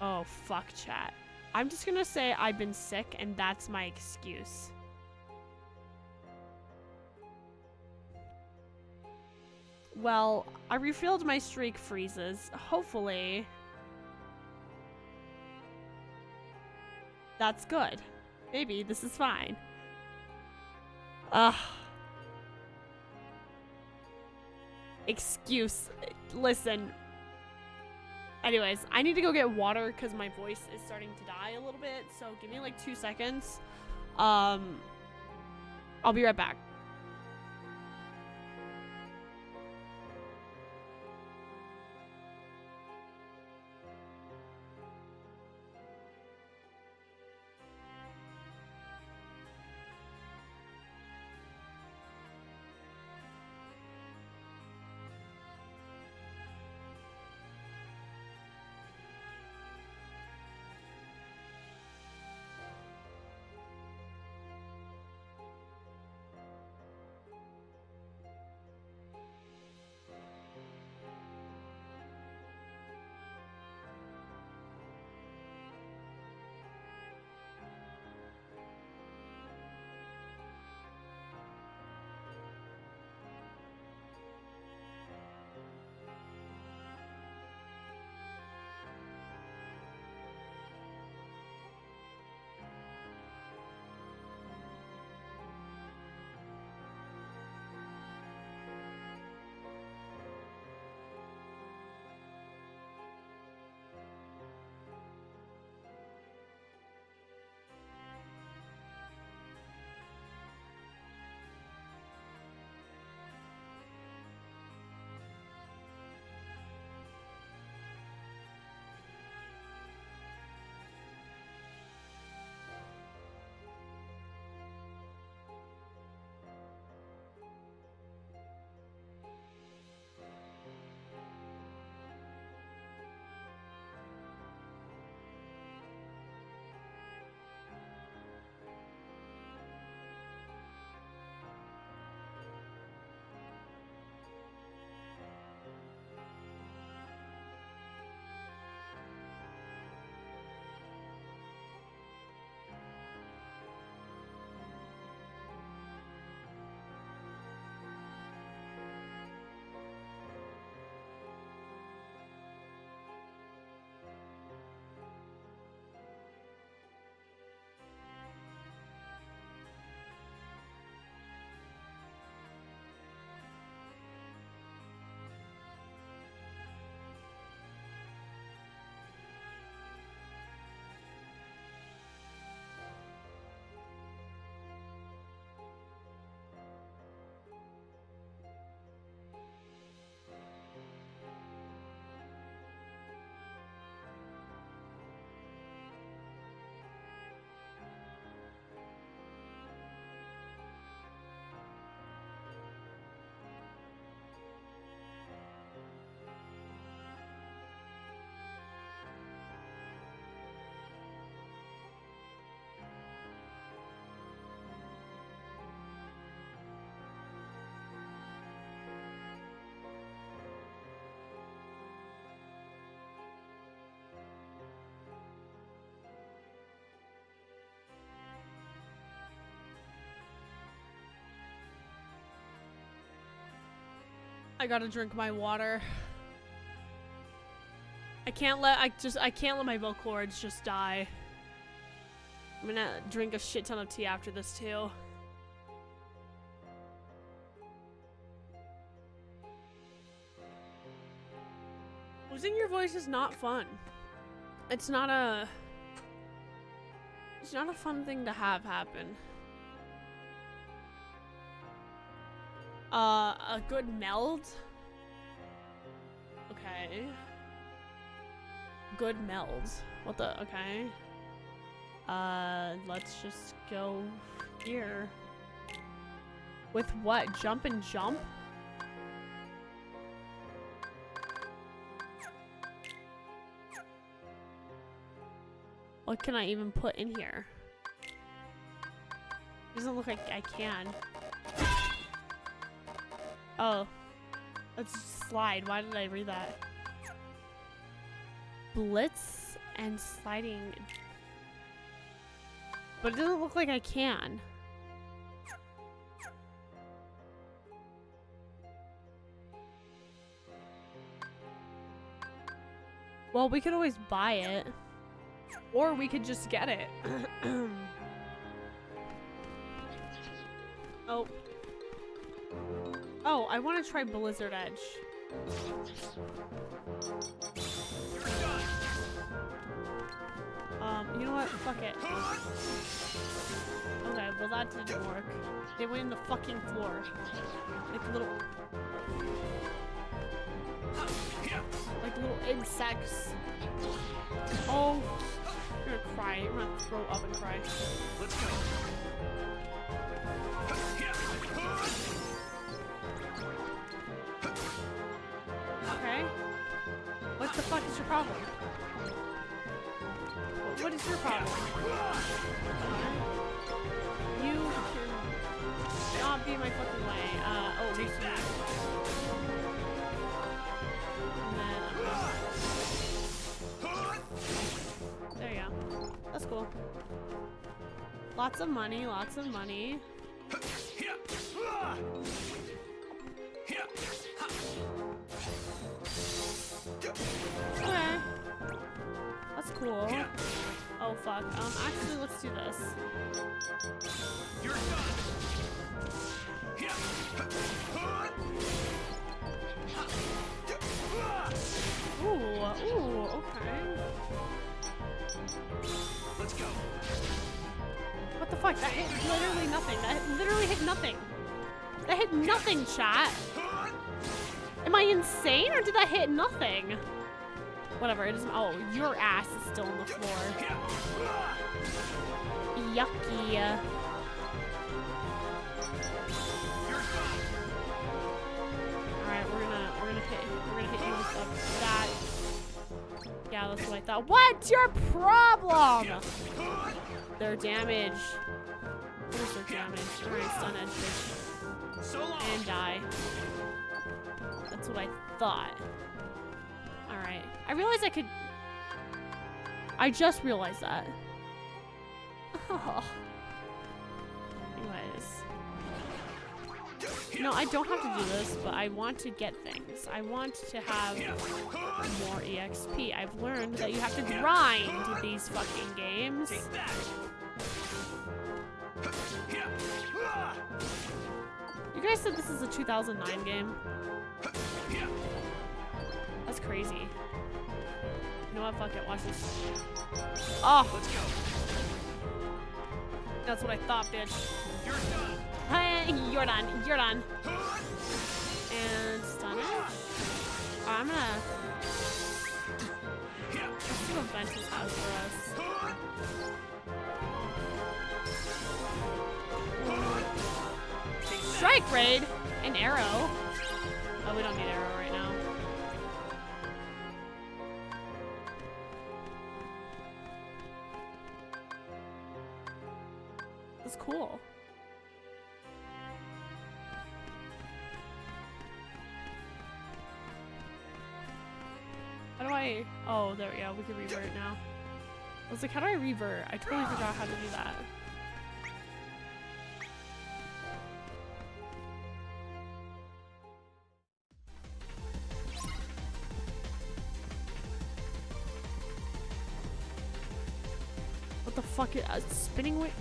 Oh, fuck, chat. I'm just gonna say I've been sick and that's my excuse. Well, I refilled my streak freezes. Hopefully, that's good. Maybe this is fine. Ugh. Excuse. Listen. Anyways, I need to go get water because my voice is starting to die a little bit. So give me like 2 seconds. I'll be right back. I gotta drink my water. I can't let my Velchlorids just die. I'm gonna drink a shit ton of tea after this too. Losing your voice is not fun. It's not a fun thing to have happen. A good meld? Okay. Good meld. What the? Okay. Let's just go here. With what? Jump and jump? What can I even put in here? Doesn't look like I can. Oh. Let's slide. Why did I read that? Blitz and sliding. But it doesn't look like I can. Well, we could always buy it. Or we could just get it. Oh. Oh, I want to try Blizzard Edge. You know what? Fuck it. Okay, well that didn't work. They went in the fucking floor. Like little insects. Oh, you're gonna cry. You're gonna throw up and cry. Let's go. Okay. What the fuck is your problem? What is your problem? You can not be my fucking way. Oh, take that. There you go. That's cool. Lots of money, lots of money. Okay. That's cool. Oh fuck. Actually let's do this. You're done. Ooh, okay. Let's go. What the fuck? That hit literally nothing. That literally hit nothing. That hit nothing, chat. Am I insane or did that hit nothing? Whatever, it doesn't. Oh, your ass is still on the floor. Yucky. Alright, we're gonna hit you with that. Yeah, that's what I thought. What's your problem? Their damage. What is their damage? Alright, stun edge, bitch. So long. And die. That's what I thought. Alright. I realized I could... I just realized that. Oh. Anyways. No, I don't have to do this, but I want to get things. I want to have more EXP. I've learned that you have to grind these fucking games. You guys said this is a 2009 game? That's crazy. You know what? Fuck it. Watch this. Oh! Let's go. That's what I thought, bitch. You're done. Hey, you're done. You're done. And stun it. I'm gonna... Let's see what Ventus has for us. Strike raid! An arrow. Oh, we don't need arrow right now. That's cool. How do I... Oh, there we go. We can revert now. I was like, how do I revert? I totally forgot how to do that. the fuck is spinning wheel?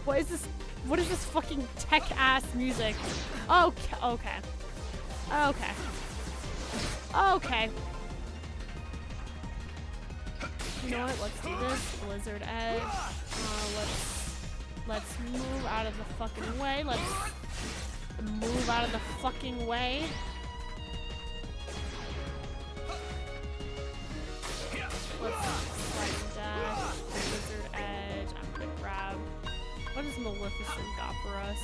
What is this? What is this fucking tech ass music? Okay, okay, okay, okay. You know what? Let's do this. Blizzard Edge. Let's move out of the fucking way. Let's move out of the fucking way. Let's sliding dash. Blizzard Edge. I'm gonna grab. What does Maleficent got for us?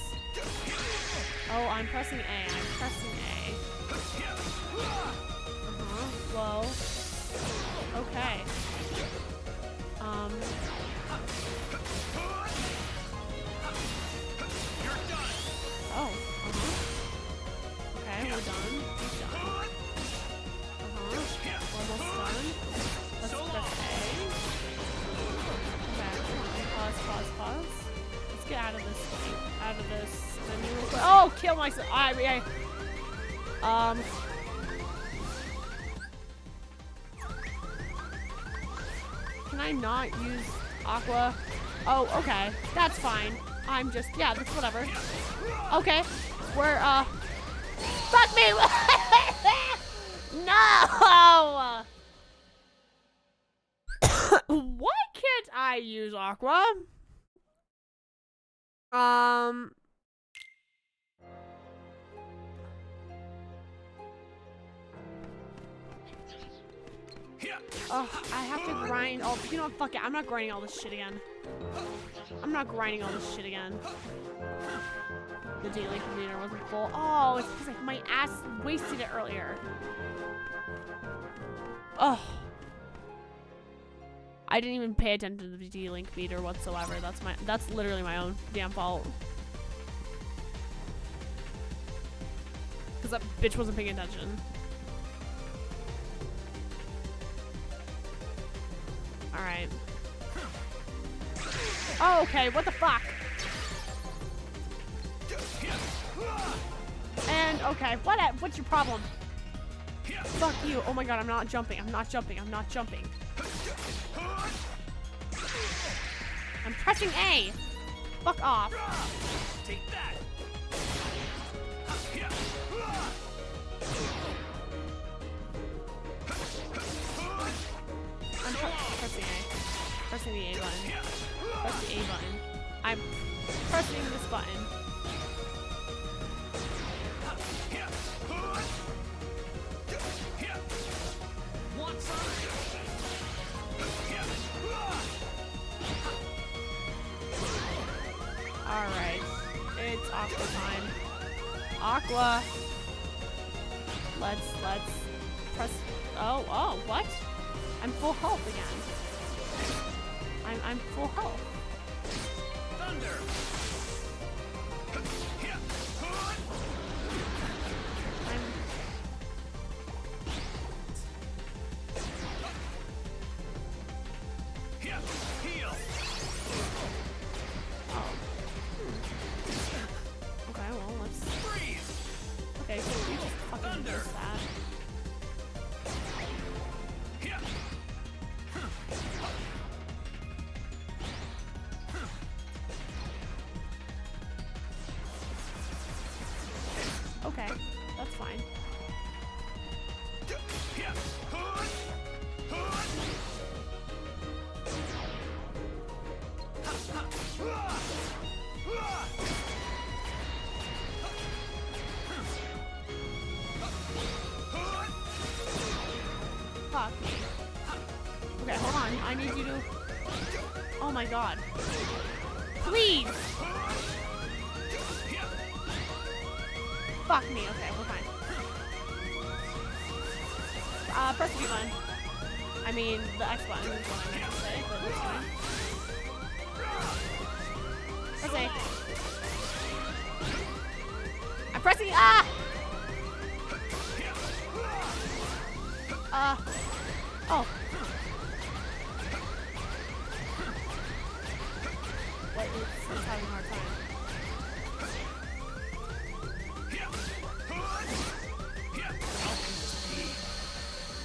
Oh, I'm pressing A. I'm pressing A. Well. Okay. Oh. Okay, we're done. He's done. Almost done. Let's press A. Okay. Pause. Let's get out of this menu real quick. Oh, kill myself. Can I not use Aqua? Oh, okay. That's fine. I'm just, yeah, that's whatever. Okay. We're, fuck me! No! Why can't I use Aqua? Oh, I have to grind. Oh, you know what? Fuck it. I'm not grinding all this shit again. The daily completer wasn't full. Oh, it's because my ass wasted it earlier. Oh. I didn't even pay attention to the D-Link meter whatsoever. That's literally my own damn fault. Because that bitch wasn't paying attention. Alright. Oh, okay, what the fuck? And, okay, what's your problem? Fuck you. Oh my god, I'm not jumping. I'm pressing A. Fuck off. Take that. I'm pressing A. Pressing the A button. Press the A button. I'm pressing this button. Alright. It's Aqua time. Aqua. Let's press. Oh, what? I'm full health again. I'm full health. Thunder. Heal. Oh. Okay, well, let's freeze. Okay, so we just fucking missed that. Okay, that's fine. Fuck me. Okay, hold on. I need you to... Oh my god. Please! Fuck me. Okay, we're fine. Press the B button. I mean, the X button is what I meant to say, but that's fine. Press A. I'm pressing... Ah! Oh. Wait, it's having a hard time.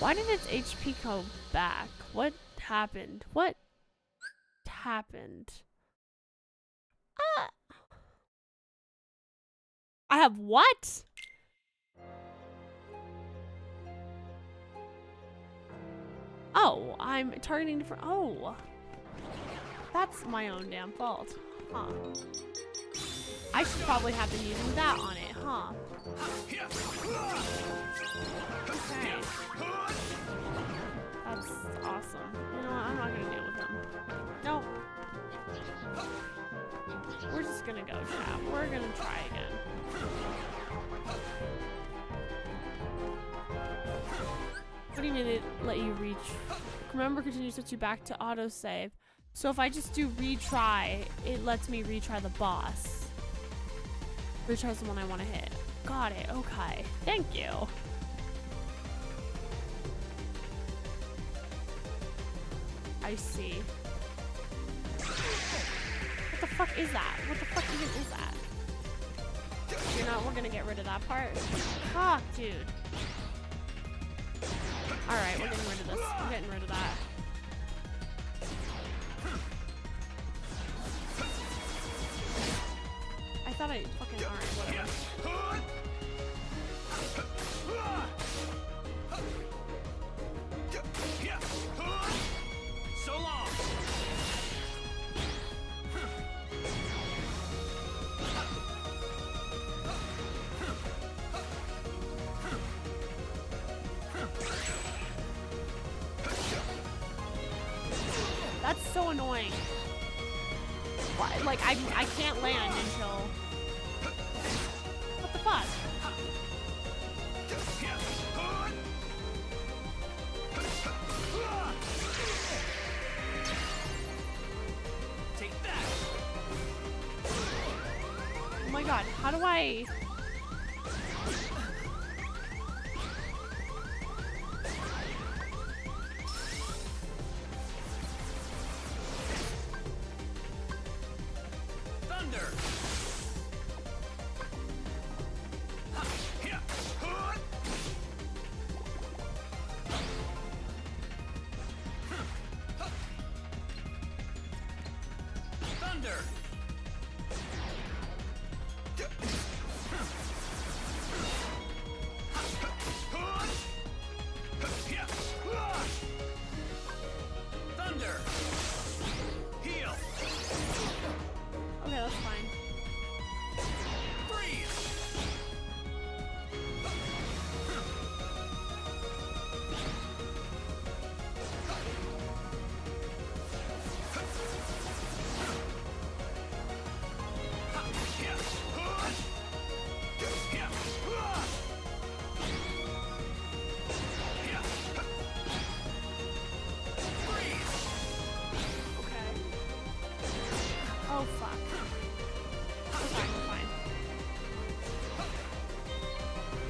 Why did its HP go back? What happened? What happened? I have what? Oh, I'm targeting different. Oh, that's my own damn fault. Huh. I should probably have been using that on it, huh? Okay. That's awesome. You know what? I'm not gonna deal with him. Nope. We're just gonna go, chat. We're gonna try again. What do you mean it let you reach? Remember, continue to switch you back to autosave. So if I just do retry, it lets me retry the boss. Retry the one I want to hit. Got it. Okay. Thank you. I see. What the fuck is that? What the fuck even is that? You know, we're gonna get rid of that part. Fuck, dude. Alright, we're getting rid of this. We're getting rid of that. I thought I fucking... Alright, whatever. So long. That's so annoying. What? Like, I can't land until... What the fuck? Take that. Oh my god, how do I... Thunder. Thunder. Thunder. Heal. Okay, that's fine. Freeze. Okay. Oh, fuck. We're fine, we're fine.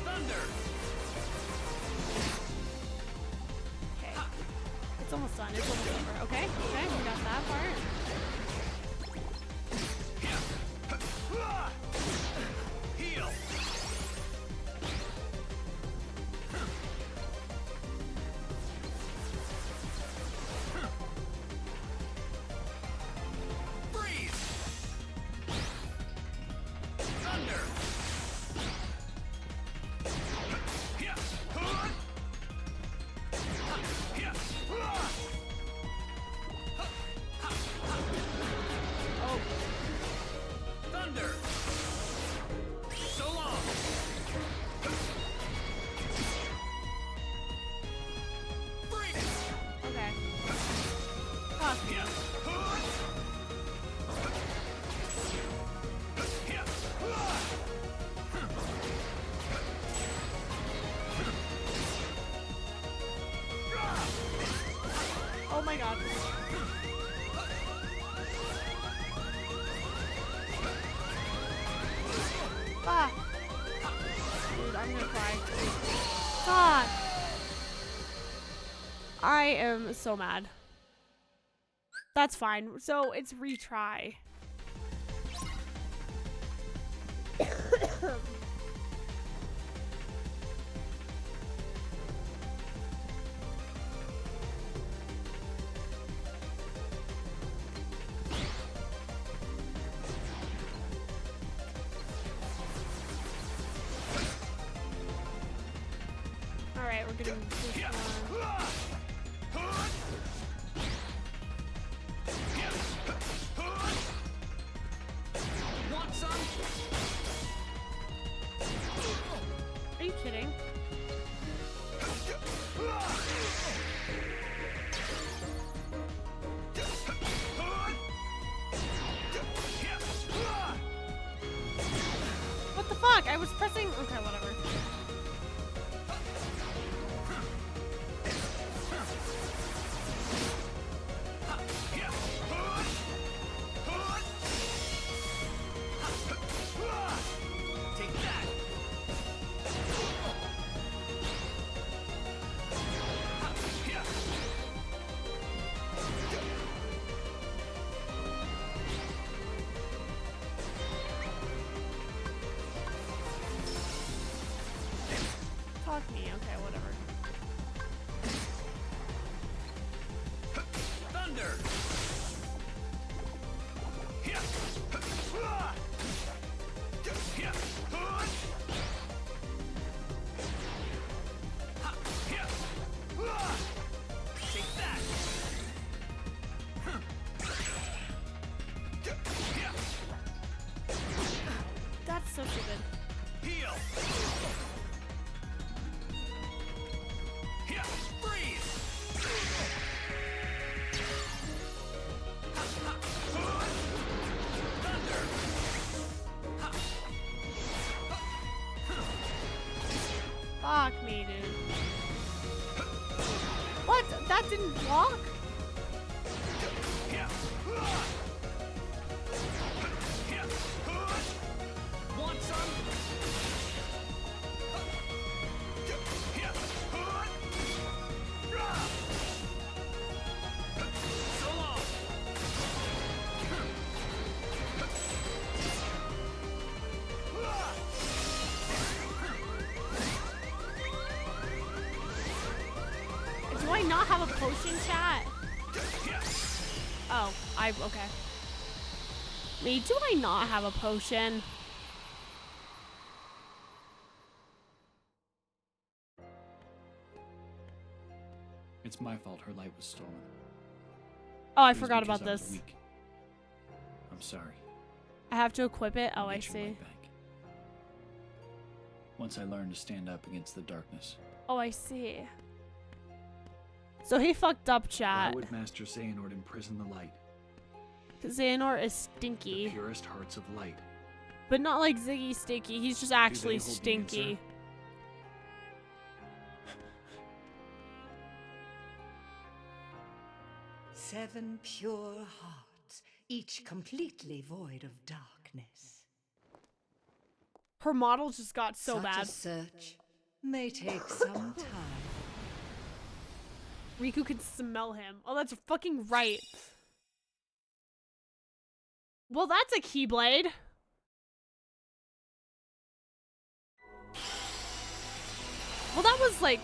Thunder. Okay. It's almost done. It's almost over. Okay, okay, we got that part. Heal. Freeze. Thunder. Oh, Thunder. So long. Freeze. okay. Fuck me. Oh my god. Ah. Dude, I'm gonna cry. God. I am so mad. That's fine. So it's retry. getting this one. Want some? Are you kidding? What the fuck? I was pressing. Okay, whatever. Take that. Fuck me. Okay, whatever. Thunder. Take that. That's so stupid. Heal. Freeze. Fuck me, dude. What? That didn't block? Want some? So long. Do I not have a potion, chat? Oh, okay. Wait, do I not have a potion? It's my fault her light was stolen. Oh, I It was forgot because about I was this. weak. I'm sorry. I have to equip it? Oh, I'll I get your see. light back. Once I learned to stand up against the darkness. Oh, I see. So he fucked up, Why chat. would Master Xehanort imprison the light? Xehanort is The stinky. purest hearts of light. But not like Ziggy stinky. He's just actually hold the stinky. answer? 7 pure hearts, each completely void of darkness. Her model just got so Such bad. a search may take some time. Riku can smell him. Oh, that's fucking right. Well, that's a Keyblade. Well, that was like...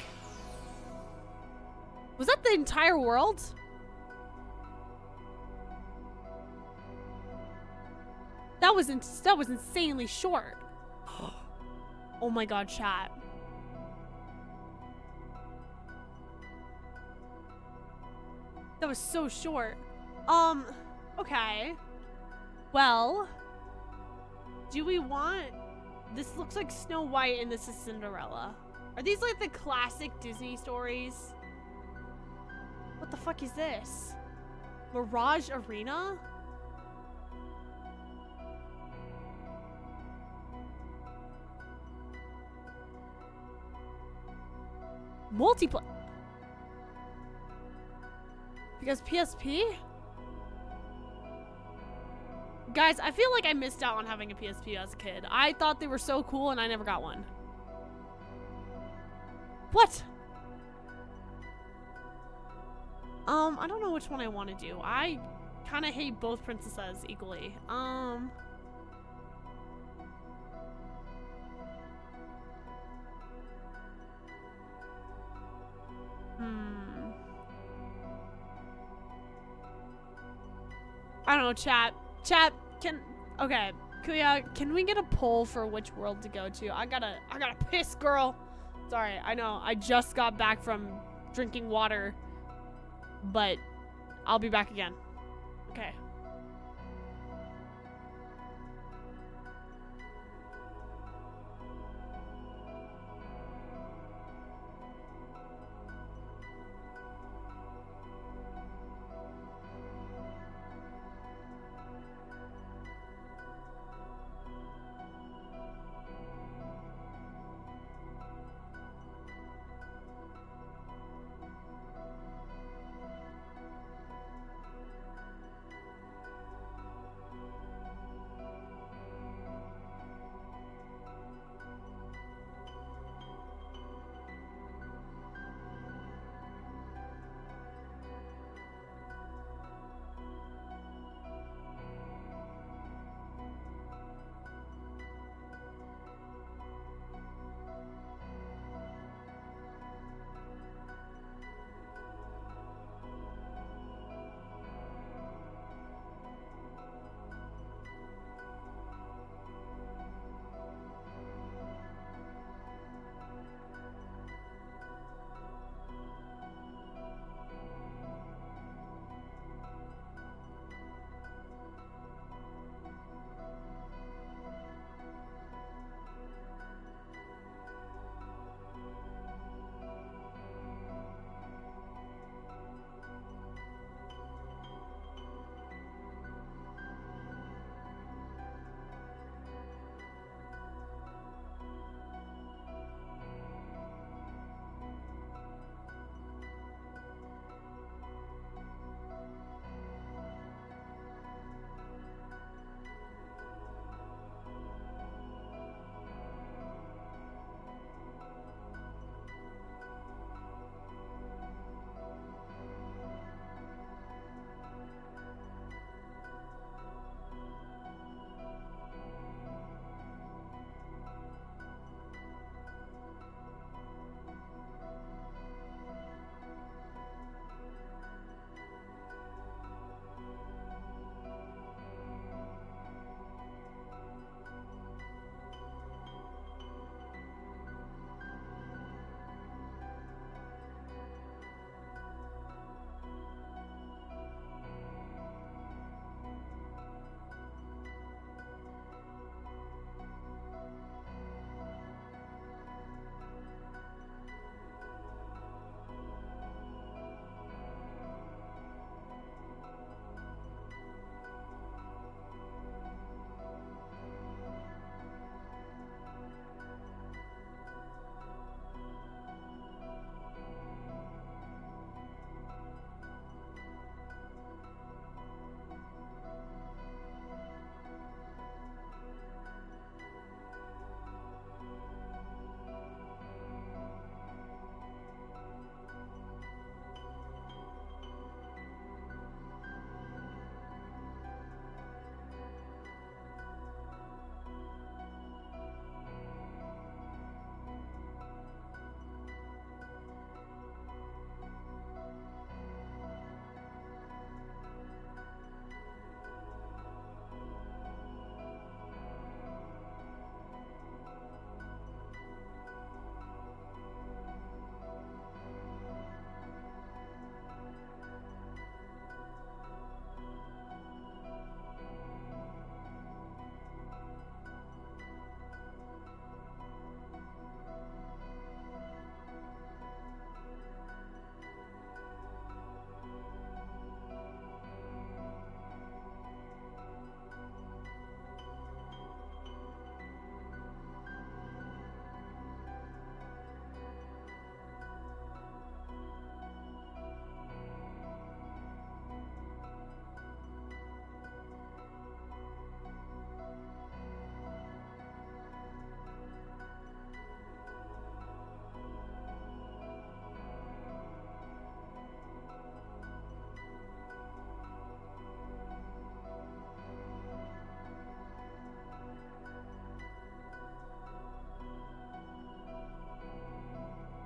Was that the entire world? That was insanely short. Oh my god, chat. That was so short. Okay. Well, do we want... This looks like Snow White and this is Cinderella. Are these like the classic Disney stories? What the fuck is this? Mirage Arena? Multiplayer. Because PSP? Guys, I feel like I missed out on having a PSP as a kid. I thought they were so cool and I never got one. What? I don't know which one I want to do. I kind of hate both princesses equally. I don't know, chat. Chat, okay, Kuya, can we get a poll for which world to go to? I gotta piss, girl. Sorry, I know. I just got back from drinking water, but I'll be back again. Okay.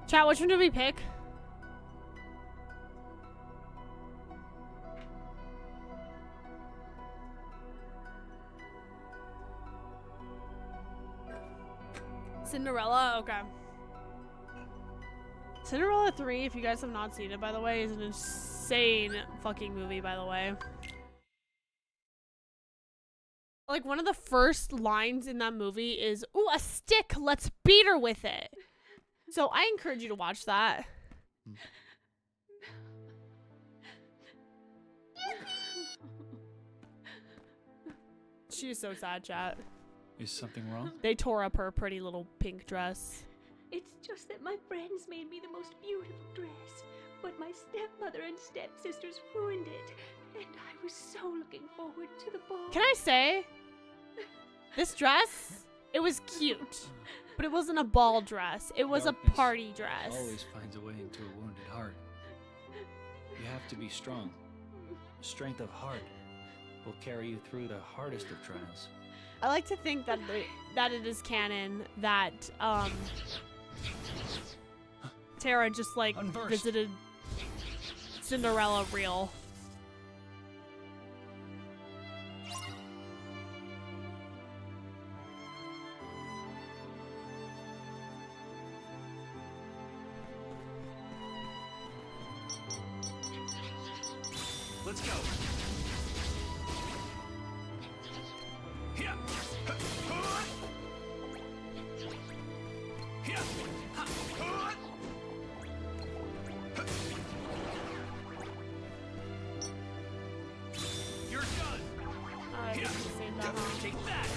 Chat, which one did we pick? Cinderella? Okay. Cinderella 3, if you guys have not seen it, by the way, is an insane fucking movie, by the way. Like, one of the first lines in that movie is, "Ooh, a stick, let's beat her with it." So I encourage you to watch that. She is so sad, chat. Is something wrong? They tore up her pretty little pink dress. It's just that my friends made me the most beautiful dress, but my stepmother and stepsisters ruined it, and I was so looking forward to the ball. Can I say, this dress, it was cute, but it wasn't a ball dress. It was Darkness a party dress. Always finds a way into a wounded heart. You have to be strong. Strength of heart will carry you through the hardest of trials. I like to think that that it is canon that Tara just like visited Cinderella real. Let's go. You're done. Alright, let's save that, huh? Take that.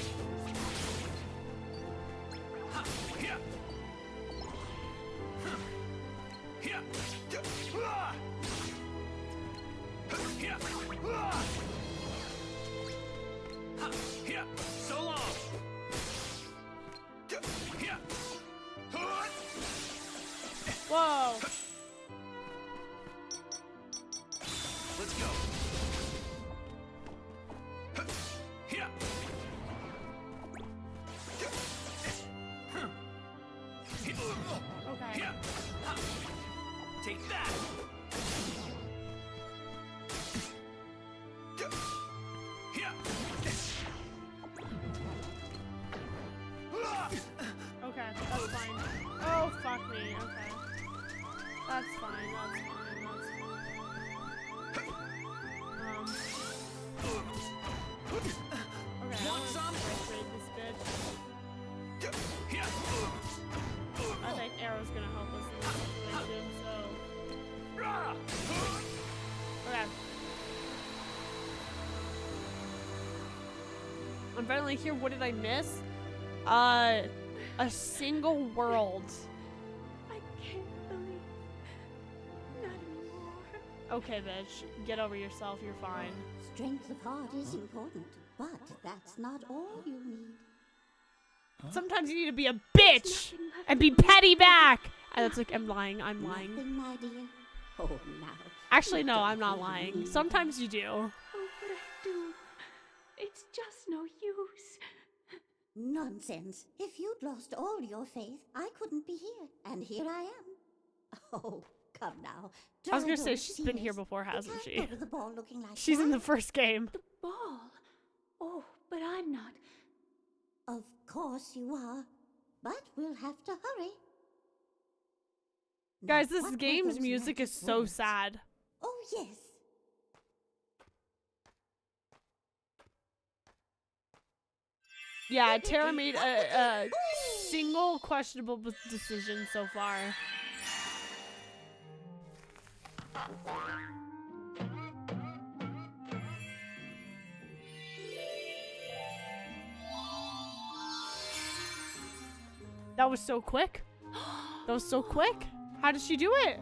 So long. Whoa. Let's go. Okay. Take that. Okay, that's fine. Oh, fuck me. Okay. That's fine, that's fine, that's fine. Okay, I want to trade this bitch. I think Arrow's gonna help us in this situation, so... Okay. I'm finally here. What did I miss? A single world. I can't believe. Not anymore. Okay, bitch. Get over yourself. You're fine. Strength of heart is important, but that's not all you need. Sometimes you need to be a bitch and be petty back. That's like, I'm lying. I'm lying. Nothing, my dear. Oh, now. Actually, no, I'm not lying. Sometimes you do. Oh, but I do. It's just no use. Nonsense. If you'd lost all your faith, I couldn't be here. And here I am. Oh, come now. I was gonna Try say, don't she's be been here serious. before, You hasn't can't she? go to the ball looking like She's in that. the first game. The ball? Oh, but I'm not. Of course you are. But we'll have to hurry. Guys, Now, this what were game's those music is magic so words? sad. Oh, yes. Yeah, Tara made a single questionable decision so far. That was so quick. That was so quick. How did she do it?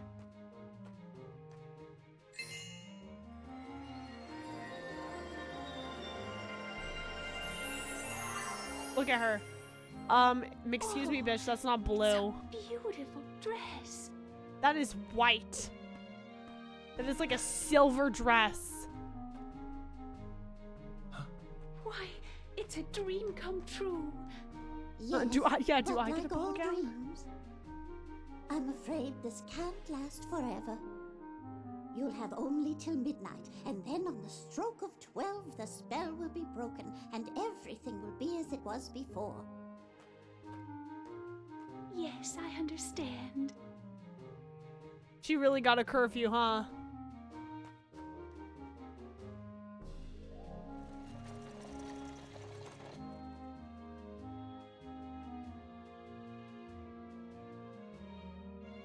Look at her. Excuse me, bitch, that's not blue. Beautiful dress. That is white. That is like a silver dress. Why, it's a dream come true. Yes, do I get but a like ball all gown? dreams, I'm afraid this can't last forever. You'll have only till midnight, and then on the stroke of 12, the spell will be broken, and everything will be as it was before. Yes, I understand. She really got a curfew, huh?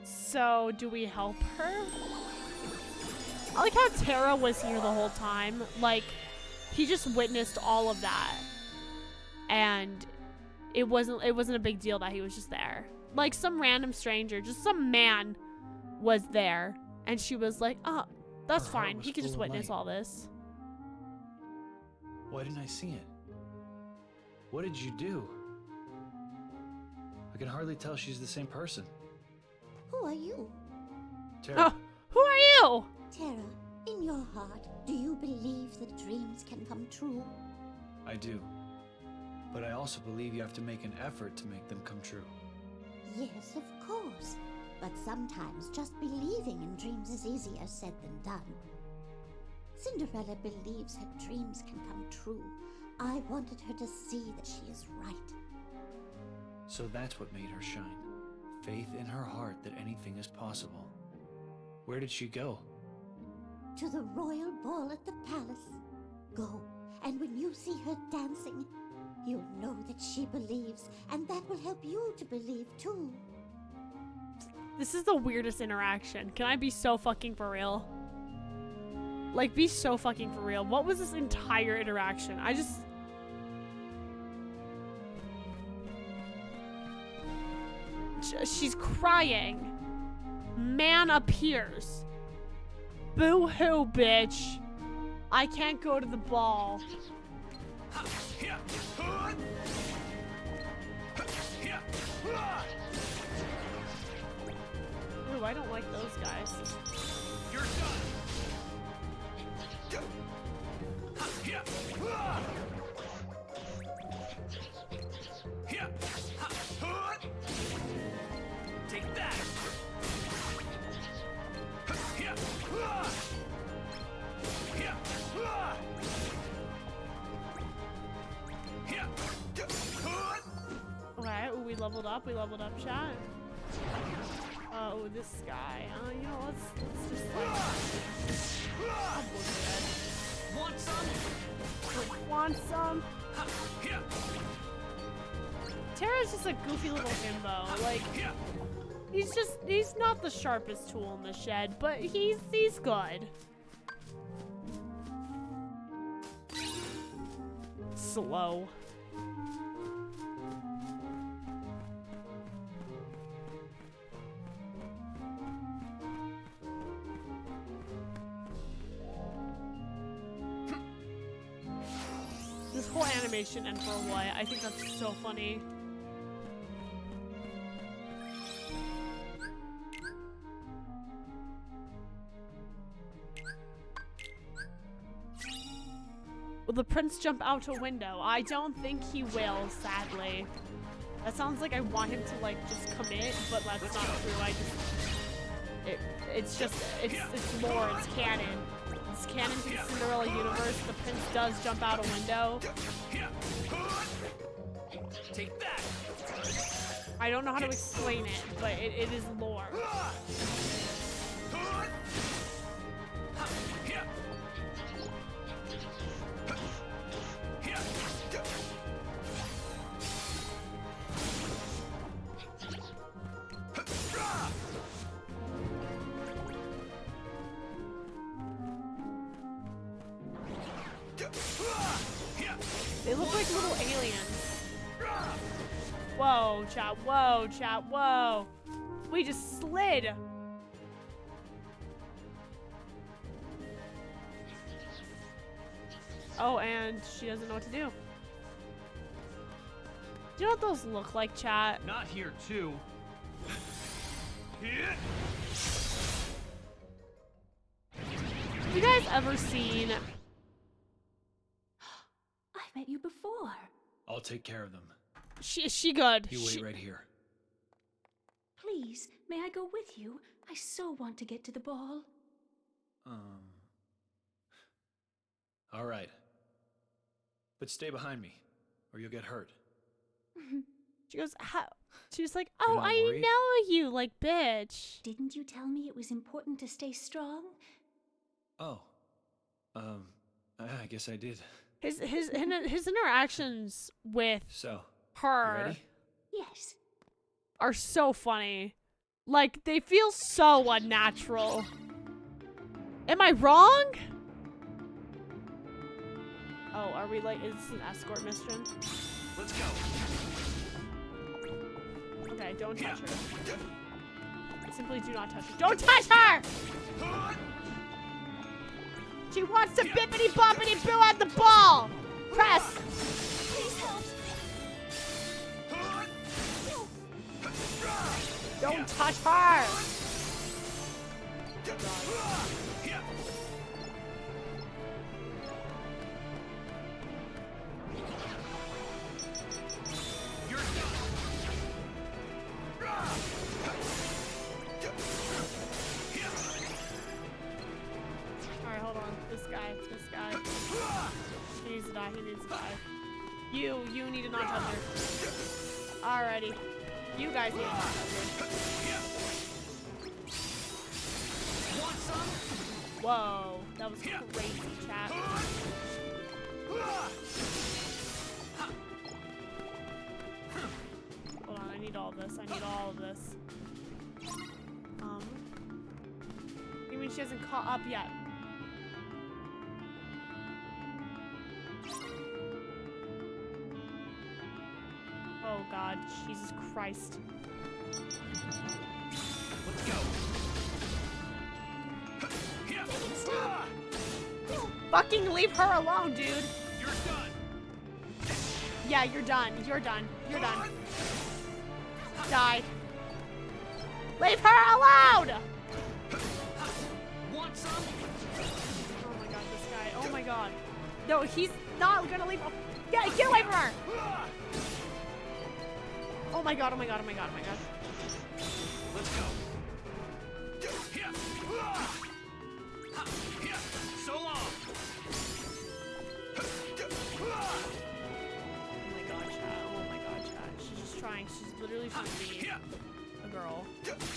So, do we help her? I like how Terra was here the whole time. Like, he just witnessed all of that. And it wasn't a big deal that he was just there. Like, some random stranger, just some man was there. And she was like, oh, that's Her heart fine. was He could just full of witness light. all this. Why didn't I see it? What did you do? I can hardly tell she's the same person. Who are you? Terra. Oh, who are you? Terra, in your heart, do you believe that dreams can come true? I do. But I also believe you have to make an effort to make them come true. Yes, of course. But sometimes just believing in dreams is easier said than done. Cinderella believes her dreams can come true. I wanted her to see that she is right. So that's what made her shine. Faith in her heart that anything is possible. Where did she go? To the royal ball at the palace. Go, and when you see her dancing, you'll know that she believes, and that will help you to believe too. This is the weirdest interaction. Can I be so fucking for real? Like, be so fucking for real. What was this entire interaction? She's crying. Man appears. Boo-hoo, bitch. I can't go to the ball. Ooh, I don't like those guys. You're done. Take that. Okay, ooh, we leveled up, chat. Oh, this guy. You know, let's just like... I'll bullshit. Want some? Want some? Terra's just a goofy little himbo. Like, he's not the sharpest tool in the shed, but he's good. Slow. This whole animation and for what? I think that's so funny. Will the prince jump out a window? I don't think he will, sadly. That sounds like I want him to like just commit, but that's not true. It's lore, it's canon. It's canon to the Cinderella universe. The prince does jump out a window. Take that. I don't know how to explain it, but it is lore. They look like little aliens. Whoa, chat, whoa, chat, whoa. We just slid. Oh, and she doesn't know what to do. Do you know what those look like, chat? Not here, too. Have you guys ever seen... I've met you before. I'll take care of them. Is she good? You wait right here. Please, may I go with you? I so want to get to the ball. All right. But stay behind me, or you'll get hurt. She goes, how? She's like, You're oh, not I worried? know you, like, bitch. Didn't you tell me it was important to stay strong? Oh. I guess I did. His interactions with So, her you ready? Yes. are so funny. Like, they feel so unnatural. Am I wrong? Oh, are we like, is this an escort mission? Let's go. Okay, don't touch her. Simply do not touch her. Don't touch her! She wants to bippity boppity boo at the ball! Press! Please help. Don't touch her! Alright, hold on. This guy. He needs to die. You need to not touch her. Alrighty. You guys need to not touch her. Whoa, that was crazy, chat. Hold on, I need all of this. You mean she hasn't caught up yet? Oh God, Jesus Christ. Let's go. Fucking leave her alone, dude. You're done. Yeah, you're done. Die. Leave her alone! Want some? Oh my God, this guy. Oh my God. No, he's not gonna leave her. Get away from her! Oh my God. Let's go. So long. Oh my God, chat. She's literally trying to be a girl.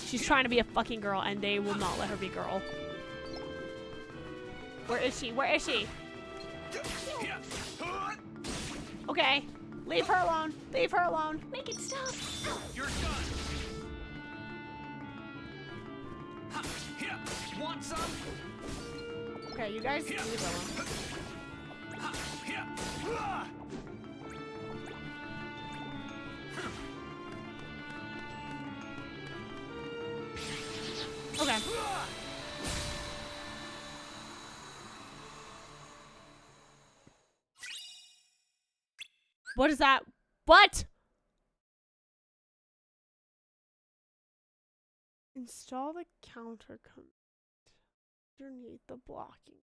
She's trying to be a fucking girl, and they will not let her be girl. Where is she? Okay. Leave her alone. Make it stop. You're done. Want some? Okay, you guys leave her alone. Okay. What is that? What? Install the counter command underneath the blocking.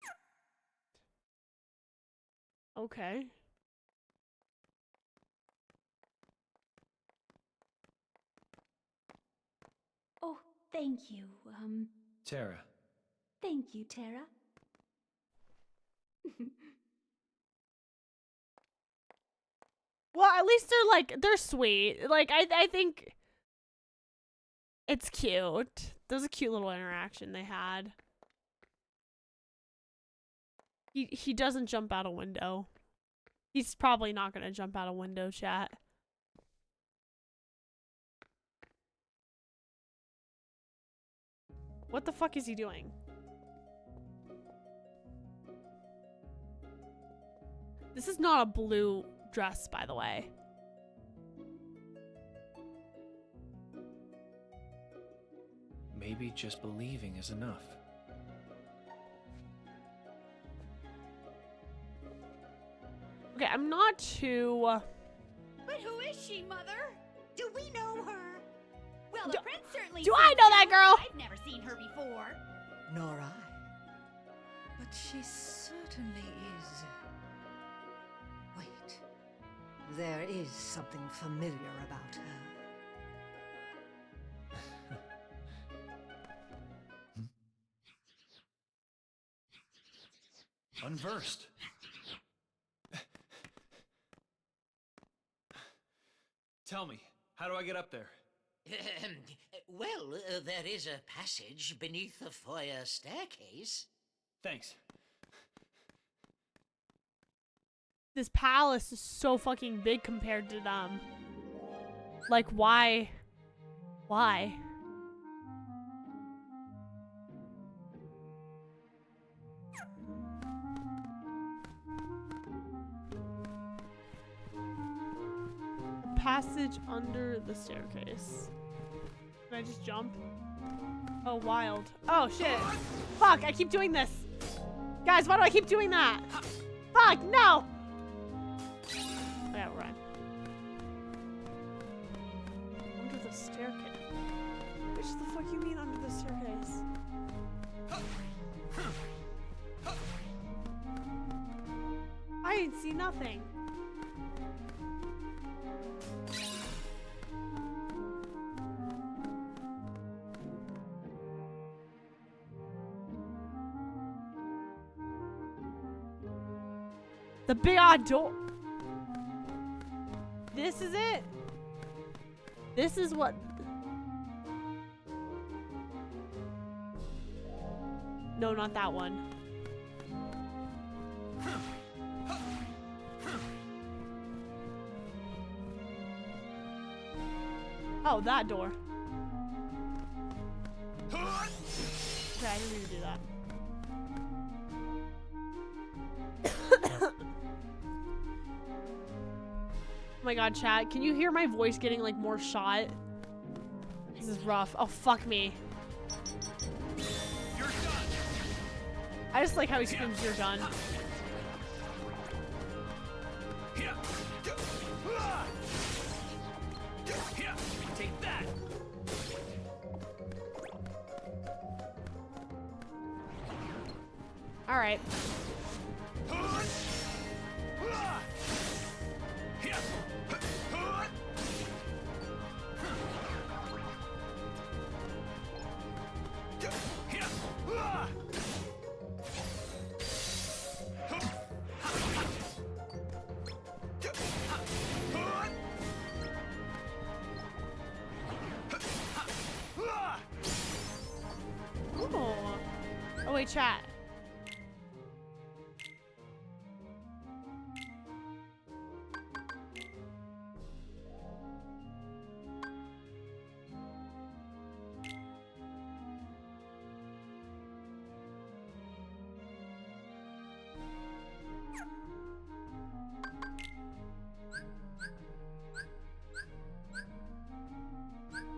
Okay. Oh, thank you. Tara. Thank you, Tara. Well, at least they're sweet. Like, I think it's cute. That was a cute little interaction they had. He doesn't jump out a window. He's probably not gonna jump out a window, chat. What the fuck is he doing? This is not a blue dress, by the way. Maybe just believing is enough. Okay, I'm not too... But who is she, Mother? Do we know her? Well, the prince certainly. Do I know that girl? I've never seen her before. Nor I. But she certainly is. Wait. There is something familiar about her. Unversed. Tell me, How do I get up there? Well, there is a passage beneath the foyer staircase. Thanks. This palace is so fucking big compared to them. Like, why? Why? Passage under the staircase. Can I just jump? Oh, wild. Oh, shit. Fuck, I keep doing this. Guys, why do I keep doing that? Fuck, no! Yeah, run. Under the staircase. Which the fuck you mean under the staircase? I didn't see nothing. The big odd door. This is it. This is what. No, not that one. Oh, that door. Okay, I didn't mean to do that. Oh my god, chat. Can you hear my voice getting like more shot? This is rough. Oh, fuck me. You're done. I just like how he screams, "You're done." Take that. All right. Oh wait, chat.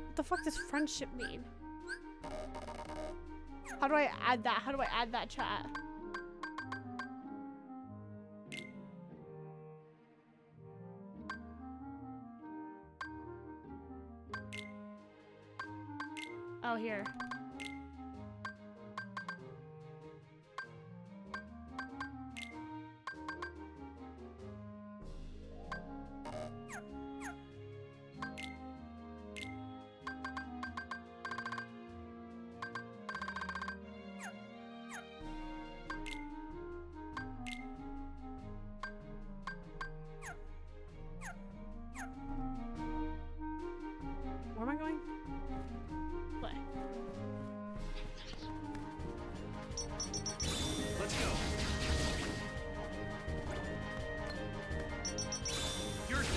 What the fuck does friendship mean? How do I add that? How do I add that, chat? Oh, here. Where am I going? Play. Let's go. You're done.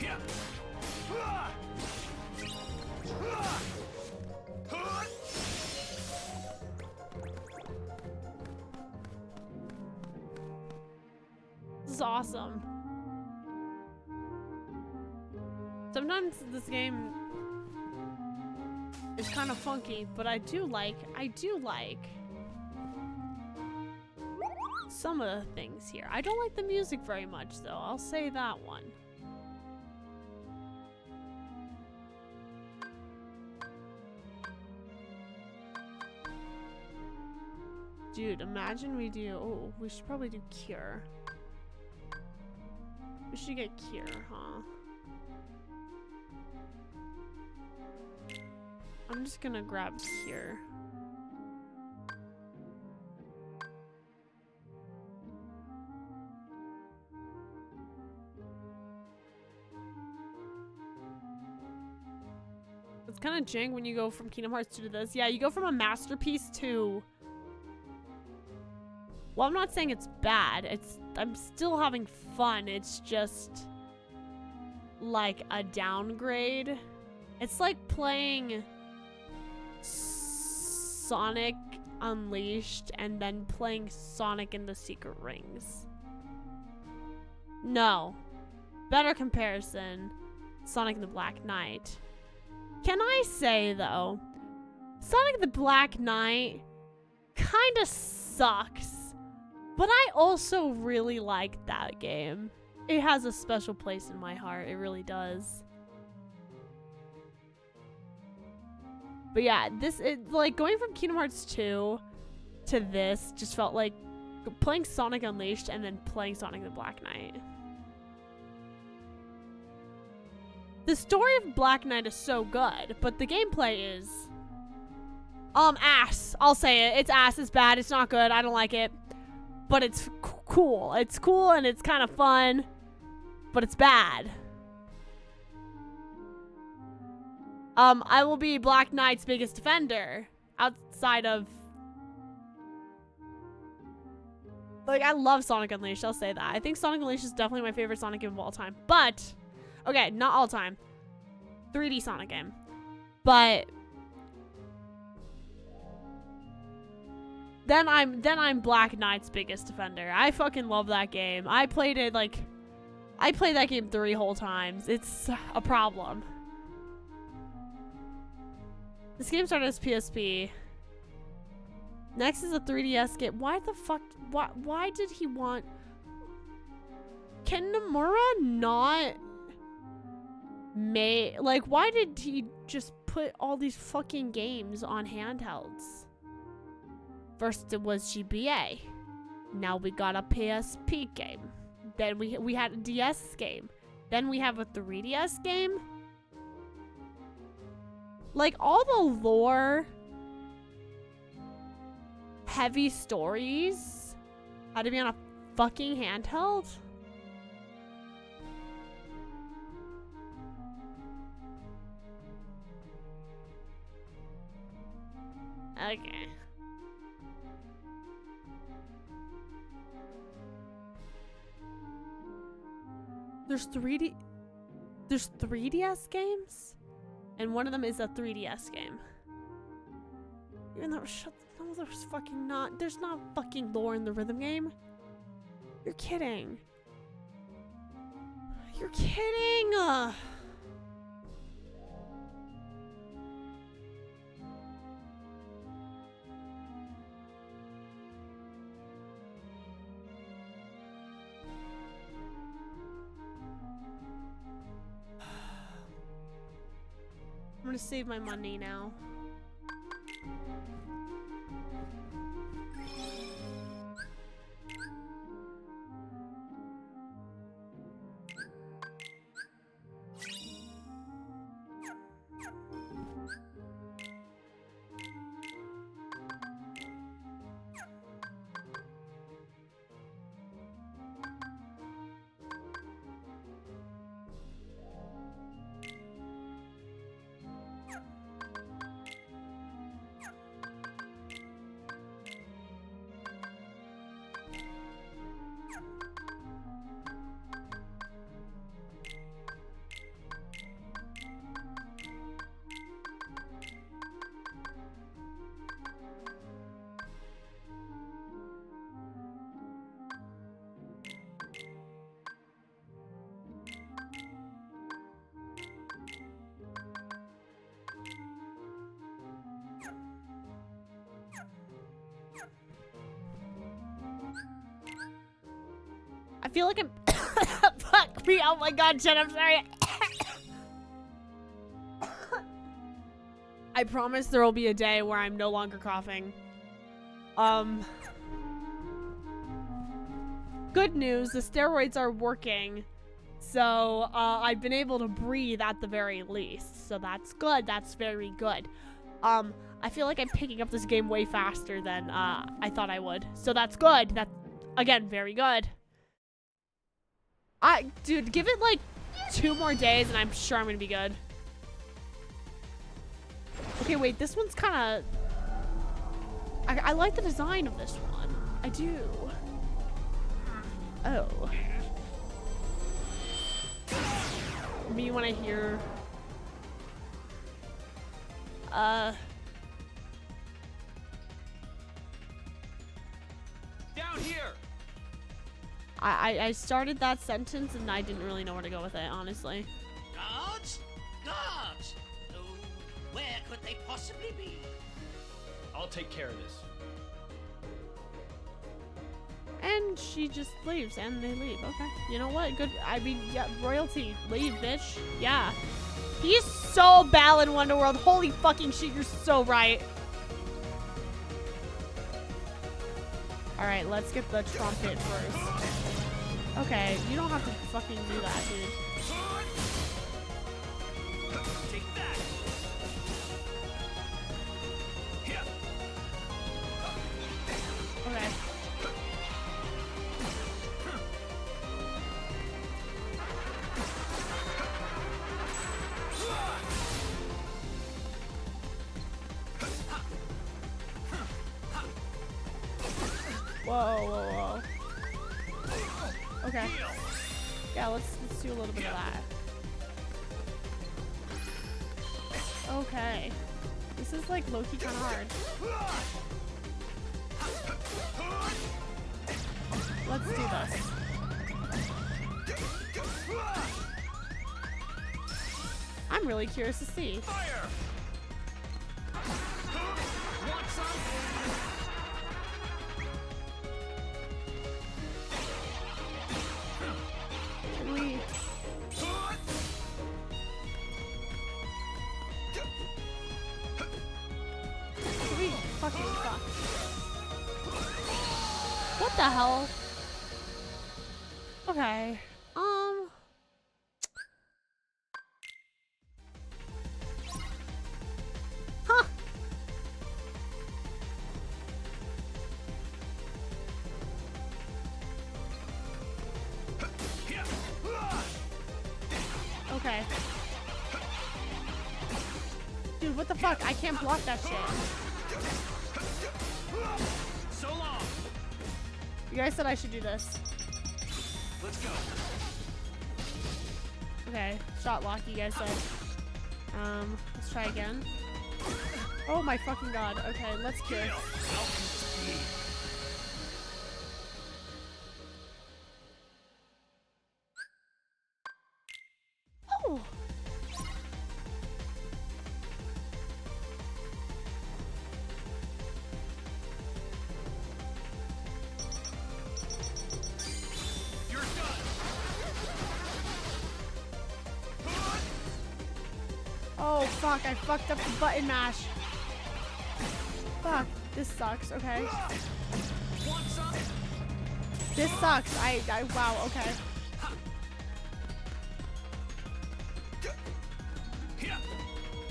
Yeah. This is awesome. Sometimes this game is kind of funky, but I do like some of the things here. I don't like the music very much though, I'll say that one. Dude, imagine we do, oh, we should probably do Cure. We should get Cure, huh? I'm just gonna grab Cure. It's kind of jank when you go from Kingdom Hearts 2 to this. Yeah, you go from a masterpiece to... Well, I'm not saying it's bad. I'm still having fun. It's just like a downgrade. It's like playing Sonic Unleashed and then playing Sonic and the Secret Rings. No. Better comparison. Sonic and the Black Knight. Can I say, though, Sonic the Black Knight kind of sucks, but I also really like that game. It has a special place in my heart. It really does. But yeah, like going from Kingdom Hearts 2 to this just felt like playing Sonic Unleashed and then playing Sonic the Black Knight. The story of Black Knight is so good, but the gameplay is ass. I'll say it. It's ass. It's bad. It's not good. I don't like it. But it's cool. It's cool and it's kind of fun, but it's bad. I will be Black Knight's biggest defender outside of... Like, I love Sonic Unleashed, I'll say that. I think Sonic Unleashed is definitely my favorite Sonic game of all time. But, okay, not all time. 3D Sonic game. But... Then I'm Black Knight's biggest defender. I fucking love that game. I played that game 3 whole times. It's a problem. This game started as PSP. Next is a 3DS game. Why the fuck? Why did he want... Can Nomura not make... Like, why did he just put all these fucking games on handhelds? First it was GBA. Now we got a PSP game. Then we had a DS game. Then we have a 3DS game. Like, all the lore, heavy stories had to be on a fucking handheld? Okay. There's 3DS games? And one of them is a 3DS game. Even though, no, there's fucking not. There's not fucking lore in the rhythm game. You're kidding. You're kidding. I'm gonna save my money now. I feel like I'm... Fuck me. Oh my god, Jen, I'm sorry. I promise there will be a day where I'm no longer coughing. Good news, the steroids are working. So, I've been able to breathe at the very least. So that's good. That's very good. I feel like I'm picking up this game way faster than I thought I would. So that's good. That's, again, very good. Dude, give it like 2 more days and I'm sure I'm gonna be good. Okay, wait, this one's kind of... I like the design of this one. I do. Oh. Me when I hear... Down here! I started that sentence and I didn't really know where to go with it, honestly. Guards? Guards! Oh, where could they possibly be? I'll take care of this. And she just leaves, and they leave. Okay. You know what? Good. I mean, yeah, royalty. Leave, bitch. Yeah. He's so Bal in Wonderworld. Holy fucking shit, you're so right. Alright, let's get the trumpet first. Okay, you don't have to fucking do that, dude. Take that! Okay. Whoa, whoa, whoa. Okay. Yeah, let's do a little bit of that. Okay. This is like low-key kind of hard. Let's do this. I'm really curious to see. Fire! Want some? Can we... Fucking fuck. What the hell? Okay. Huh. Okay. Dude, what the fuck? I can't block that shit. So long. You guys said I should do this. Let's go. Okay, shot lock, you guys said. Let's try again. Oh my fucking god. Okay, let's cure. Oh! Oh fuck, I fucked up the button mash. Fuck, this sucks, okay. This sucks, wow, okay.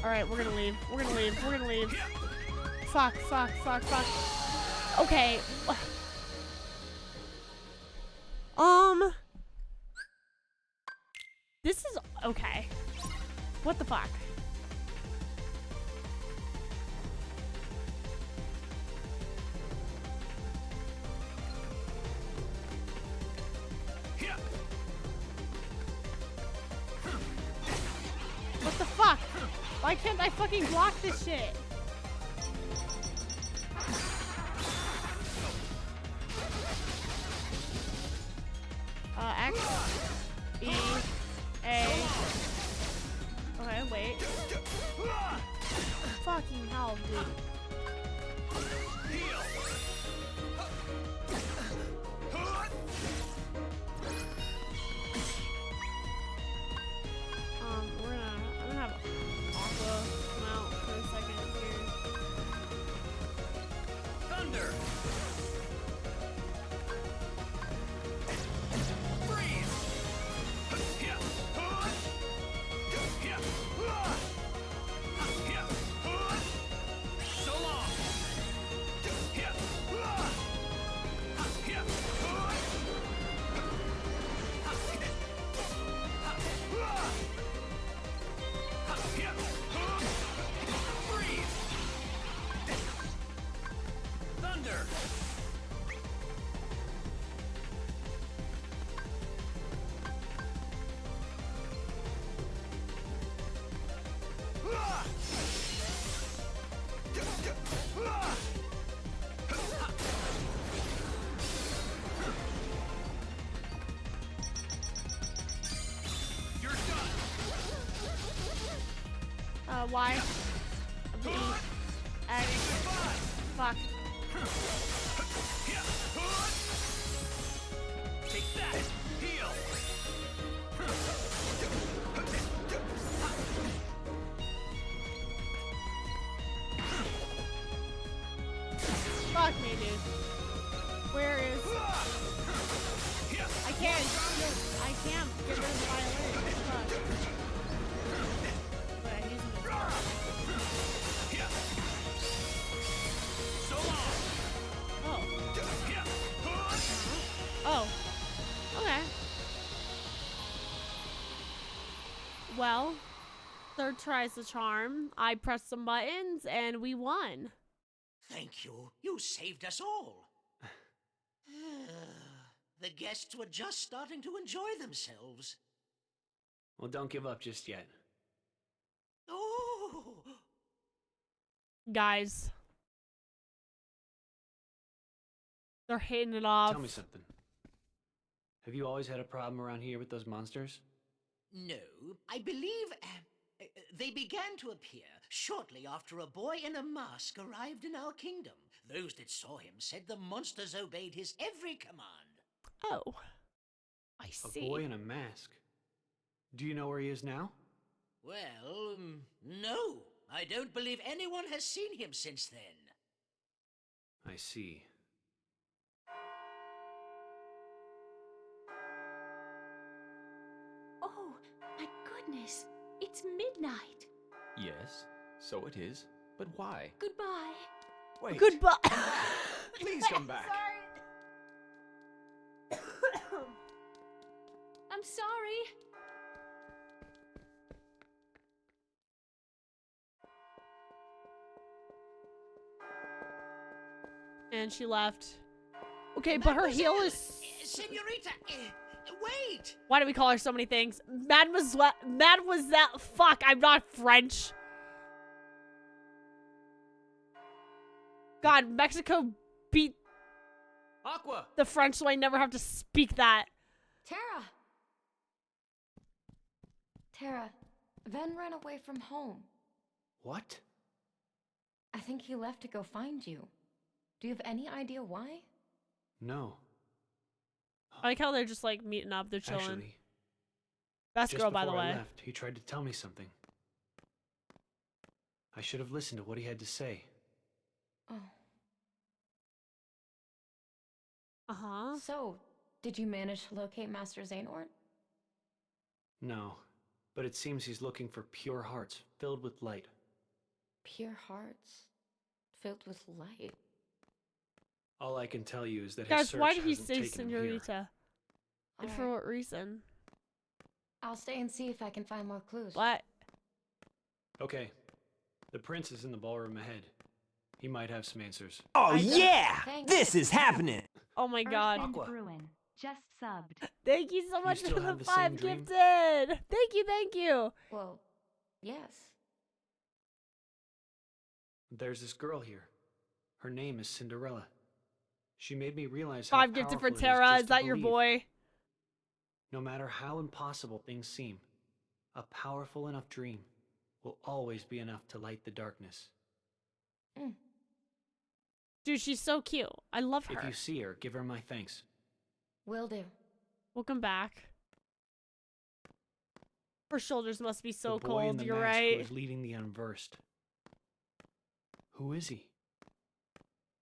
Alright, we're gonna leave, we're gonna leave, we're gonna leave. Fuck, fuck, fuck, fuck. Okay. This is, okay. What the fuck? What the fuck? Why can't I fucking block this shit? X, E, A. Okay, wait. Fucking hell, dude. I'm gonna have Aqua come out for a second here. Thunder! Freeze! Y. B. X. Fuck. Take that! Heal! Fuck me, dude. Where is... I can't get rid of the violin. Fuck. But he's in the top. So long! Oh. Oh. Okay. Well, third tries the charm. I pressed some buttons and we won. Thank you. You saved us all. The guests were just starting to enjoy themselves. Well, don't give up just yet. Oh! Guys. They're hitting it off. Tell me something. Have you always had a problem around here with those monsters? No, I believe they began to appear shortly after a boy in a mask arrived in our kingdom. Those that saw him said the monsters obeyed his every command. Oh, I see. A boy in a mask. Do you know where he is now? Well, no. I don't believe anyone has seen him since then. I see. Oh, my goodness. It's midnight. Yes, so it is. But why? Goodbye. Wait. Goodbye. Please come back. I'm sorry. And she left. Okay, but her heel is... Senorita, wait! Why do we call her so many things? Mademoiselle... Fuck, I'm not French. God, Mexico beat... Aqua! The French, so I never have to speak that. Tara, Ven ran away from home. What? I think he left to go find you. Do you have any idea why? No. I like how they're just like meeting up, they're chilling. Actually, Best just girl, by the before I way. left, he tried to tell me something. I should have listened to what he had to say. Oh. Uh-huh. So, did you manage to locate Master Xehanort? No, but it seems he's looking for pure hearts filled with light. Pure hearts filled with light. All I can tell you is that his Guys, search why did he hasn't say taken him here. senorita? And for what reason? I'll stay and see if I can find more clues. What? Okay. The prince is in the ballroom ahead. He might have some answers. Oh yeah! Thank This is happening! Oh my god. Earthbend Bruin just subbed. Thank you so much still for the have the 5 same dream? gifted. Thank you. Well, yes. There's this girl here. Her name is Cinderella. She made me realize how 5 gifted for powerful it Tara. just Is to that your believe. boy? No matter how impossible things seem, a powerful enough dream will always be enough to light the darkness. Dude, she's so cute. I love her. If you see her, give her my thanks. Will do. Welcome back. Her shoulders must be so the boy in cold. the You're mask right. who is leading the unversed. Who is he?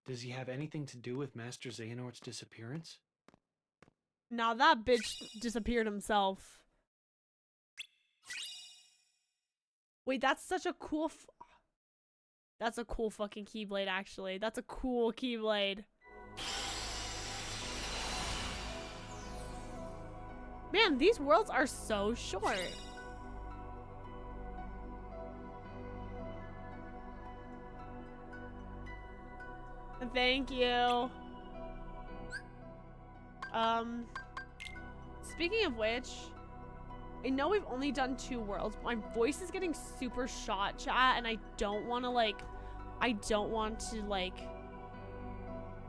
Does he have anything to do with Master Xehanort's disappearance? Now that bitch disappeared himself. Wait, that's such a cool... That's a cool fucking Keyblade, actually. That's a cool Keyblade. Man, these worlds are so short. Thank you. Speaking of which, I know we've only done 2 worlds. My voice is getting super shot, chat, and I don't want to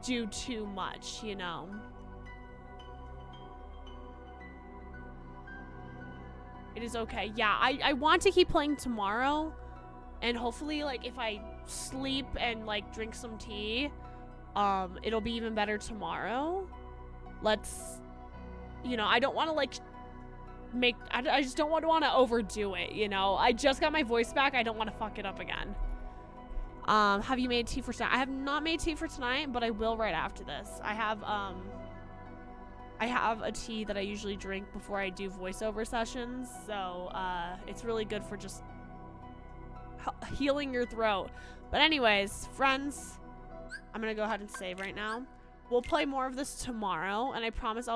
do too much, you know. It is okay. Yeah, I want to keep playing tomorrow, And hopefully, like, if I sleep and, like, drink some tea, it'll be even better tomorrow. Let's, you know, I don't want to, like, I just don't want to overdo it, you know? I just got my voice back. I don't want to fuck it up again. Have you made tea for tonight? I have not made tea for tonight, but I will right after this. I have a tea that I usually drink before I do voiceover sessions, so it's really good for just healing your throat. But anyways, friends, I'm gonna go ahead and save right now. We'll play more of this tomorrow, and I promise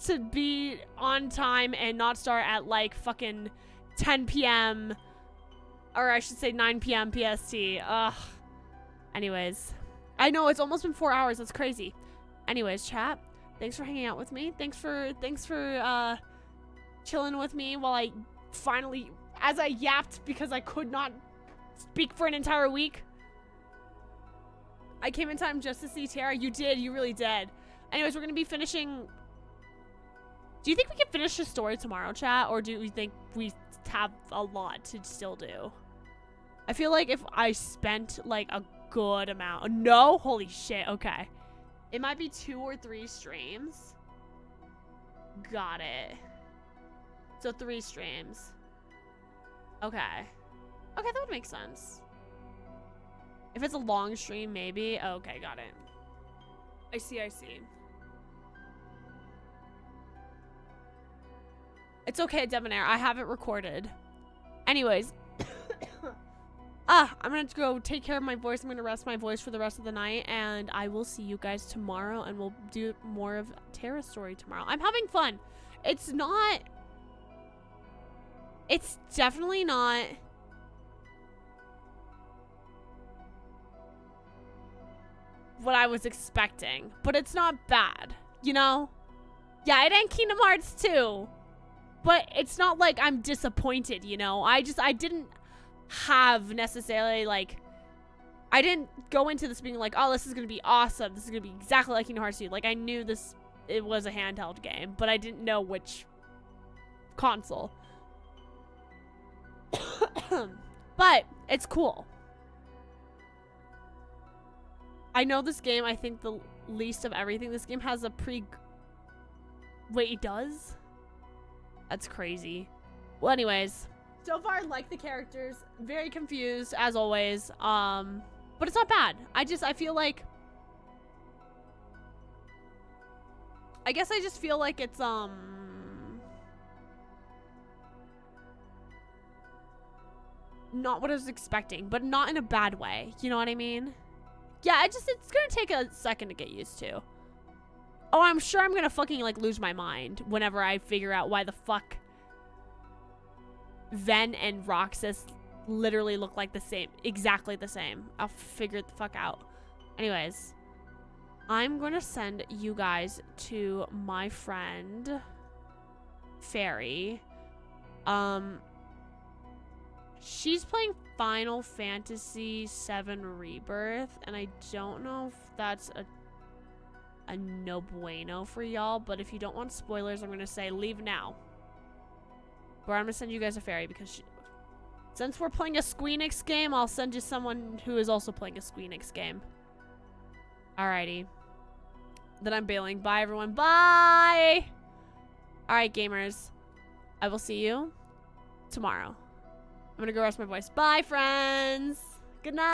to be on time and not start at like fucking 10 p.m. or I should say 9 p.m. PST. Ugh. Anyways, I know it's almost been 4 hours. That's crazy. Anyways, chat, thanks for hanging out with me. Thanks for chilling with me while I finally, as I yapped because I could not speak for an entire week. I came in time just to see Tara. You did. You really did. Anyways, we're going to be finishing. Do you think we can finish the story tomorrow, chat? Or do we think we have a lot to still do? I feel like if I spent like a good amount. No? Holy shit. Okay. It might be 2 or 3 streams. Got it. So 3 streams. Okay. Okay, that would make sense. If it's a long stream, maybe. Oh, okay, got it. I see, I see. It's okay, Debonair. I have it recorded. Anyways. I'm gonna go take care of my voice. I'm gonna rest my voice for the rest of the night. And I will see you guys tomorrow. And we'll do more of Tara's story tomorrow. I'm having fun. It's not... It's definitely not... what I was expecting, but it's not bad, you know? Yeah, it ain't Kingdom Hearts 2, but it's not like I'm disappointed, you know? I didn't have necessarily, like, I didn't go into this being like, oh, this is gonna be awesome, this is gonna be exactly like Kingdom Hearts 2. Like, I knew it was a handheld game, but I didn't know which console. But it's cool. I know this game, I think the least of everything, this game has a wait, it does? That's crazy. Well, anyways, so far I like the characters. Very confused, as always. But it's not bad. I feel like... I guess I just feel like it's, not what I was expecting, but not in a bad way. You know what I mean? Yeah, it's gonna take a second to get used to. Oh, I'm sure I'm gonna fucking, like, lose my mind whenever I figure out why the fuck Ven and Roxas literally look like the same. Exactly the same. I'll figure it the fuck out. Anyways, I'm gonna send you guys to my friend Fairy. She's playing Final Fantasy VII Rebirth, and I don't know if that's a no bueno for y'all, but if you don't want spoilers, I'm gonna say leave now. But I'm gonna send you guys a Fairy because since we're playing a Squeenix game, I'll send you someone who is also playing a Squeenix game. Alrighty. Then I'm bailing. Bye, everyone. Bye! Alright, gamers. I will see you tomorrow. I'm gonna go rest my voice. Bye, friends. Good night.